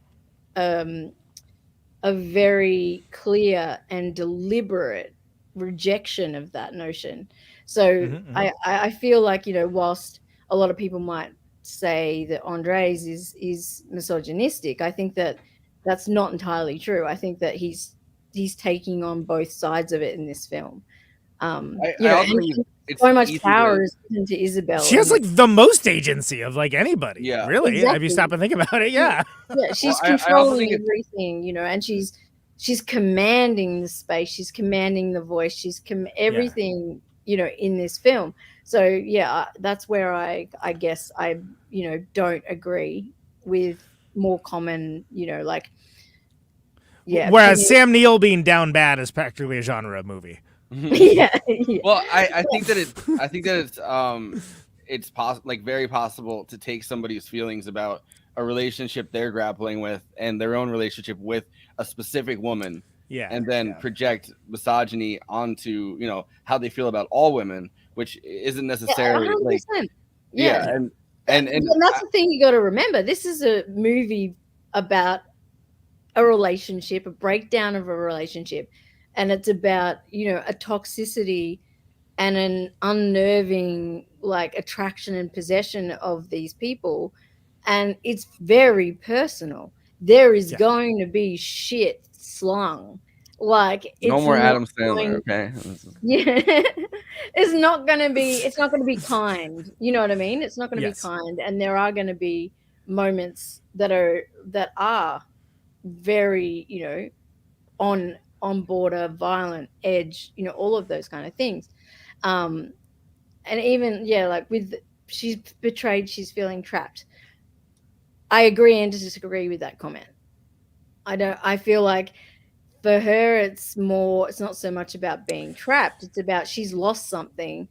a very clear and deliberate rejection of that notion. So I feel like, whilst a lot of people might say that Andrzej is misogynistic, I think that that's not entirely true. I think that he's taking on both sides of it in this film. So much power is given to Isabel. She has like the most agency of like anybody. Yeah, really. Exactly. If you stop and think about it, yeah. She's controlling everything, and she's commanding the space. She's commanding the voice. She's everything, in this film. So yeah, that's where I guess I don't agree with more common, Whereas Sam Neill being down bad is practically a genre movie. Yeah. Well, I think that it's very possible to take somebody's feelings about a relationship they're grappling with and their own relationship with a specific woman, and then project misogyny onto how they feel about all women, which isn't necessarily and that's the thing you got to remember. This is a movie about a relationship, a breakdown of a relationship. And it's about, a toxicity and an unnerving attraction and possession of these people. And it's very personal. there is going to be shit slung. Like it's no more Adam Sandler, okay? Yeah, it's not going to be kind. You know what I mean? It's not going to be kind, and there are going to be moments that are very, you know, on border, violent, edge, you know, all of those kind of things. And even like with she's betrayed, she's feeling trapped. I agree and disagree with that comment. I feel like for her it's not so much about being trapped, it's about she's lost something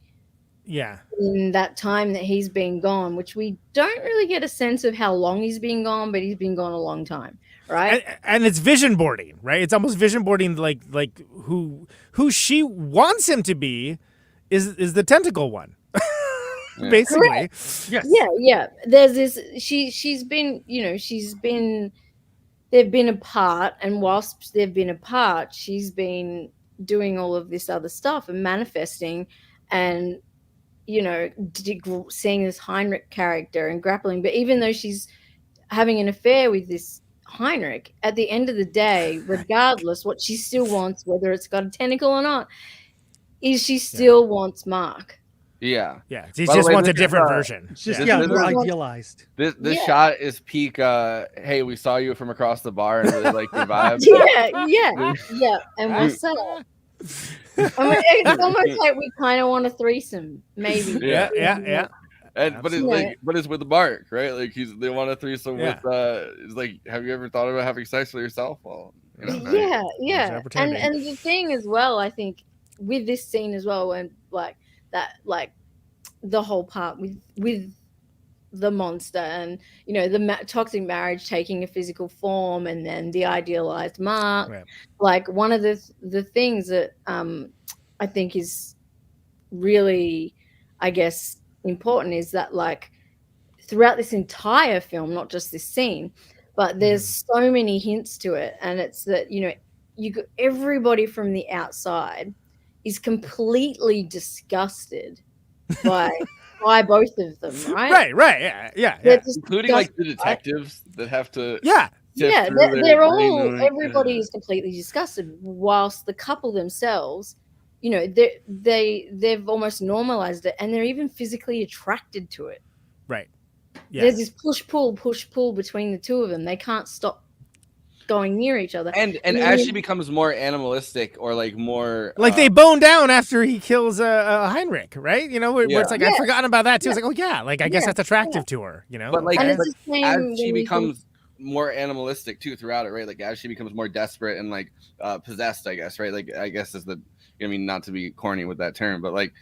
in that time that he's been gone, which we don't really get a sense of how long he's been gone, but he's been gone a long time, right? And it's vision boarding, right? It's almost vision boarding, like who she wants him to be is the tentacle one. Basically. Correct. Yes. Yeah. There's this she's been, you know, they've been apart, and whilst they've been apart, she's been doing all of this other stuff and manifesting and, you know, seeing this Heinrich character and grappling. But even though she's having an affair with this Heinrich, at the end of the day, regardless, what she still wants, whether it's got a tentacle or not, is she still wants Mark. Yeah. She just wants a different version. Just more idealized. This shot is peak. Hey, we saw you from across the bar and really like your vibe. Yeah. And what's up? I mean, it's almost like we kind of want a threesome, maybe. Yeah. And but it's with Mark, right? Like they want a threesome with. It's like, have you ever thought about having sex with yourself? Well, you know, yeah. And the thing as well, I think with this scene as well, when like the whole part with the monster and, you know, the toxic marriage taking a physical form, and then the idealized Mark. Like one of the things that I think is really, I guess, important is that, like, throughout this entire film, not just this scene, but there's so many hints to it, and it's that, you know, everybody from the outside is completely disgusted by both of them, right? Right. Yeah. Including like the detectives that have to. They're all. Everybody is completely disgusted, whilst the couple themselves, you know, they've almost normalized it, and they're even physically attracted to it. Right. Yeah. There's this push pull between the two of them. They can't stop going near each other. And as she becomes more animalistic, or like more like they bone down after he kills Heinrich, right? You know, where it's like, I'd forgotten about that too. It's like, oh yeah, like I guess that's attractive to her, you know. But like as she becomes more animalistic too throughout it, right? Like as she becomes more desperate and like possessed, I guess, right? Like I guess is the, I mean, not to be corny with that term, but like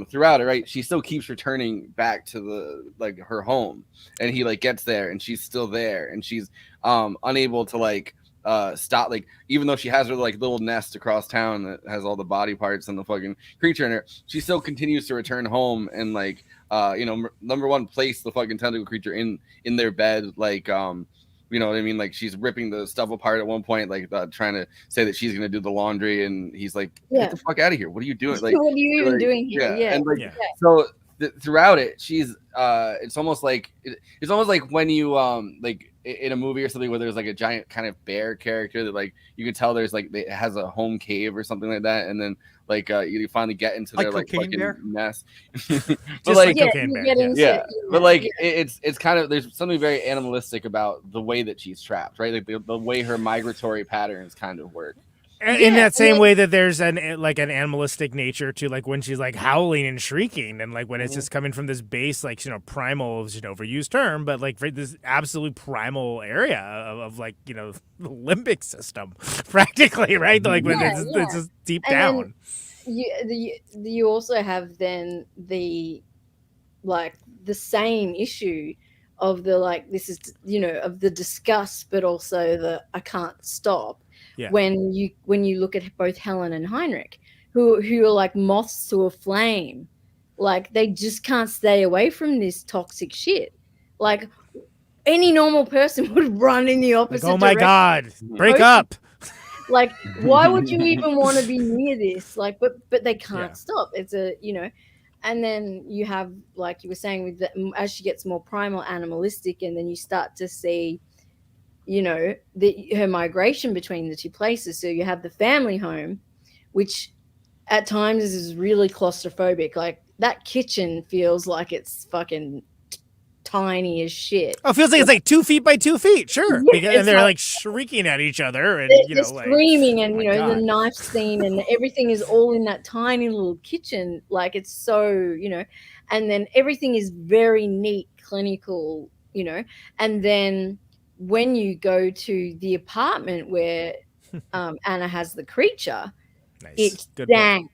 throughout it, right? She still keeps returning back to the like her home, and he like gets there and she's still there, and she's unable to like stop, like even though she has her like little nest across town that has all the body parts and the fucking creature in her, she still continues to return home and like you know, number one, place the fucking tentacle creature in their bed, like you know what I mean? Like she's ripping the stuff apart at one point, like trying to say that she's gonna do the laundry, and he's like, "Get the fuck out of here! What are you doing? Like, what are you even doing here?" And like, so throughout it, she's it's almost like when you like in a movie or something where there's like a giant kind of bear character that like you can tell there's like it has a home cave or something like that, and then like you finally get into their like fucking mess. But like cocaine bear. But like it's kind of, there's something very animalistic about the way that she's trapped, right? Like the way her migratory patterns kind of work. In that same way that there's an animalistic nature to like when she's like howling and shrieking, and like when it's just coming from this base, like, you know, primal is an overused term, but like this absolute primal area of like, you know, the limbic system practically, right? Like when it's just deep down. You also have then the same issue of the like, this is, you know, of the disgust, but also the I can't stop. Yeah. When you look at both Helen and Heinrich, who are like moths to a flame, like they just can't stay away from this toxic shit. Like any normal person would run in the opposite direction. Oh my God, break up. Like, why would you even want to be near this? Like, but they can't stop. It's a, you know, and then you have, like you were saying, with as she gets more primal, animalistic, and then you start to see you know, her migration between the two places. So you have the family home, which at times is really claustrophobic. Like that kitchen feels like it's fucking tiny as shit. Oh, it feels like it's like 2 feet by 2 feet. Sure. Yeah, and they're like shrieking at each other and, they're screaming and, you know, the knife scene and everything is all in that tiny little kitchen. Like it's so, you know, and then everything is very neat, clinical, you know, and then when you go to the apartment where Anna has the creature, it's dank,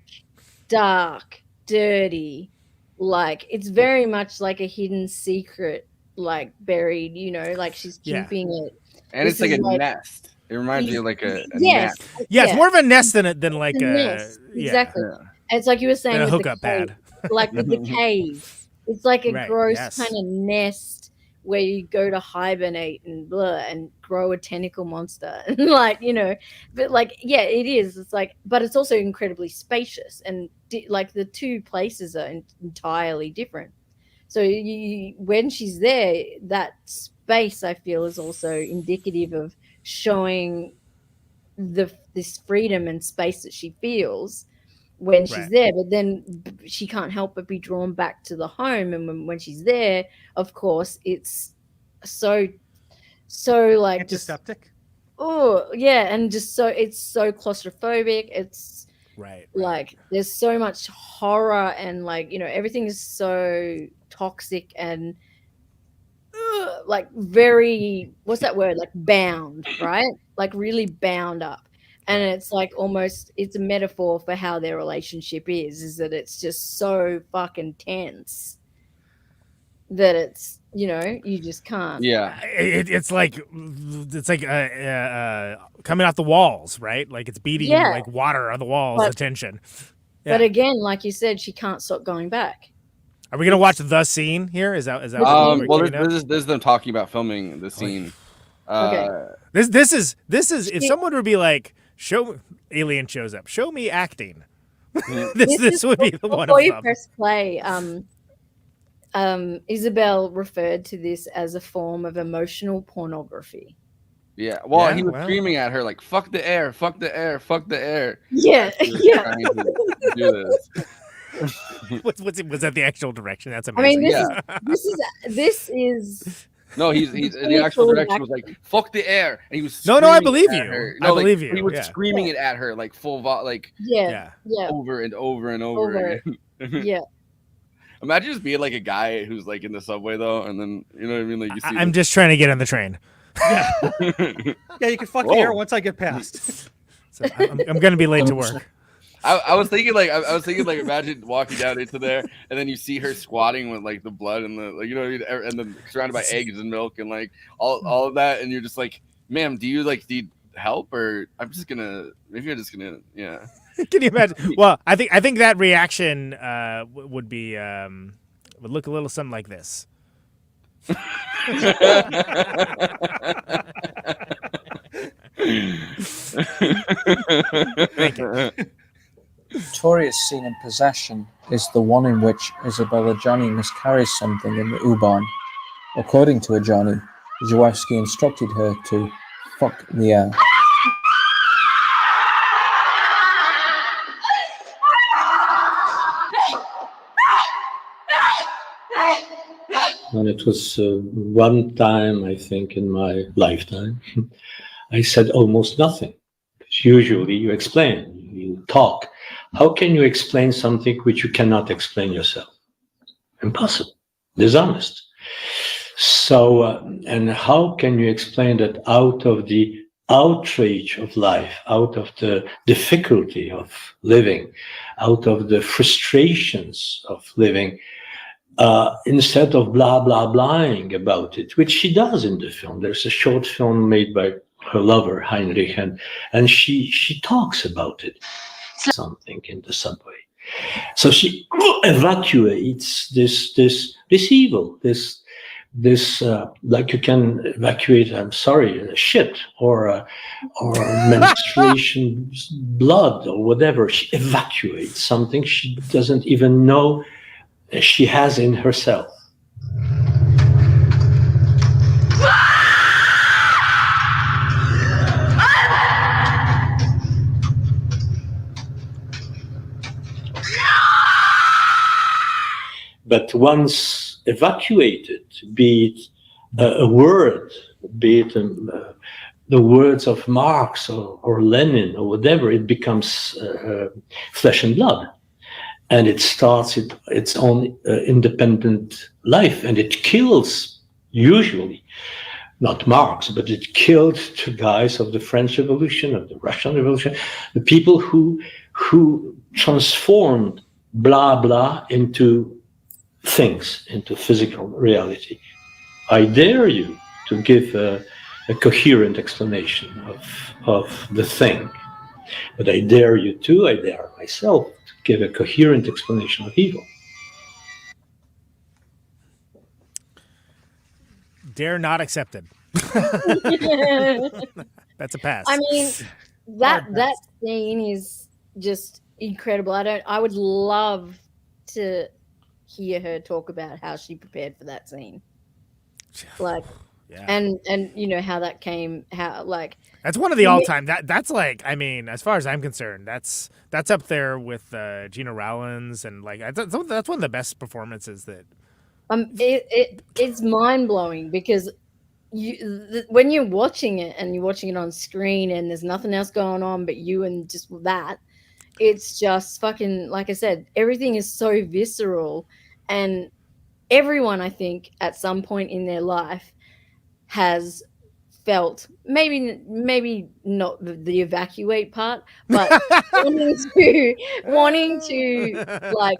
dark, dirty, like it's very much like a hidden secret, like buried, you know, like she's keeping it. And it's like a nest. It reminds me of like a yes, nest. Yeah, it's more of a nest than like a nest. Exactly. Yeah. It's like you were saying, a with hookup the cave, pad. like with the cave. It's like a gross kind of nest where you go to hibernate and blah and grow a tentacle monster and like, you know, but like, yeah, it is. It's like, but it's also incredibly spacious and like the two places are entirely different. So when she's there, that space I feel is also indicative of showing this freedom and space that she feels when she's there, but then she can't help but be drawn back to the home. And when she's there, of course, it's so like antiseptic. And just so it's so claustrophobic. It's like there's so much horror and like, you know, everything is so toxic and like very, what's that word, like bound, right? Like really bound up. And it's like almost, it's a metaphor for how their relationship is that it's just so fucking tense that it's, you know, you just can't. Yeah. It's like coming off the walls, right? Like it's beating like water on the walls, the tension. Yeah. But again, like you said, she can't stop going back. Are we going to watch the scene here? Is that well, this is them talking about filming the scene. Okay. This is if someone would be like, alien shows up, show me acting. this would be the one. Before you press play, Isabel referred to this as a form of emotional pornography. Yeah, well, he was screaming at her like, "Fuck the air, fuck the air, fuck the air." Yeah, trying to do this. Was that the actual direction? That's amazing. I mean, this is. No, the actual direction was like, "Fuck the air," and he was. No, I believe you. Her. No, I believe you. He was screaming it at her like full like. Yeah. Over and over and over again. Yeah. Imagine just being like a guy who's like in the subway though, and then you know what I mean. Like you see. I'm just trying to get on the train. Yeah, you can fuck the air once I get past. So I'm gonna be late to work. I was thinking like imagine walking down into there and then you see her squatting with like the blood and the like, you know what I mean, and then surrounded by eggs and milk and like all of that, and you're just like, ma'am, do you like need help, or I'm just gonna yeah. Can you imagine? Well, I think that reaction would be would look a little something like this. Thank you. Victoria's scene in possession is the one in which Isabella Johnny miscarries something in the U-Bahn. According to Johnny, Żuławski instructed her to fuck the air. And it was one time, I think, in my lifetime, I said almost nothing. Because usually you explain, you talk. How can you explain something which you cannot explain yourself? Impossible. Dishonest. So, and how can you explain that out of the outrage of life, out of the difficulty of living, out of the frustrations of living, instead of blah, blah, blahing about it, which she does in the film. There's a short film made by her lover, Heinrich, and she talks about it. Something in the subway. So she evacuates this evil, this like you can evacuate, I'm sorry, shit or menstruation blood or whatever. She evacuates something she doesn't even know she has in herself. But once evacuated, be it a word, be it the words of Marx or Lenin or whatever, it becomes flesh and blood. And it starts its own independent life, and it kills, usually, not Marx, but it killed the guys of the French Revolution, of the Russian Revolution, the people who transformed blah, blah into things, into physical reality. I dare you to give a coherent explanation of the thing. But I dare you too, I dare myself, to give a coherent explanation of evil. Dare not accepted. That's a pass. I mean, that scene is just incredible. I would love to hear her talk about how she prepared for that scene. Like, yeah. And you know how that came, how like that's one of the all-time. That's like, I mean, as far as I'm concerned, that's up there with Gina Rowlands, and like that's one of the best performances that. It's mind-blowing because when you're watching it and you're watching it on screen and there's nothing else going on but you and just that, it's just fucking, like I said, everything is so visceral, and everyone, I think, at some point in their life has felt, maybe not the evacuate part, but wanting to like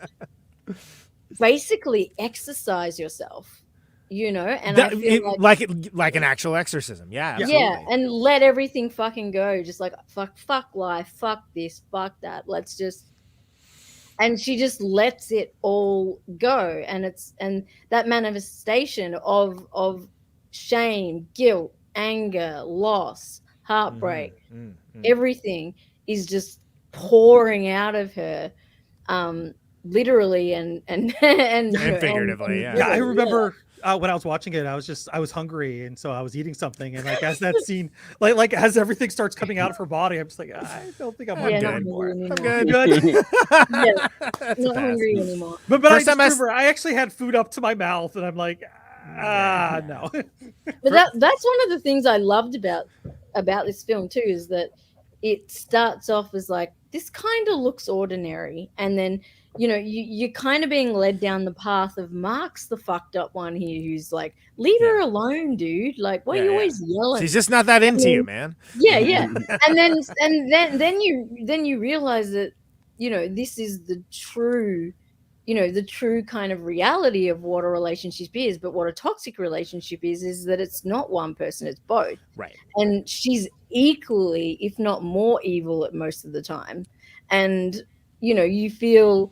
basically exercise yourself, you know, and I feel like an actual exorcism. Yeah, absolutely. Yeah, and let everything fucking go. Just like fuck life, fuck this, fuck that. Let's just, and she just lets it all go, and that manifestation of shame, guilt, anger, loss, heartbreak, everything is just pouring out of her, literally and figuratively. Yeah, I remember when I was watching it, I was hungry, and so I was eating something, and like as that scene, like as everything starts coming out of her body, I'm just like, I don't think I'm hungry anymore. I'm good. Yeah, not hungry anymore. But I just remember I actually had food up to my mouth, and I'm like, no. But that's one of the things I loved about this film too, is that it starts off as like, this kind of looks ordinary, and then, you know, you're kind of being led down the path of Mark's the fucked up one here, who's like, leave her alone, dude. Like, why are you always yelling? She's just not that into you, man. Yeah. and then you realize that, you know, this is the true kind of reality of what a relationship is. But what a toxic relationship is that it's not one person, it's both. Right. And she's equally, if not more evil at most of the time. And, you know, you feel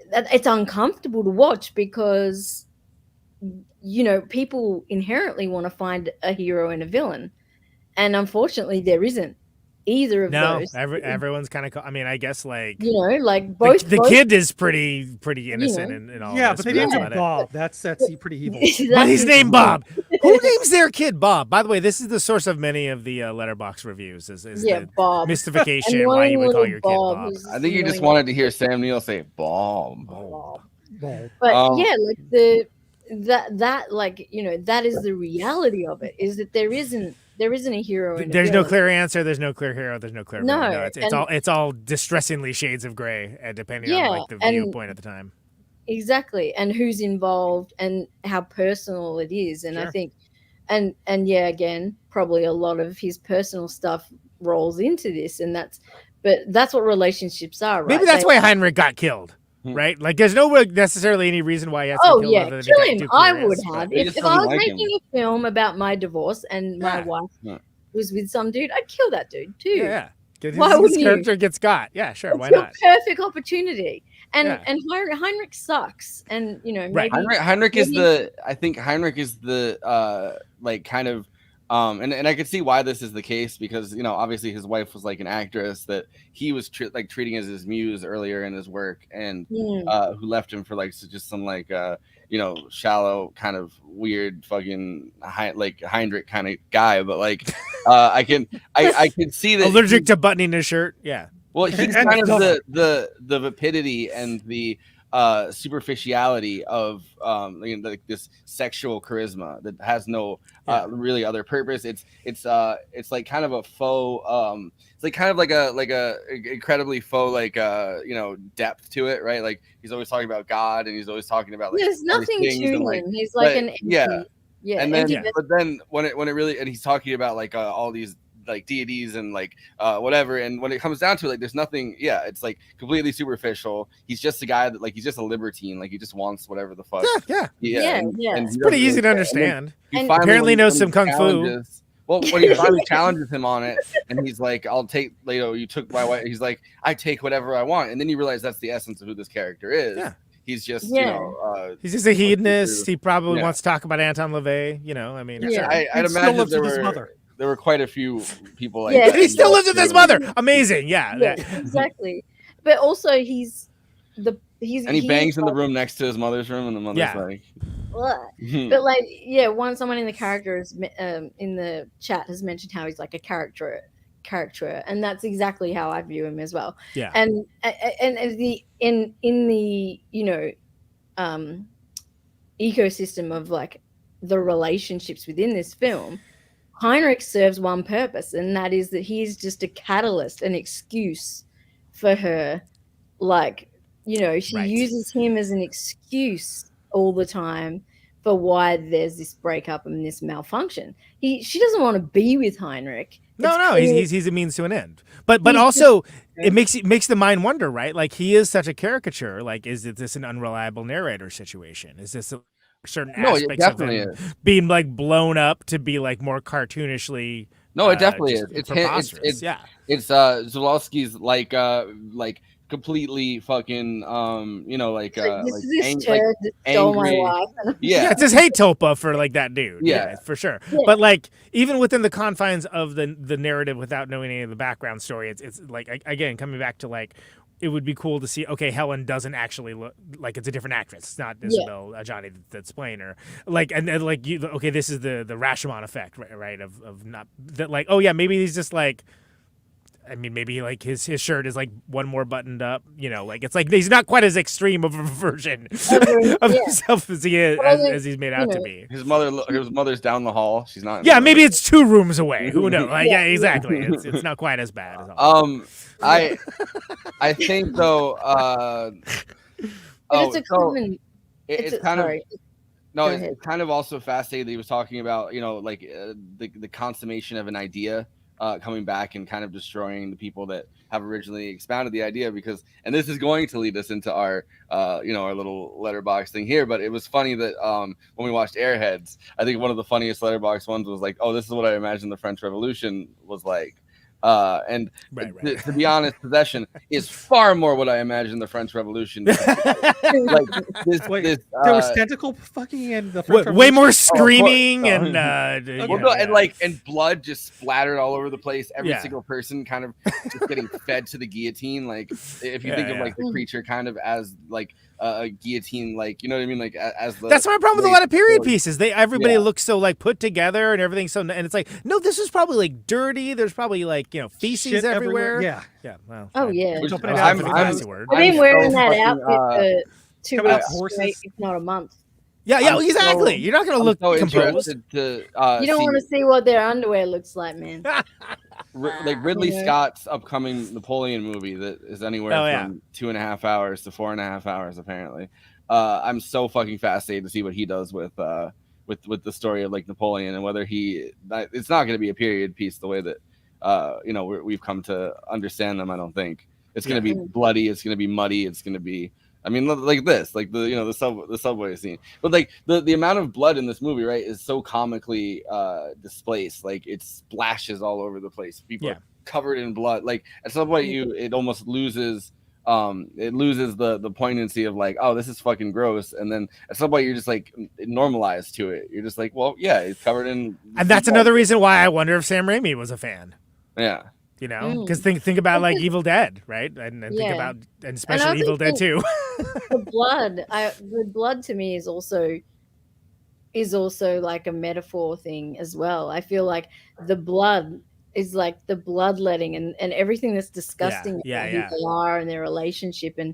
that it's uncomfortable to watch because, you know, people inherently want to find a hero and a villain. And unfortunately, there isn't either of those. Everyone's kind of, I mean, I guess, like, you know, like both the kid is pretty innocent, you know, and all. Yeah, but they named him Bob. That's pretty evil. But he's named Bob. Who names their kid Bob? By the way, this is the source of many of the Letterboxd reviews. Is the Bob mystification why you would call your kid Bob? I think you just wanted to hear Sam Neill say Bob. But yeah, like that like, you know, that is the reality of it, is that there isn't a hero. There's no clear answer. There's no clear hero. There's no clear villain. No, it's all distressingly shades of gray, depending on like the viewpoint at the time. Exactly, and who's involved and how personal it is. And I think, and yeah, again, probably a lot of his personal stuff rolls into this, and that's what relationships are, right? Maybe that's why Heinrich got killed. Right, like there's no necessarily any reason why he has to kill other than kill him. I would have if I was making a film about my divorce and my wife was with some dude, I'd kill that dude too. Yeah, why would his character gets got? Yeah, sure, why not? Perfect opportunity. And Heinrich sucks, and you know, maybe Heinrich is the like kind of. And I could see why this is the case, because, you know, obviously his wife was like an actress that he was treating as his muse earlier in his work, and who left him for like just some like you know, shallow kind of weird fucking like Heinrich kind of guy. But like I can see that allergic to buttoning his shirt. Yeah. Well, he's kind of the vapidity and the superficiality of like this sexual charisma that has no really other purpose. It's like kind of a faux it's like kind of like a incredibly faux depth to it, right? Like he's always talking about God, and he's always talking about like there's nothing to him. Like, he's like an empty, and then but then when it really, and he's talking about like all these like deities and like whatever, and when it comes down to it, like there's nothing. It's like completely superficial. He's just a guy that like he's just a libertine, like he just wants whatever the fuck. And it's pretty easy to understand. And apparently knows some kung fu. Well, when he finally challenges him on it, and he's like, "I'll take, you took my wife." He's like, "I take whatever I want," and then you realize that's the essence of who this character is. He's just, he's just a hedonist. He probably wants to talk about Anton LaVey. I mean, I'd imagine there were quite a few people like that. He still lives with his mother. Amazing. Exactly. But also and he bangs in the room next to his mother's room, and the mother's like, but like, someone in the characters in the chat has mentioned how he's like a character, and that's exactly how I view him as well. And in the ecosystem of like the relationships within this film, Heinrich serves one purpose, and that is that he's just a catalyst, an excuse for her. Like, she uses him as an excuse all the time for why there's this breakup and this malfunction. She doesn't want to be with Heinrich. No, he's a means to an end. But also it makes the mind wonder, right? Like, he is such a caricature. Like, is this an unreliable narrator situation? Is this certain aspects of him being like blown up to be like more cartoonishly? No, it definitely is. It's Żuławski's like completely fucking angry. It's his hate tulpa for like that dude. For sure. But like, even within the confines of the narrative, without knowing any of the background story, it's like, again, coming back to like, it would be cool to see, okay, Helen doesn't actually look like it's a different actress. It's not Isabel Adjani that's playing her. Like, and like, this is the Rashomon effect, right? Of not that, like, oh yeah, maybe he's just like, I mean, maybe like his shirt is like one more buttoned up, like it's like he's not quite as extreme of a version of himself as he is, as he's made out to be. His mother's down the hall. She's not. Yeah, maybe it's 2 rooms away. Who knows? Like, exactly. It's not quite as bad as all. I think though. It's kind of also fascinating that he was talking about, the consummation of an idea. Coming back and kind of destroying the people that have originally expounded the idea, and this is going to lead us into our our little letterbox thing here, but it was funny that when we watched Airheads, I think one of the funniest letterbox ones was like, oh, this is what I imagine the French Revolution was like. To be honest, Possession is far more what I imagine the French Revolution. There was tentacle fucking and the French way more screaming and blood just splattered all over the place. Every single person kind of just getting fed to the guillotine. Like, if you think of like the creature kind of as like a guillotine, like, you know what I mean, like as the. That's my problem with a lot of period pieces. Everybody looks so like put together and everything. So, and it's like, no, this is probably like dirty. There's probably like feces shit everywhere. Yeah. Well, oh yeah. I've been wearing that outfit for 2 weeks straight, if not a month. Yeah, exactly. You're not going to look composed. You don't want to see what their underwear looks like, man. Like Ridley Scott's upcoming Napoleon movie that is anywhere from 2.5 hours to 4.5 hours, apparently. I'm so fucking fascinated to see what he does with the story of like Napoleon, and whether it's not going to be a period piece the way that we've come to understand them. I don't think it's going to be bloody. It's going to be muddy. It's going to be, I mean, like this, like the subway scene. But like the amount of blood in this movie, right, is so comically displaced. Like, it splashes all over the place. People are covered in blood. Like, at some point, it almost loses. It loses the poignancy of like, oh, this is fucking gross. And then at some point, you're just like normalized to it. You're just like, well, yeah, it's covered in. And that's another reason why I wonder if Sam Raimi was a fan. Yeah. Because think about like Evil Dead, right? And think about, and especially Evil Dead 2. The blood to me is also like a metaphor thing as well. I feel like the blood is like the bloodletting and everything that's disgusting about who they are and their relationship. And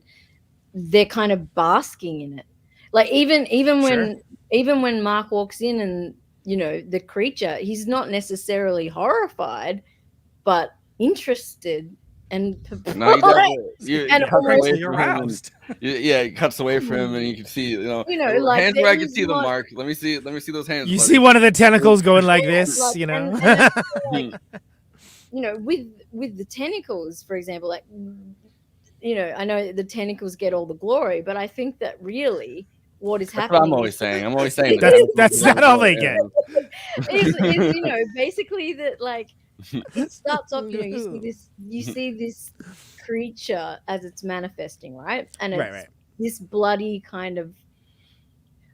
they're kind of basking in it. Like even when Mark walks in and, you know, the creature, he's not necessarily horrified, but interested and no, he cuts away from him, and you can see, like hands where I can see them, Mark. Let me see those hands. You see one of the tentacles going like this, like, you know. Like, you know, with the tentacles, for example, like, you know, I know the tentacles get all the glory, but I think that really what is happening. What I'm always saying. I'm always saying that's not all they get. is, you know, basically that, like, it starts off, you know, you see this creature as it's manifesting, right? And it's this bloody kind of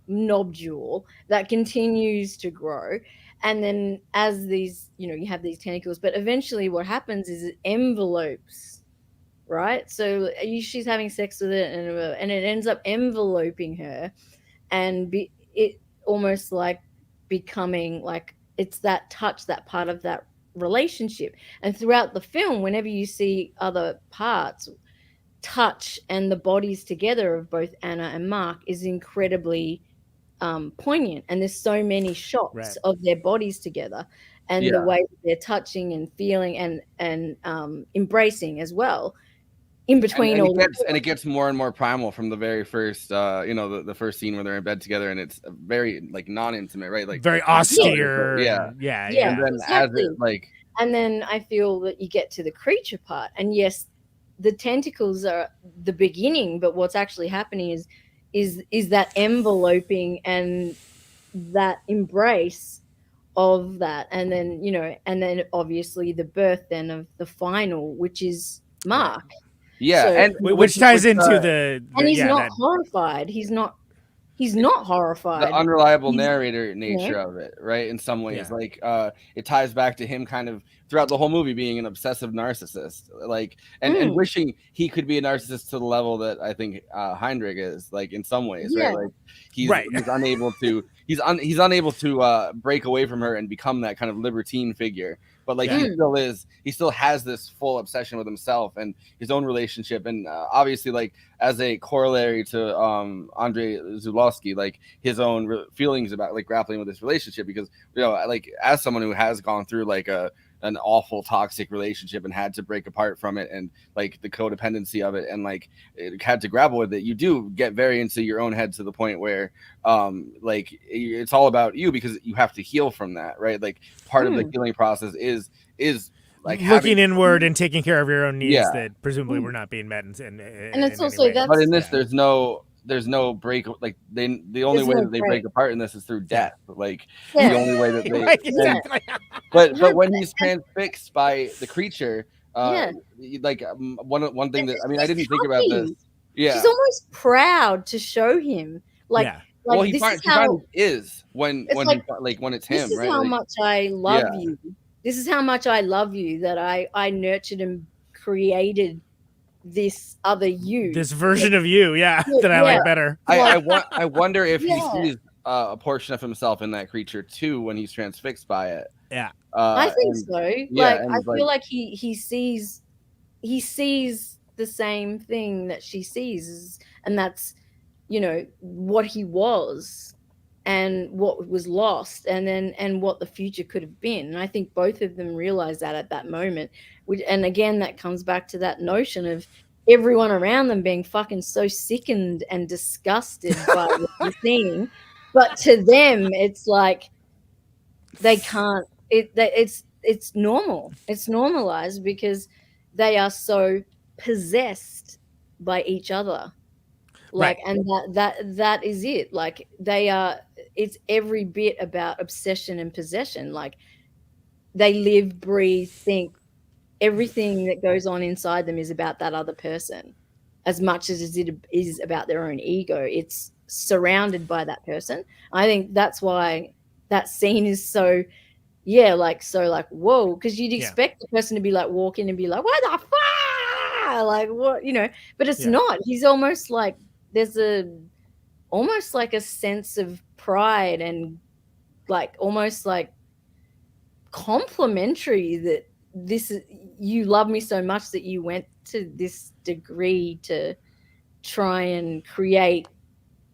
nodule that continues to grow. And then as these, you know, you have these tentacles, but eventually what happens is it envelopes, right? So she's having sex with it, and it ends up enveloping her, and it almost like becoming like, it's that touch, that part of that relationship. And throughout the film, whenever you see other parts, touch and the bodies together of both Anna and Mark is incredibly poignant, and there's so many shots of their bodies together, and the way they're touching and feeling and embracing as well in between. And it gets more and more primal from the very first, you know, the first scene where they're in bed together, and it's very like non-intimate, right? Like very austere. And then exactly. as it like, and then I feel that you get to the creature part, and yes, the tentacles are the beginning, but what's actually happening is that enveloping and that embrace of that, and then, you know, and then obviously the birth then of the final, which is Mark. So, and which ties into the and he's not horrified. He's not horrified. The unreliable narrator nature of it, right? In some ways, like it ties back to him kind of throughout the whole movie being an obsessive narcissist, like and wishing he could be a narcissist to the level that I think Heinrich is, like in some ways, right? Like he's unable to he's unable to break away from her and become that kind of libertine figure. But like he still has this full obsession with himself and his own relationship, and obviously, like as a corollary to Andrzej Żuławski, like his own feelings about like grappling with this relationship, because, you know, like as someone who has gone through like an awful toxic relationship and had to break apart from it, and like the codependency of it, and like it had to grapple with it, you do get very into your own head to the point where like it's all about you, because you have to heal from that, right? Like part of the healing process is like looking inward and taking care of your own needs that presumably were not being met and it's also that, but in this there's no break, like the only way that they break apart in this is through death, like the only way that they but when he's transfixed by the creature, like one thing that, I mean, I didn't think about this. She's almost proud to show him, like well, he finally is when it's him, this is right? how much I love you. This is how much I love you, that I nurtured and created this other you, this version of you, that I like better. I wonder if he sees a portion of himself in that creature too when he's transfixed by it. I think so. Like I feel like he sees the same thing that she sees, and that's, you know, what he was and what was lost, and what the future could have been. And I think both of them realized that at that moment. And again, that comes back to that notion of everyone around them being fucking so sickened and disgusted by what they're seeing, but to them it's like they can't. It's normal. It's normalized because they are so possessed by each other. Like, and that is it. Like they are. It's every bit about obsession and possession. Like they live, breathe, think. Everything that goes on inside them is about that other person, as much as it is about their own ego. It's surrounded by that person. I think that's why that scene is so, whoa, because you'd expect the person to be like walking and be like, what the fuck? Like, what, you know, but it's not. He's almost like, there's almost like a sense of pride and like almost like complimentary that this is, you love me so much that you went to this degree to try and create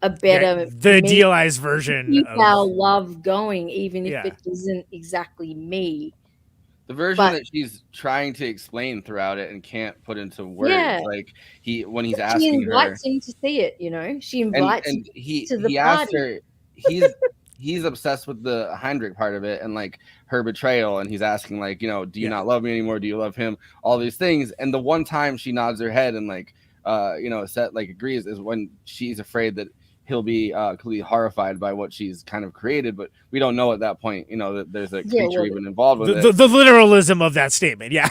a better, the idealized version keep of our love going, even if it isn't exactly me. The version that she's trying to explain throughout it and can't put into words, like when he's asking her, she invites him to see it. You know, she invites him to the he party. asked her. He's obsessed with the Heinrich part of it and like her betrayal, and he's asking like, you know, do you not love me anymore? Do you love him? All these things, and the one time she nods her head and like, you know, agrees is when she's afraid that he'll be completely horrified by what she's kind of created, but we don't know at that point, you know, that there's a creature even involved with it. The literalism of that statement, yeah.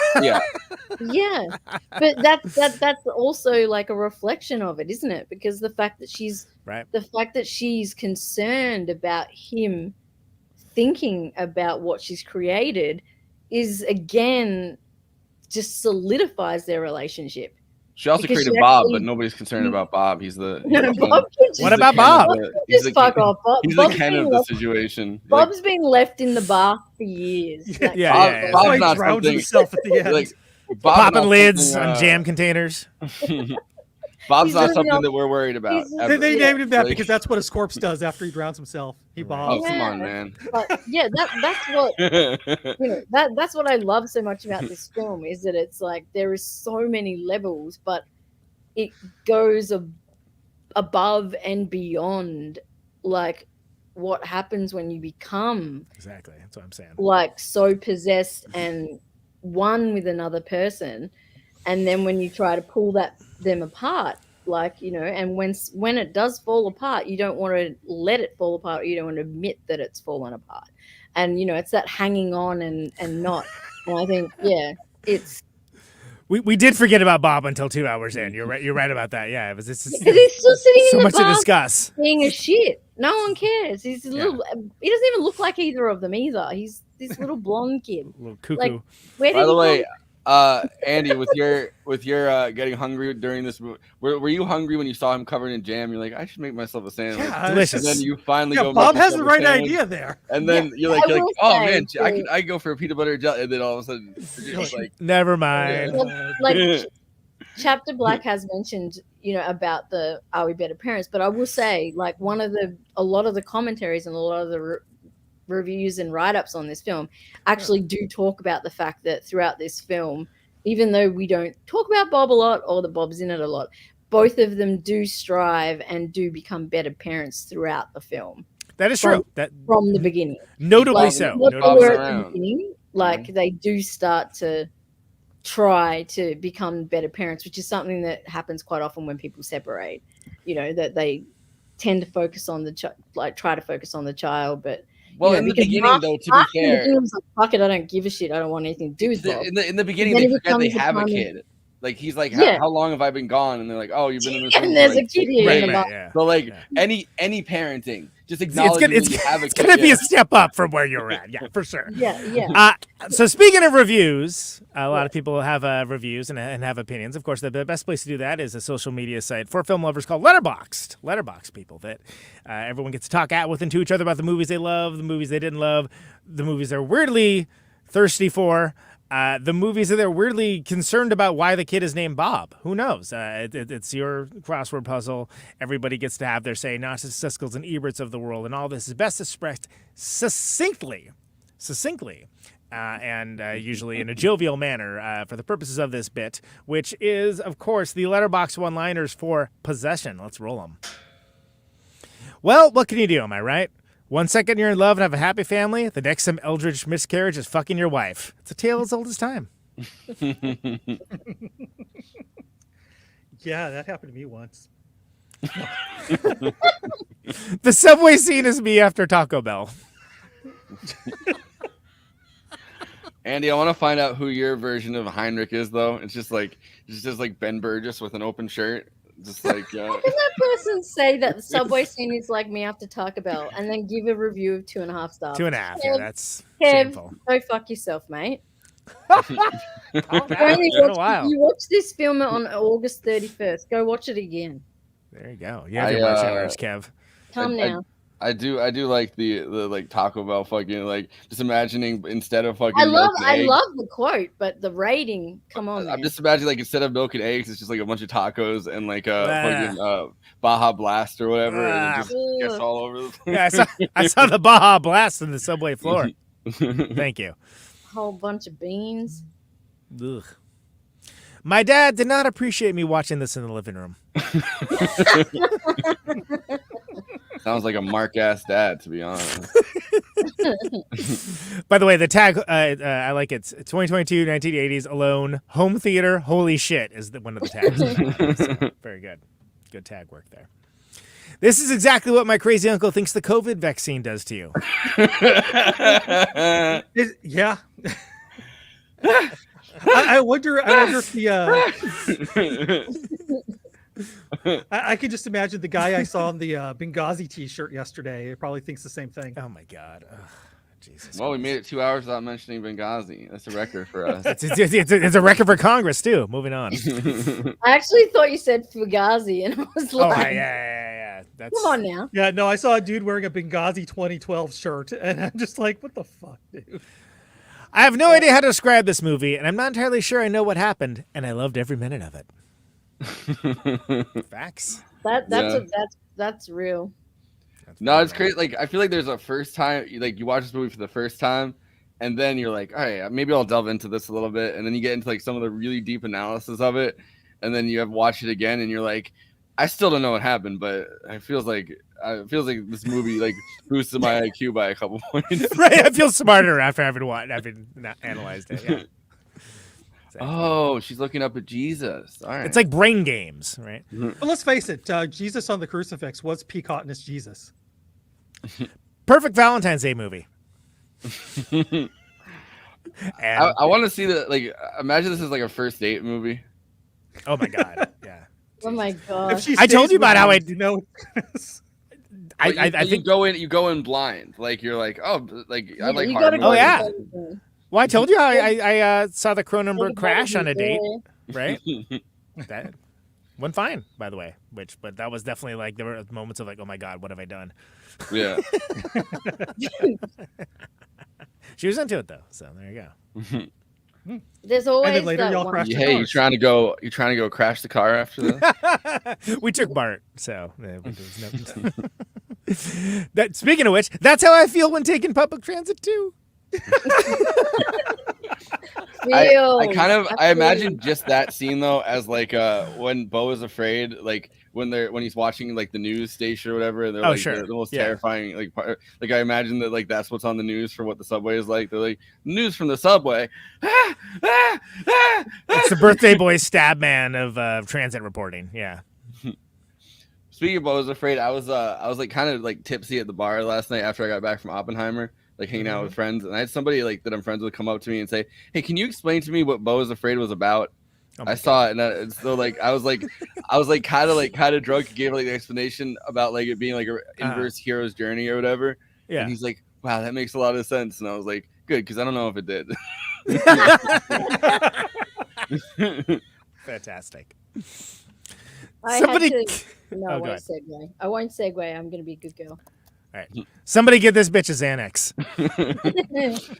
But that's also like a reflection of it, isn't it? Because the fact that she's concerned about him thinking about what she's created is again just solidifies their relationship. She also created Bob, but nobody's concerned about Bob. He's the what about Bob? He's the Ken of the situation. Bob's been left in the bar for years. Bob's not drowns himself at the end. Like, popping lids on jam containers. Bob's not something that we're worried about. They named him that because that's what his corpse does after he drowns himself. He bobs. Oh, come on, man. But that's what that's what I love so much about this film is that it's like there is so many levels, but it goes above and beyond like what happens when you become exactly. That's what I'm saying. Like so possessed and one with another person, and then when you try to pull them apart, like, you know, and when it does fall apart, you don't want to let it fall apart. You don't want to admit that it's fallen apart, and you know, it's that hanging on and not. And I think, it's. We did forget about Bob until 2 hours in. You're right about that. Yeah, it was. It's because he's still sitting so in the much bar to discuss. Being a shit. No one cares. He's a little. He doesn't even look like either of them either. He's this little blonde kid. A little cuckoo. Like, where did By the he way, come? Andy, with your getting hungry during this movie, were you hungry when you saw him covered in jam? You're like, I should make myself a sandwich. Yeah, delicious. And then you finally go. Bob make has the yourself a right sandwich. idea there. And then you're like, will oh say man, that- I go for a peanut butter jelly, and then all of a sudden, you're just like, Never mind. Like Chapter Black has mentioned, you know, about the Are We Better Parents, but I will say, like, a lot of the commentaries and a lot of the reviews and write-ups on this film actually do talk about the fact that throughout this film, even though we don't talk about Bob a lot or that Bob's in it a lot, both of them do strive and do become better parents throughout the film. That is true. That from the beginning, notably so. Like they do start to try to become better parents, which is something that happens quite often when people separate. You know, that they tend to focus on try to focus on the child, but. Well, you know, in the beginning, though, to be fair, like, fuck it, I don't give a shit. I don't want anything to do with Bob. In the beginning, they forget they have a kid. Like he's like, how long have I been gone? And they're like, oh, you've been in this room. And there's for, a kid here. Right. So like any parenting, just acknowledge you have a kid. It's gonna be a step up from where you're at. Yeah, for sure. Yeah. So speaking of reviews, a lot of people have reviews and have opinions. Of course, the best place to do that is a social media site for film lovers called Letterboxd. Letterboxd people that everyone gets to talk at with and to each other about the movies they love, the movies they didn't love, the movies they're weirdly thirsty for. The movies that they're weirdly concerned about why the kid is named Bob. Who knows? It's your crossword puzzle. Everybody gets to have their say, not the Siskel's and Eberts of the world, and all this is best expressed succinctly, and usually in a jovial manner for the purposes of this bit, which is, of course, the Letterboxd one-liners for Possession. Let's roll them. Well, what can you do, am I right? 1 second you're in love and have a happy family. The next, some eldritch miscarriage is fucking your wife. It's a tale as old as time. Yeah, that happened to me once. The subway scene is me after Taco Bell. Andy, I want to find out who your version of Heinrich is, though. It's just like Ben Burgess with an open shirt. Just like How can that person say that the subway scene is like me after Taco Bell and then give a review of 2.5 stars? 2.5, yeah, that's Kev, shameful. go fuck yourself, mate. You watch this film on August 31st. Go watch it again. There you go. You have your watch hours, Kev. Come now. I do like the like Taco Bell fucking like just imagining instead of fucking. I love the quote, but the rating. Come on, I'm just imagining like instead of milk and eggs, it's just like a bunch of tacos and like a fucking Baja Blast or whatever, and it just gets all over the place. Yeah, I saw the Baja Blast on the subway floor. Thank you. Whole bunch of beans. Ugh. My dad did not appreciate me watching this in the living room. Sounds like a mark-ass dad, to be honest. By the way, the tag, I like it. It's 2022, 1980s, Alone, home theater, holy shit, is one of the tags. So, very good. Good tag work there. This is exactly what my crazy uncle thinks the COVID vaccine does to you. Yeah. I wonder if the I can just imagine the guy I saw on the Benghazi T-shirt yesterday. He probably thinks the same thing. Oh my God, Jesus! Well, we made it 2 hours without mentioning Benghazi. That's a record for us. It's a record for Congress too. Moving on. I actually thought you said Fugazi, and I was like, yeah. That's... Come on now. Yeah, no, I saw a dude wearing a Benghazi 2012 shirt, and I'm just like, what the fuck, dude? I have no idea how to describe this movie, and I'm not entirely sure I know what happened, and I loved every minute of it. Facts. That's real. No, it's crazy. Like I feel like there's a first time, like you watch this movie for the first time, and then you're like, all right, maybe I'll delve into this a little bit, and then you get into like some of the really deep analysis of it, and then you have watched it again, and you're like, I still don't know what happened, but it feels like this movie like boosted my IQ by a couple points. Right, I feel smarter after having analyzed it. Yeah. Oh, she's looking up at Jesus. All right. It's like brain games, right? But let's face it, Jesus on the crucifix was Pecotness Jesus. Perfect Valentine's Day movie. I want to see that. Like, imagine this is like a first date movie. Oh my God! Yeah. Oh my God! I told you about how I know. I think you go in blind. Like you're like, oh, like I like. Oh yeah. Well, I told you how I saw the Cronenberg crash on a date, right? That went fine, by the way. But that was definitely like there were moments of like, oh my God, what have I done? Yeah. She was into it though, so there you go. There's always and then later y'all crashed. Hey, you trying to go crash the car after this? We took Bart, so that. Speaking of which, that's how I feel when taking public transit too. I imagine just that scene though as like when Beau is afraid, like when he's watching like the news station or whatever, and they're the most terrifying like part. Like I imagine that like that's what's on the news for what the subway is like. They're like news from the subway. It's the birthday boy stab man of transit reporting. Yeah. Speaking of Beau is afraid, I was like kind of like tipsy at the bar last night after I got back from Oppenheimer. Like hanging out with friends, and I had somebody like that I'm friends with come up to me and say, "Hey, can you explain to me what Beau is Afraid was about?" I saw it, and so like I was kind of drunk. Gave like the explanation about like it being like an inverse hero's journey or whatever. Yeah, and he's like, "Wow, that makes a lot of sense." And I was like, "Good," because I don't know if it did. Fantastic. I won't segue. I won't segue. I'm gonna be a good girl. All right. Somebody give this bitch a Xanax.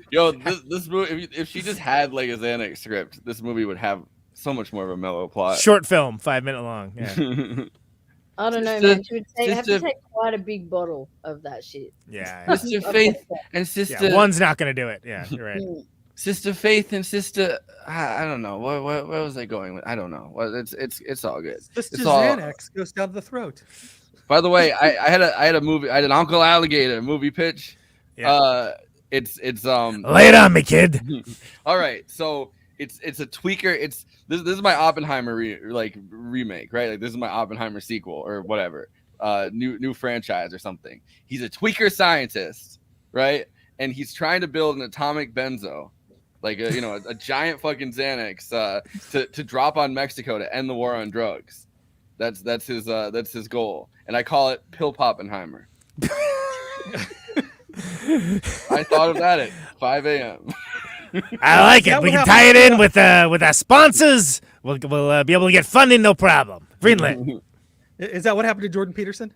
Yo, this movie, if she just had like a Xanax script, this movie would have so much more of a mellow plot. Short film, 5 minute long. Yeah. I don't know, man. She would have to take quite a big bottle of that shit. Yeah. Sister Faith and Sister... Yeah, one's not going to do it. Yeah, you're right. Sister Faith and Sister... I don't know. Where was I going with? I don't know. Well, it's all good. Sister Xanax goes down the throat. By the way, I had a movie. I had an Uncle Alligator movie pitch. Yeah. It's lay it on me, kid. All right, so it's a tweaker. This is my Oppenheimer remake, right? Like this is my Oppenheimer sequel or whatever. New franchise or something. He's a tweaker scientist, right? And he's trying to build an atomic benzo, like a giant fucking Xanax to drop on Mexico to end the war on drugs. That's his goal, and I call it Pill Poppenheimer. I thought of that at 5 a.m. I like it. We can tie it in with our sponsors. We'll be able to get funding, no problem. Greenlit. Is that what happened to Jordan Peterson?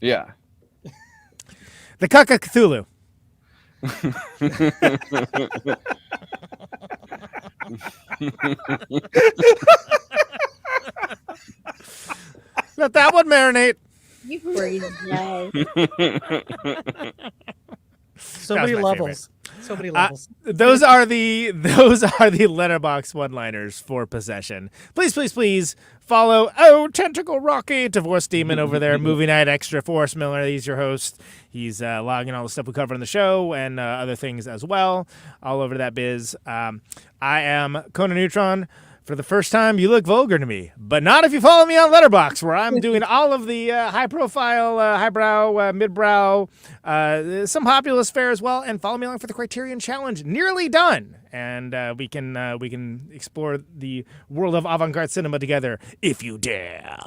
Yeah. The Cuck of Cthulhu. Let that one marinate. You crazy guy. So many levels. So many levels. Those are the Letterboxd one-liners for Possession. Please follow Tentacle Rocky, Divorce Demon over there. Movie Night Extra. Forrest Miller, he's your host. He's logging all the stuff we cover on the show and other things as well, all over that biz. I am Conan Neutron. For the first time, you look vulgar to me, but not if you follow me on Letterboxd, where I'm doing all of the high-profile, highbrow, midbrow, some populist fare as well, and follow me along for the Criterion Challenge, nearly done, and we can explore the world of avant-garde cinema together, if you dare.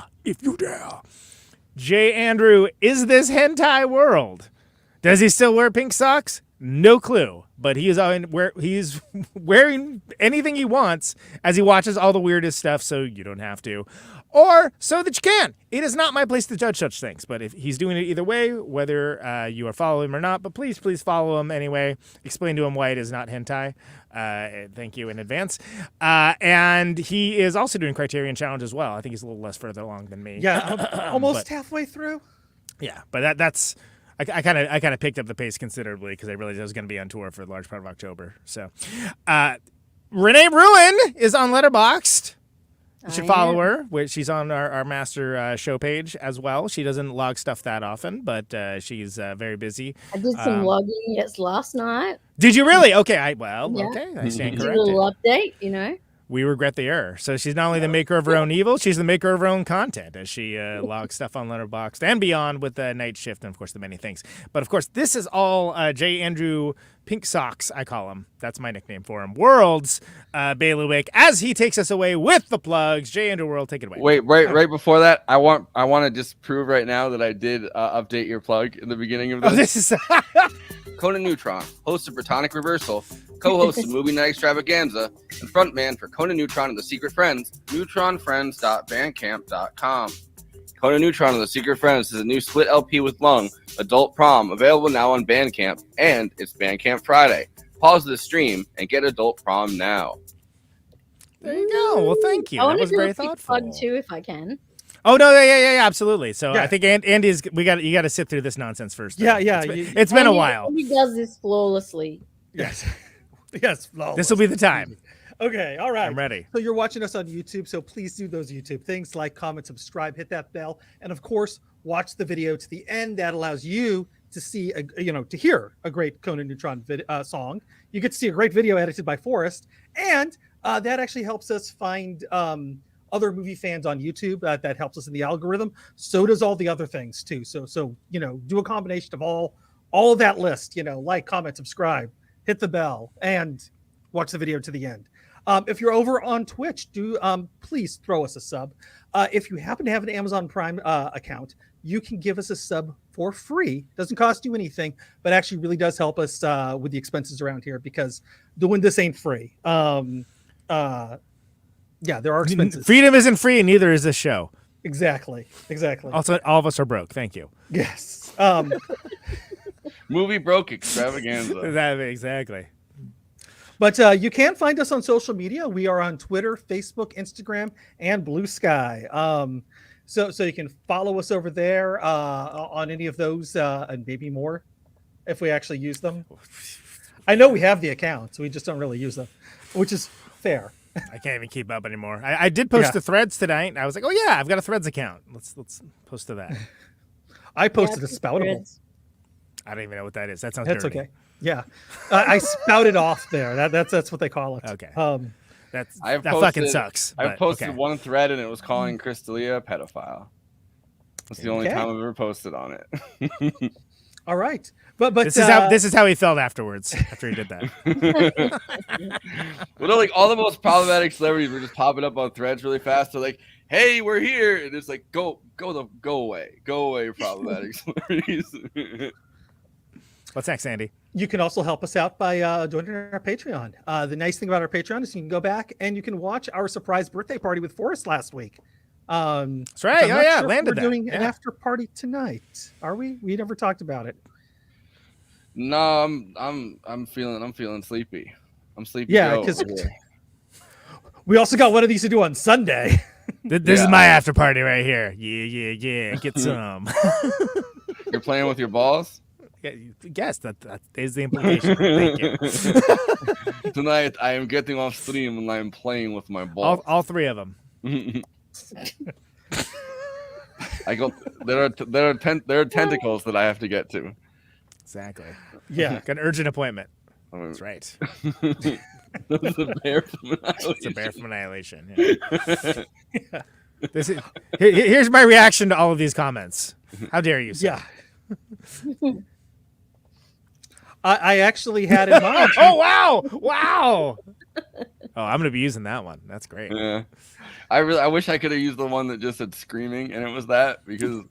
J. Andrew, is this hentai world? Does he still wear pink socks? No clue, but he's wearing anything he wants as he watches all the weirdest stuff, so you don't have to, or so that you can. It is not my place to judge such things, but if he's doing it either way, whether you are following him or not, but please follow him anyway. Explain to him why it is not hentai. Thank you in advance. And he is also doing Criterion Challenge as well. I think he's a little less further along than me. Yeah, almost halfway through. Yeah, but that's. I kind of picked up the pace considerably because I realized I was going to be on tour for a large part of October. So, Renee Ruin is on Letterboxd. You should follow her. She's on our master show page as well. She doesn't log stuff that often, but she's very busy. I did some logging last night. Did you really? Okay. Okay. I stand corrected. A little update, We regret the error. So she's not only the maker of her own evil, she's the maker of her own content as she logs stuff on Letterboxd and beyond with the Night Shift and, of course, the many things. But, of course, this is all J. Andrew Pink Socks, I call him. That's my nickname for him. World's bailiwick as he takes us away with the plugs. J. Andrew World, take it away. Wait, right before that, I want to just prove right now that I did update your plug in the beginning of this. Oh, this is... Conan Neutron, host of Britonic Reversal, co-host of Movie Night Extravaganza, and frontman for Conan Neutron and the Secret Friends, neutronfriends.bandcamp.com. Conan Neutron and the Secret Friends is a new split LP with Lung, Adult Prom, available now on Bandcamp, and it's Bandcamp Friday. Pause the stream and get Adult Prom now. There you go. Well, thank you. That was very thoughtful. Plug too, if I can. Oh no! Yeah, absolutely. So I think Andy's. You got to sit through this nonsense first. Yeah. It's been a while. He does this flawlessly. Yes, flawless. This will be the time. Okay, all right. I'm ready. So you're watching us on YouTube, so please do those YouTube things, like, comment, subscribe, hit that bell, and of course, watch the video to the end. That allows you to see, to hear a great Conan Neutron song. You get to see a great video edited by Forrest, and that actually helps us find other movie fans on YouTube. That helps us in the algorithm. So does all the other things too. So do a combination of all of that list. Like, comment, subscribe, hit the bell, and watch the video to the end. If you're over on Twitch, please throw us a sub. If you happen to have an Amazon Prime account, you can give us a sub for free. Doesn't cost you anything, but actually really does help us with the expenses around here, because doing this ain't free. Yeah, there are expenses. Freedom isn't free, and neither is this show. Exactly. Also, all of us are broke. Thank you. Yes. Movie broke extravaganza. Exactly. But you can find us on social media. We are on Twitter, Facebook, Instagram, and Blue Sky. So you can follow us over there on any of those and maybe more if we actually use them. I know we have the accounts. We just don't really use them, which is fair. I can't even keep up anymore. I did post to Threads tonight, and I was like, oh, yeah, I've got a Threads account. Let's post to that. I posted a Spoutable. I don't even know what that is. That sounds That's dirty. okay. Yeah. I spouted off there. That's what they call it. Okay. That posted, fucking sucks. I posted one thread, and it was calling Chris D'Elia a pedophile. That's the only time I've ever posted on it. All right. But this is how he felt afterwards after he did that. Well, like, all the most problematic celebrities were just popping up on Threads really fast. They're like, "Hey, we're here," and it's like, "Go away, problematic celebrities." What's next, Andy? You can also help us out by joining our Patreon. The nice thing about our Patreon is you can go back and you can watch our surprise birthday party with Forrest last week. That's right. Landed that. We're doing an after party tonight. Are we? We never talked about it. No, I'm feeling sleepy. I'm sleepy. Yeah, because we also got one of these to do on Sunday. This is my after party right here. Yeah. Get some. You're playing with your balls? Yes, that is the implication. Thank you. Tonight, I am getting off stream and I am playing with my balls. All three of them. There are tentacles that I have to get to. Exactly. Yeah. Got an urgent appointment. That's right. It's a bear from Annihilation. It's a bear from Annihilation. Yeah. Here's my reaction to all of these comments. How dare you, sir? Yeah. I actually had in mind. Oh, wow. Oh, I'm going to be using that one. That's great. Yeah. I wish I could have used the one that just said screaming, and it was that, because...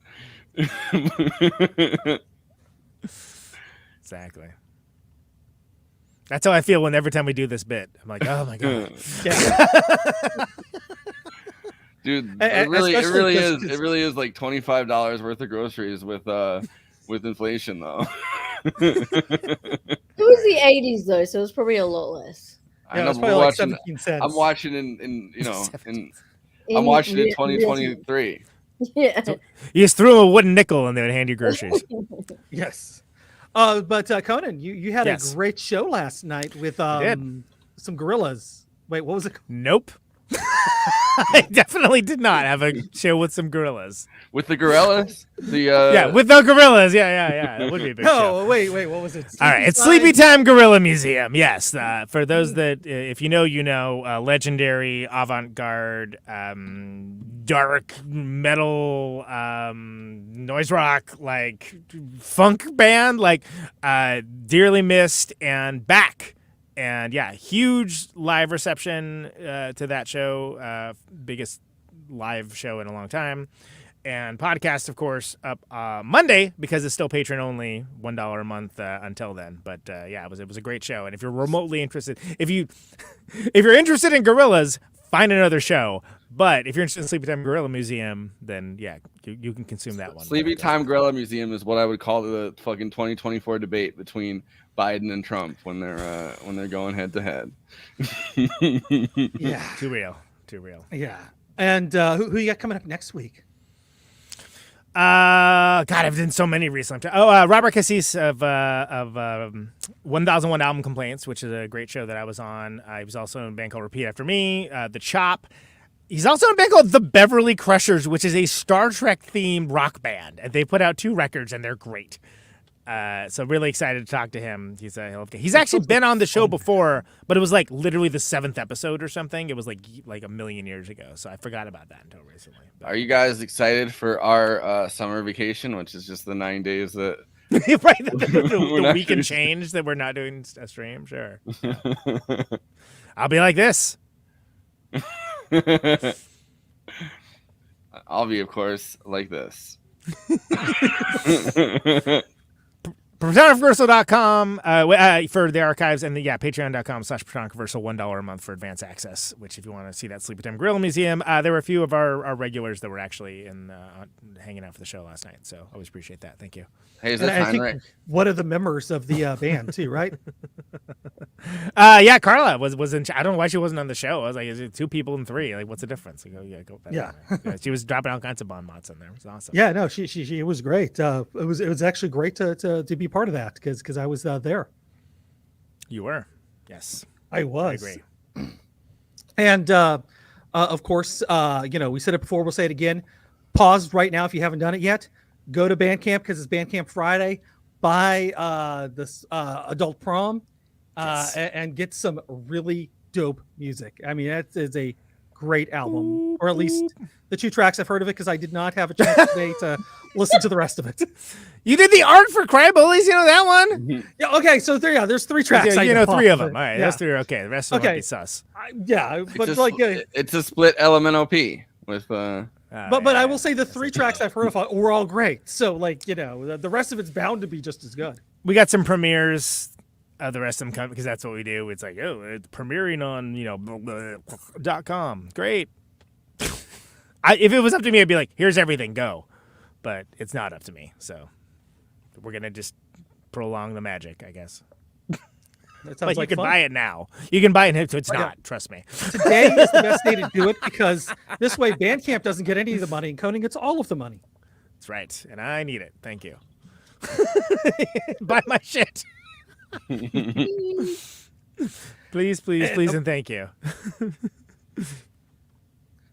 Exactly. That's how I feel every time we do this bit. I'm like, oh my god. Dude, it really is like $25 worth of groceries with inflation though. It was the 80s though, so it was probably a lot less. I know, probably like 17 cents. I'm watching in 2023. Yeah. So you just threw them a wooden nickel and they would hand you groceries. Yes. But Conan, you had a great show last night with some gorillas. Wait, what was it? Nope. I definitely did not have a show with some gorillas. With the gorillas? With the gorillas. Yeah. That would be a big show. No, wait, what was it? All right, it's Sleepy Time Gorilla Museum. Yes, for those that, if you know, legendary avant-garde, dark metal, noise rock, like funk band, like Dearly Missed and Back. And yeah, huge live reception to that show, biggest live show in a long time. And podcast, of course, up Monday because it's still patron only, $1 a month until then. But yeah, it was a great show. And if you're remotely interested, if you're interested in gorillas, find another show. But if you're interested in Sleepy Time Gorilla Museum, then yeah, you can consume that one. Sleepy Time Gorilla Museum is what I would call the fucking 2024 debate between Biden and Trump when they're going head to head. Yeah, too real. Yeah, and who you got coming up next week? God, I've done so many recently. Robert Cassis of 1001 Album Complaints, which is a great show that I was on. He was also in a band called Repeat After Me, The Chop. He's also in a band called The Beverly Crushers, which is a Star Trek themed rock band, and they put out 2 records and they're great. So really excited to talk to him. He's actually been on the show before, but it was like literally the 7th episode or something. It was like a million years ago, so I forgot about that until recently. But... Are you guys excited for our summer vacation, which is just the 9 days that right the week and change that we're not doing a stream? Sure. I'll be like this. I'll be, of course, like this. ProtonConversal.com for the archives, and patreon.com/ProtonConversal, $1 a month for advance access, which if you want to see that Sleepy Time Gorilla Museum, there were a few of our regulars that were actually hanging out for the show last night, so always appreciate that. Thank you. Hey, is that time right? One of the members of the band too, right? Yeah, Carla was in. I don't know why she wasn't on the show. I was like, is it 2 people and 3? Like, what's the difference? Go. Yeah. She was dropping all kinds of bon mots in there. It was awesome. Yeah, no, she was great. It was actually great to be part of that because I was there. You were, yes, I was. I agree. And of course, we said it before. We'll say it again. Pause right now if you haven't done it yet. Go to Bandcamp because it's Bandcamp Friday. Buy this Adult Prom and get some really dope music. I mean, that is a great album, or at least the 2 tracks I've heard of it because I did not have a chance today to listen to the rest of it. You did the art for Cry Bullies, that one? Yeah, okay, so there's 3 tracks. Yeah, 3 of them. All right, those 3 are okay. The rest of them might be sus. It's a split LMNOP with But I will say the 3 tracks I've heard of were all great. So the rest of it's bound to be just as good. We got some premieres. The rest of them come because that's what we do. It's like, it's premiering on .com. Great. If it was up to me, I'd be like, here's everything, go. But it's not up to me, so we're gonna just prolong the magic, I guess. That sounds but like you can fun. buy it now. You can buy it, so it's not. Trust me. Today is the best day to do it because this way Bandcamp doesn't get any of the money and Conan gets all of the money. That's right, and I need it. Thank you. Buy my shit. Please, and thank you.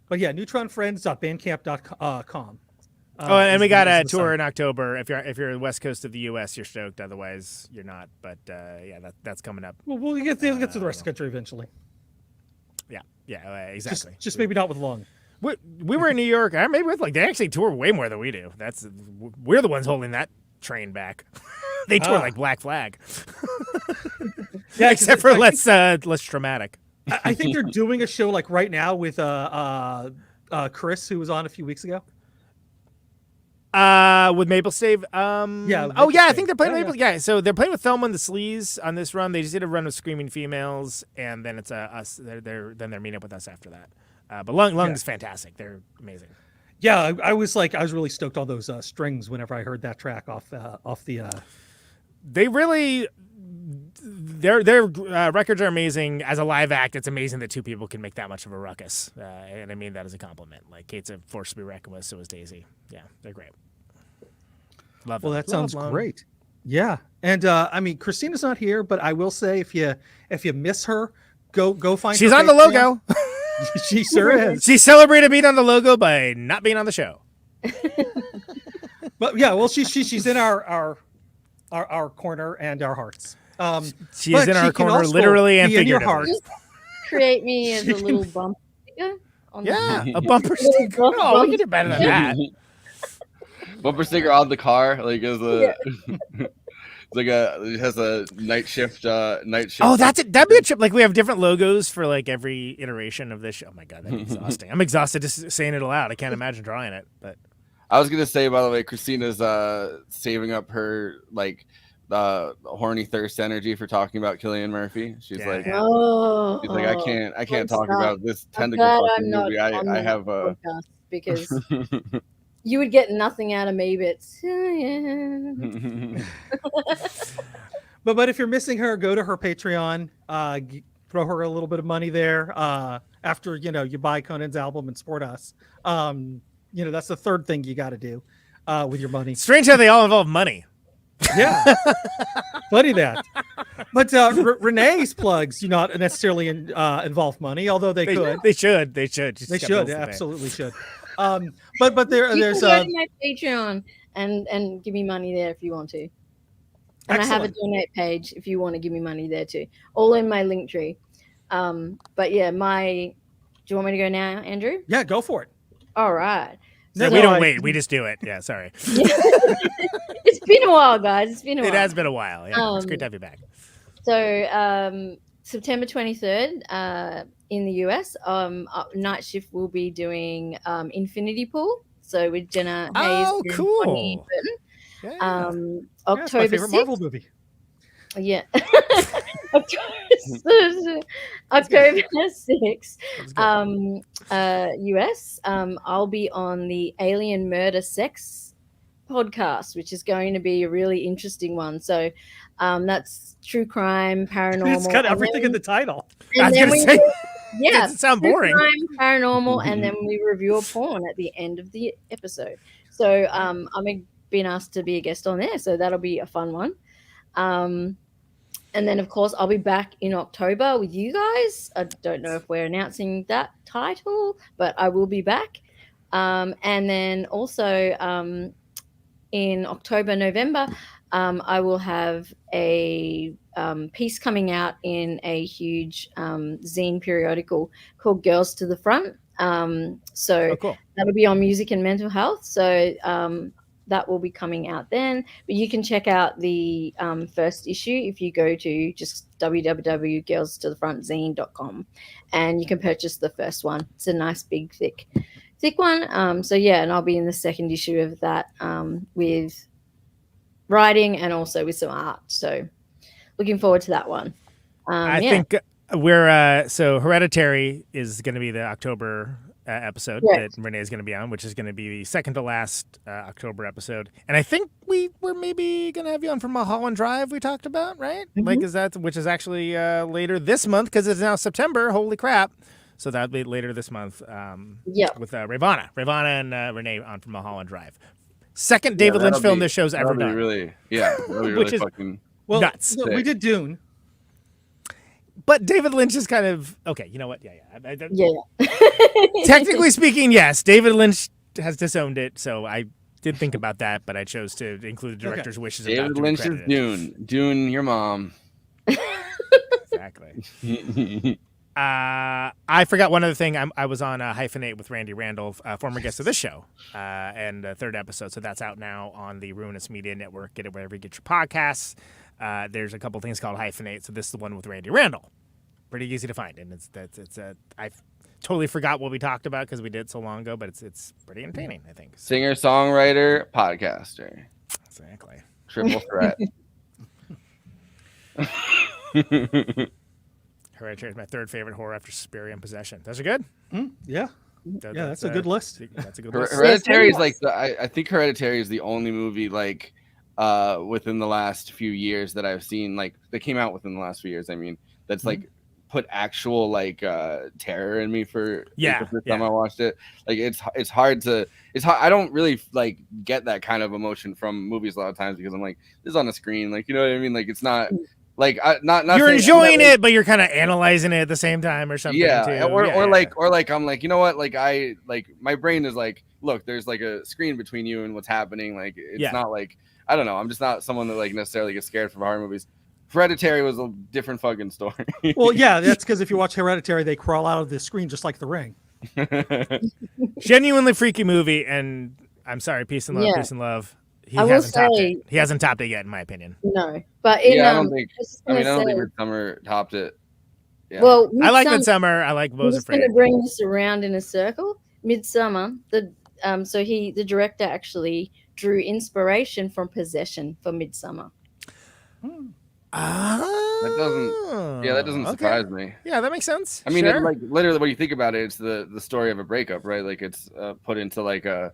But yeah, neutronfriends.bandcamp.com. And we got a tour in October. If you're the west coast of the U.S., you're stoked. Otherwise, you're not. But that's coming up. Well, we'll get to the rest of the country eventually. Yeah, exactly. Just maybe not with Lung. We were in New York. Maybe with they actually tour way more than we do. We're the ones holding that train back. They tour like Black Flag. Yeah, except for less traumatic. I think they're doing a show like right now with Chris, who was on a few weeks ago. With Maple Stave. I think they're playing Maple. Yeah, so they're playing with Thelma and the Sleaze on this run. They just did a run with Screaming Females, and then it's us. They're meeting up with us after that. But Lung is fantastic. They're amazing. Yeah, I was really stoked on those strings whenever I heard that track off the. They really. Their records are amazing. As a live act, it's amazing that two people can make that much of a ruckus, and I mean that as a compliment. Like Kate's a force to be reckoned with, so is Daisy. Yeah, they're great. Love them. Well, that sounds great. Yeah, and I mean Kristina's not here, but I will say if you miss her, go find. She's her on the logo. She sure is. She celebrated being on the logo by not being on the show. But yeah, well, she's in our corner and our hearts. She is in our corner, literally and figuratively. Create me as a little bumper sticker. A bumper sticker. Oh, we can do better than that. Bumper sticker on the car, like as a, it has a night shift. Oh, that'd be a trip. Like we have different logos for like every iteration of this show. Oh my god, that'd be exhausting. I'm exhausted just saying it aloud. I can't imagine drawing it. But I was gonna say, by the way, Kristina's saving up her horny thirst energy for talking about Cillian Murphy. She's like, I can't talk about this tentacle fucking movie. I have a because you would get nothing out of me, but but if you're missing her, go to her Patreon, throw her a little bit of money there after you buy Conan's album and support us. That's the third thing you got to do with your money. Strange how they all involve money. Yeah, funny that. But Renee's plugs do not necessarily involve money, although they could. They should. They absolutely should. But there's go to my Patreon and give me money there if you want to. And excellent. I have a donate page if you want to give me money there too. All in my link tree. But yeah, do you want me to go now, Andrew? Yeah, go for it. All right. No, we don't wait. We just do it. Yeah, sorry. It's been a while, guys. It has been a while. Yeah, it's great to have you back. So September 23rd in the US, Night Shift will be doing Infinity Pool. So with Jenna Hayes. Oh, cool. Yeah. October that's my favorite 6th. Marvel movie. Yeah. October 6th, US. I'll be on the Alien Murder Sex podcast, which is going to be a really interesting one. So that's true crime, paranormal. It's got everything in the title. I was going to say, yeah, it doesn't sound boring. Crime, paranormal, and then we review a porn at the end of the episode. So I'm being asked to be a guest on there, so that'll be a fun one. And then, of course, I'll be back in October with you guys. I don't know if we're announcing that title, but I will be back. And then also in October, November, I will have a piece coming out in a huge zine periodical called Girls to the Front. Cool. That'll be on music and mental health. So that will be coming out then. But you can check out the first issue if you go to just www.girlstothefrontzine.com, and you can purchase the first one. It's a nice big thick one. And I'll be in the second issue of that with writing and also with some art. So looking forward to that one. I think we're so Hereditary is going to be the October episode Right. that Renee is going to be on, which is going to be the second to last October episode. And I think we're maybe going to have you on for Mulholland Drive. We talked about, right? Mm-hmm. Which is actually later this month because it's now September. Holy crap! So that'll be later this month. With Ravana and Renee on for Mulholland Drive. Second David Lynch film this show's ever done. Really, that'll be really fucking nuts. No, we did Dune. But David Lynch is kind of okay. You know what? Yeah. Technically speaking, yes, David Lynch has disowned it. So I did think about that, but I chose to include the director's wishes. David Lynch's Dune. Dune, your mom. Exactly. I forgot one other thing. I was on Hyphenate with Randy Randall, former guest of this show, and third episode. So that's out now on the Ruinous Media Network. Get it wherever you get your podcasts. There's a couple things called Hyphenate. So this is the one with Randy Randall. Pretty easy to find, and I totally forgot what we talked about because we did it so long ago, but it's pretty entertaining, I think. Singer, songwriter, podcaster. Exactly. Triple threat. Hereditary is my third favorite horror after Suspiria and Possession. Those are good. Yeah. That's a good list. That's a good list. Hereditary is like I think Hereditary is the only movie like within the last few years that I've seen, like that came out within the last few years. I mean, that's like put actual like terror in me for the first time I watched it. Like it's hard. I don't really like get that kind of emotion from movies a lot of times because I'm like, this is on the screen, like, you know what I mean? Like it's not like not you're enjoying it, but you're kind of analyzing it at the same time or something. Yeah, too. Or like I'm like, you know what? Like my brain is like, look, there's like a screen between you and what's happening. Like it's not like, I don't know. I'm just not someone that like necessarily gets scared from horror movies. Hereditary was a different fucking story. Well, yeah, that's because if you watch Hereditary, they crawl out of the screen just like The Ring. Genuinely freaky movie, and I'm sorry, peace and love. He hasn't topped it yet, in my opinion. No, but I don't think Midsommar topped it. Yeah. Well, I like Midsommar. I like Bo's Afraid. I'm going to bring this around in a circle. Midsommar, the director actually drew inspiration from Possession for Midsommar. That doesn't surprise me. Yeah, that makes sense. I mean, like literally, when you think about it, it's the story of a breakup, right? Like it's put into like a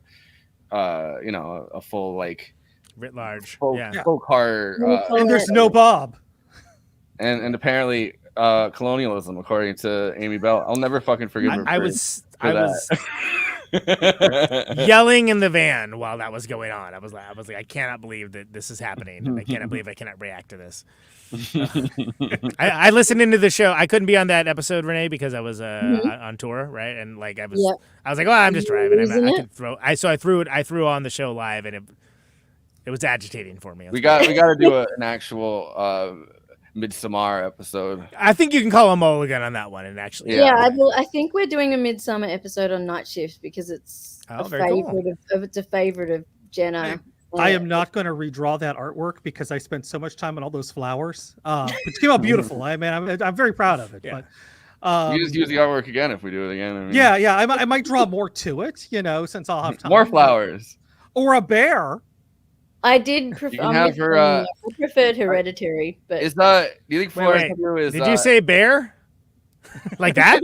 full like writ large, full car, and there's no Bob, and apparently colonialism, according to Amy Bell. I'll never fucking forgive her. I was yelling in the van while that was going on. I was like, I cannot believe that this is happening, and I cannot believe I cannot react to this. I listened into the show. I couldn't be on that episode, Renee, because I was on tour, right? And like I was like, well, I'm just driving. I threw on the show live, and it was agitating for me. We got to do an actual Midsommar episode. I think you can call a mulligan on that one, and actually, I think we're doing a Midsommar episode on Night Shift because it's a favorite of Jenna. I am not going to redraw that artwork because I spent so much time on all those flowers. It came out beautiful. I mean, I'm very proud of it. Yeah. But you just use the artwork again if we do it again. I mean. Yeah. I might draw more to it, since I'll have time. More flowers or a bear. I did prefer. I preferred Hereditary, but is that? Do you think Forrest is? Did you say bear? Like that?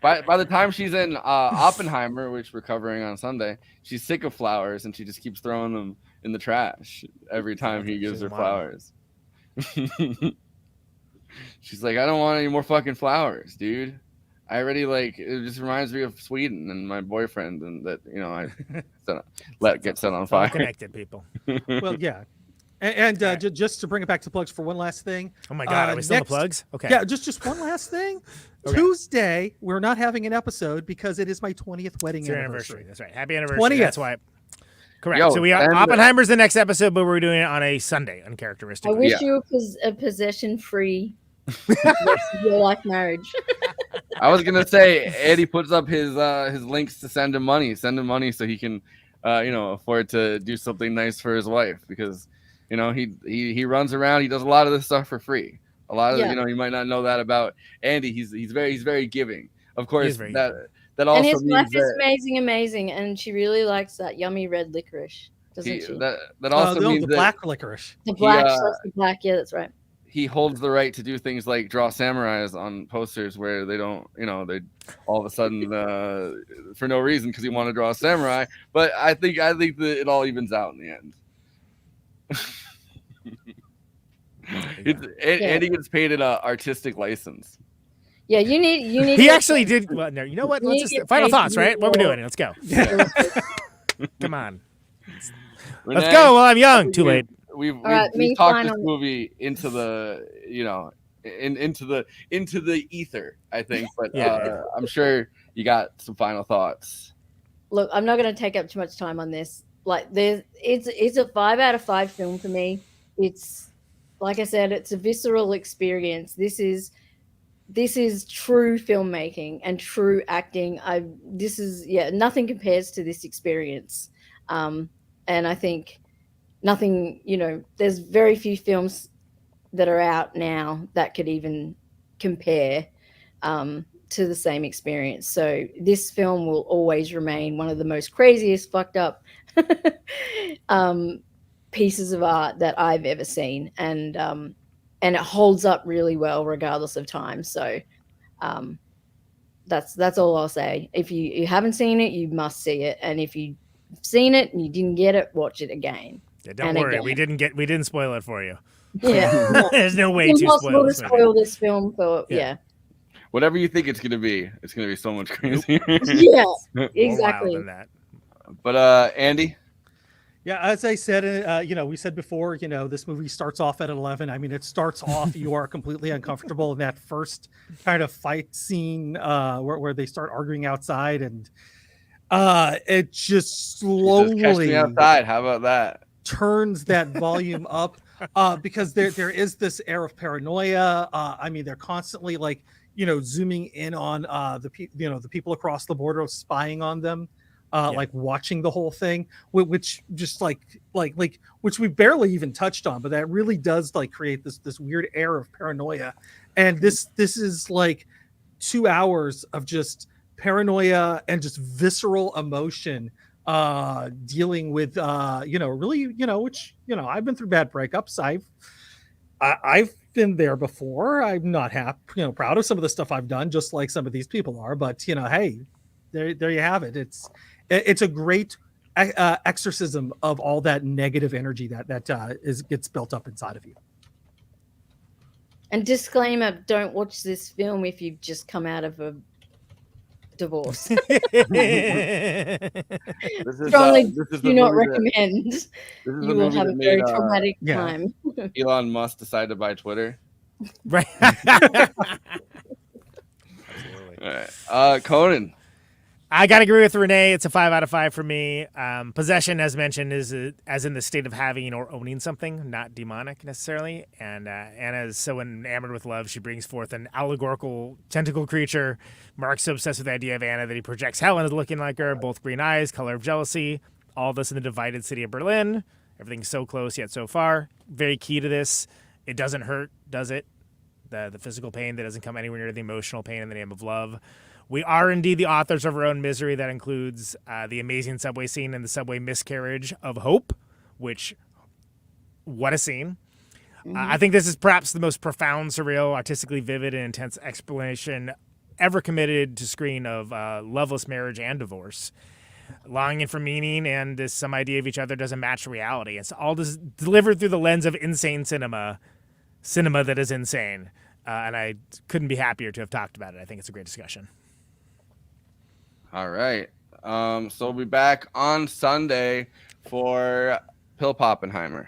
By the time she's in Oppenheimer, which we're covering on Sunday, she's sick of flowers and she just keeps throwing them in the trash every time he gives her flowers. She's like, I don't want any more fucking flowers, dude. I already it just reminds me of Sweden and my boyfriend, and that I get set on fire. Connected people. Well, yeah. And just to bring it back to plugs for one last thing. Oh my God, are we still in the plugs? Okay. Yeah, just one last thing. Okay. Tuesday, we're not having an episode because it is my 20th wedding anniversary. That's right. Happy anniversary. 20th. That's why. Correct. So we are Oppenheimer's the next episode, but we're doing it on a Sunday, uncharacteristic. I wish you were a possession-free your life marriage. I was gonna say Eddie puts up his links to send him money so he can afford to do something nice for his wife, because he runs around, he does a lot of this stuff for free. A lot of you might not know that about Andy. He's very giving. Of course, that also and his wife means is amazing, and she really likes that yummy red licorice, doesn't she? That also means the black licorice. The black, the black, yeah, that's right. he holds the right to do things like draw samurais on posters where they don't, they all of a sudden for no reason because he wanted to draw a samurai. But I think that it all evens out in the end. And he gets paid an artistic license. Yeah, you need. He actually did. Well, no, you know what? Let's just final thoughts, right? What we're doing? Let's go. Come on. Renee, let's go while I'm young. Too late. We've talked this movie into the into the ether, I think. But I'm sure you got some final thoughts. Look, I'm not going to take up too much time on this. Like, it's a 5 out of 5 film for me. It's, like I said, it's a visceral experience. This is true filmmaking and true acting. Nothing compares to this experience. And I think nothing, there's very few films that are out now that could even compare to the same experience. So this film will always remain one of the most craziest, fucked up pieces of art that I've ever seen. And it holds up really well regardless of time. So that's all I'll say. If you haven't seen it, you must see it. And if you've seen it and you didn't get it, watch it again. Yeah, don't worry, we didn't spoil it for you. Yeah, there's no way it's to spoil this film for Whatever you think it's gonna be so much crazier. Yeah, exactly. Than that. But Andy. Yeah, as I said, we said before, this movie starts off at 11. I mean, it starts off, you are completely uncomfortable in that first kind of fight scene where they start arguing outside, and it just slowly catch me outside. How about that? Turns that volume up because there is this air of paranoia. I mean, they're constantly zooming in on the people across the border, spying on them. Like watching the whole thing, which just which we barely even touched on, but that really does create this weird air of paranoia. And this is 2 hours of just paranoia and just visceral emotion, dealing with which I've been through bad breakups. I've been there before. I'm not happy, proud of some of the stuff I've done, just like some of these people are. But hey, there you have it. It's a great exorcism of all that negative energy that gets built up inside of you. And disclaimer: don't watch this film if you've just come out of a divorce. Strongly do not recommend. You will have a very traumatic time. Elon Musk decided to buy Twitter. Right. All right. Conan. I gotta agree with Renee. It's a 5 out of 5 for me. Possession, as mentioned, is as in the state of having or owning something, not demonic necessarily. And Anna is so enamored with love, she brings forth an allegorical tentacle creature. Mark's so obsessed with the idea of Anna that he projects Helen as looking like her, both green eyes, color of jealousy. All this in the divided city of Berlin. Everything's so close yet so far. Very key to this. It doesn't hurt, does it? The physical pain that doesn't come anywhere near the emotional pain in the name of love. We are indeed the authors of our own misery. That includes the amazing subway scene and the subway miscarriage of hope, which, what a scene. Mm-hmm. I think this is perhaps the most profound, surreal, artistically vivid, and intense explanation ever committed to screen of loveless marriage and divorce. Longing for meaning and some idea of each other doesn't match reality. It's all delivered through the lens of insane cinema that is insane. And I couldn't be happier to have talked about it. I think it's a great discussion. All right. So we'll be back on Sunday for Pill Poppenheimer.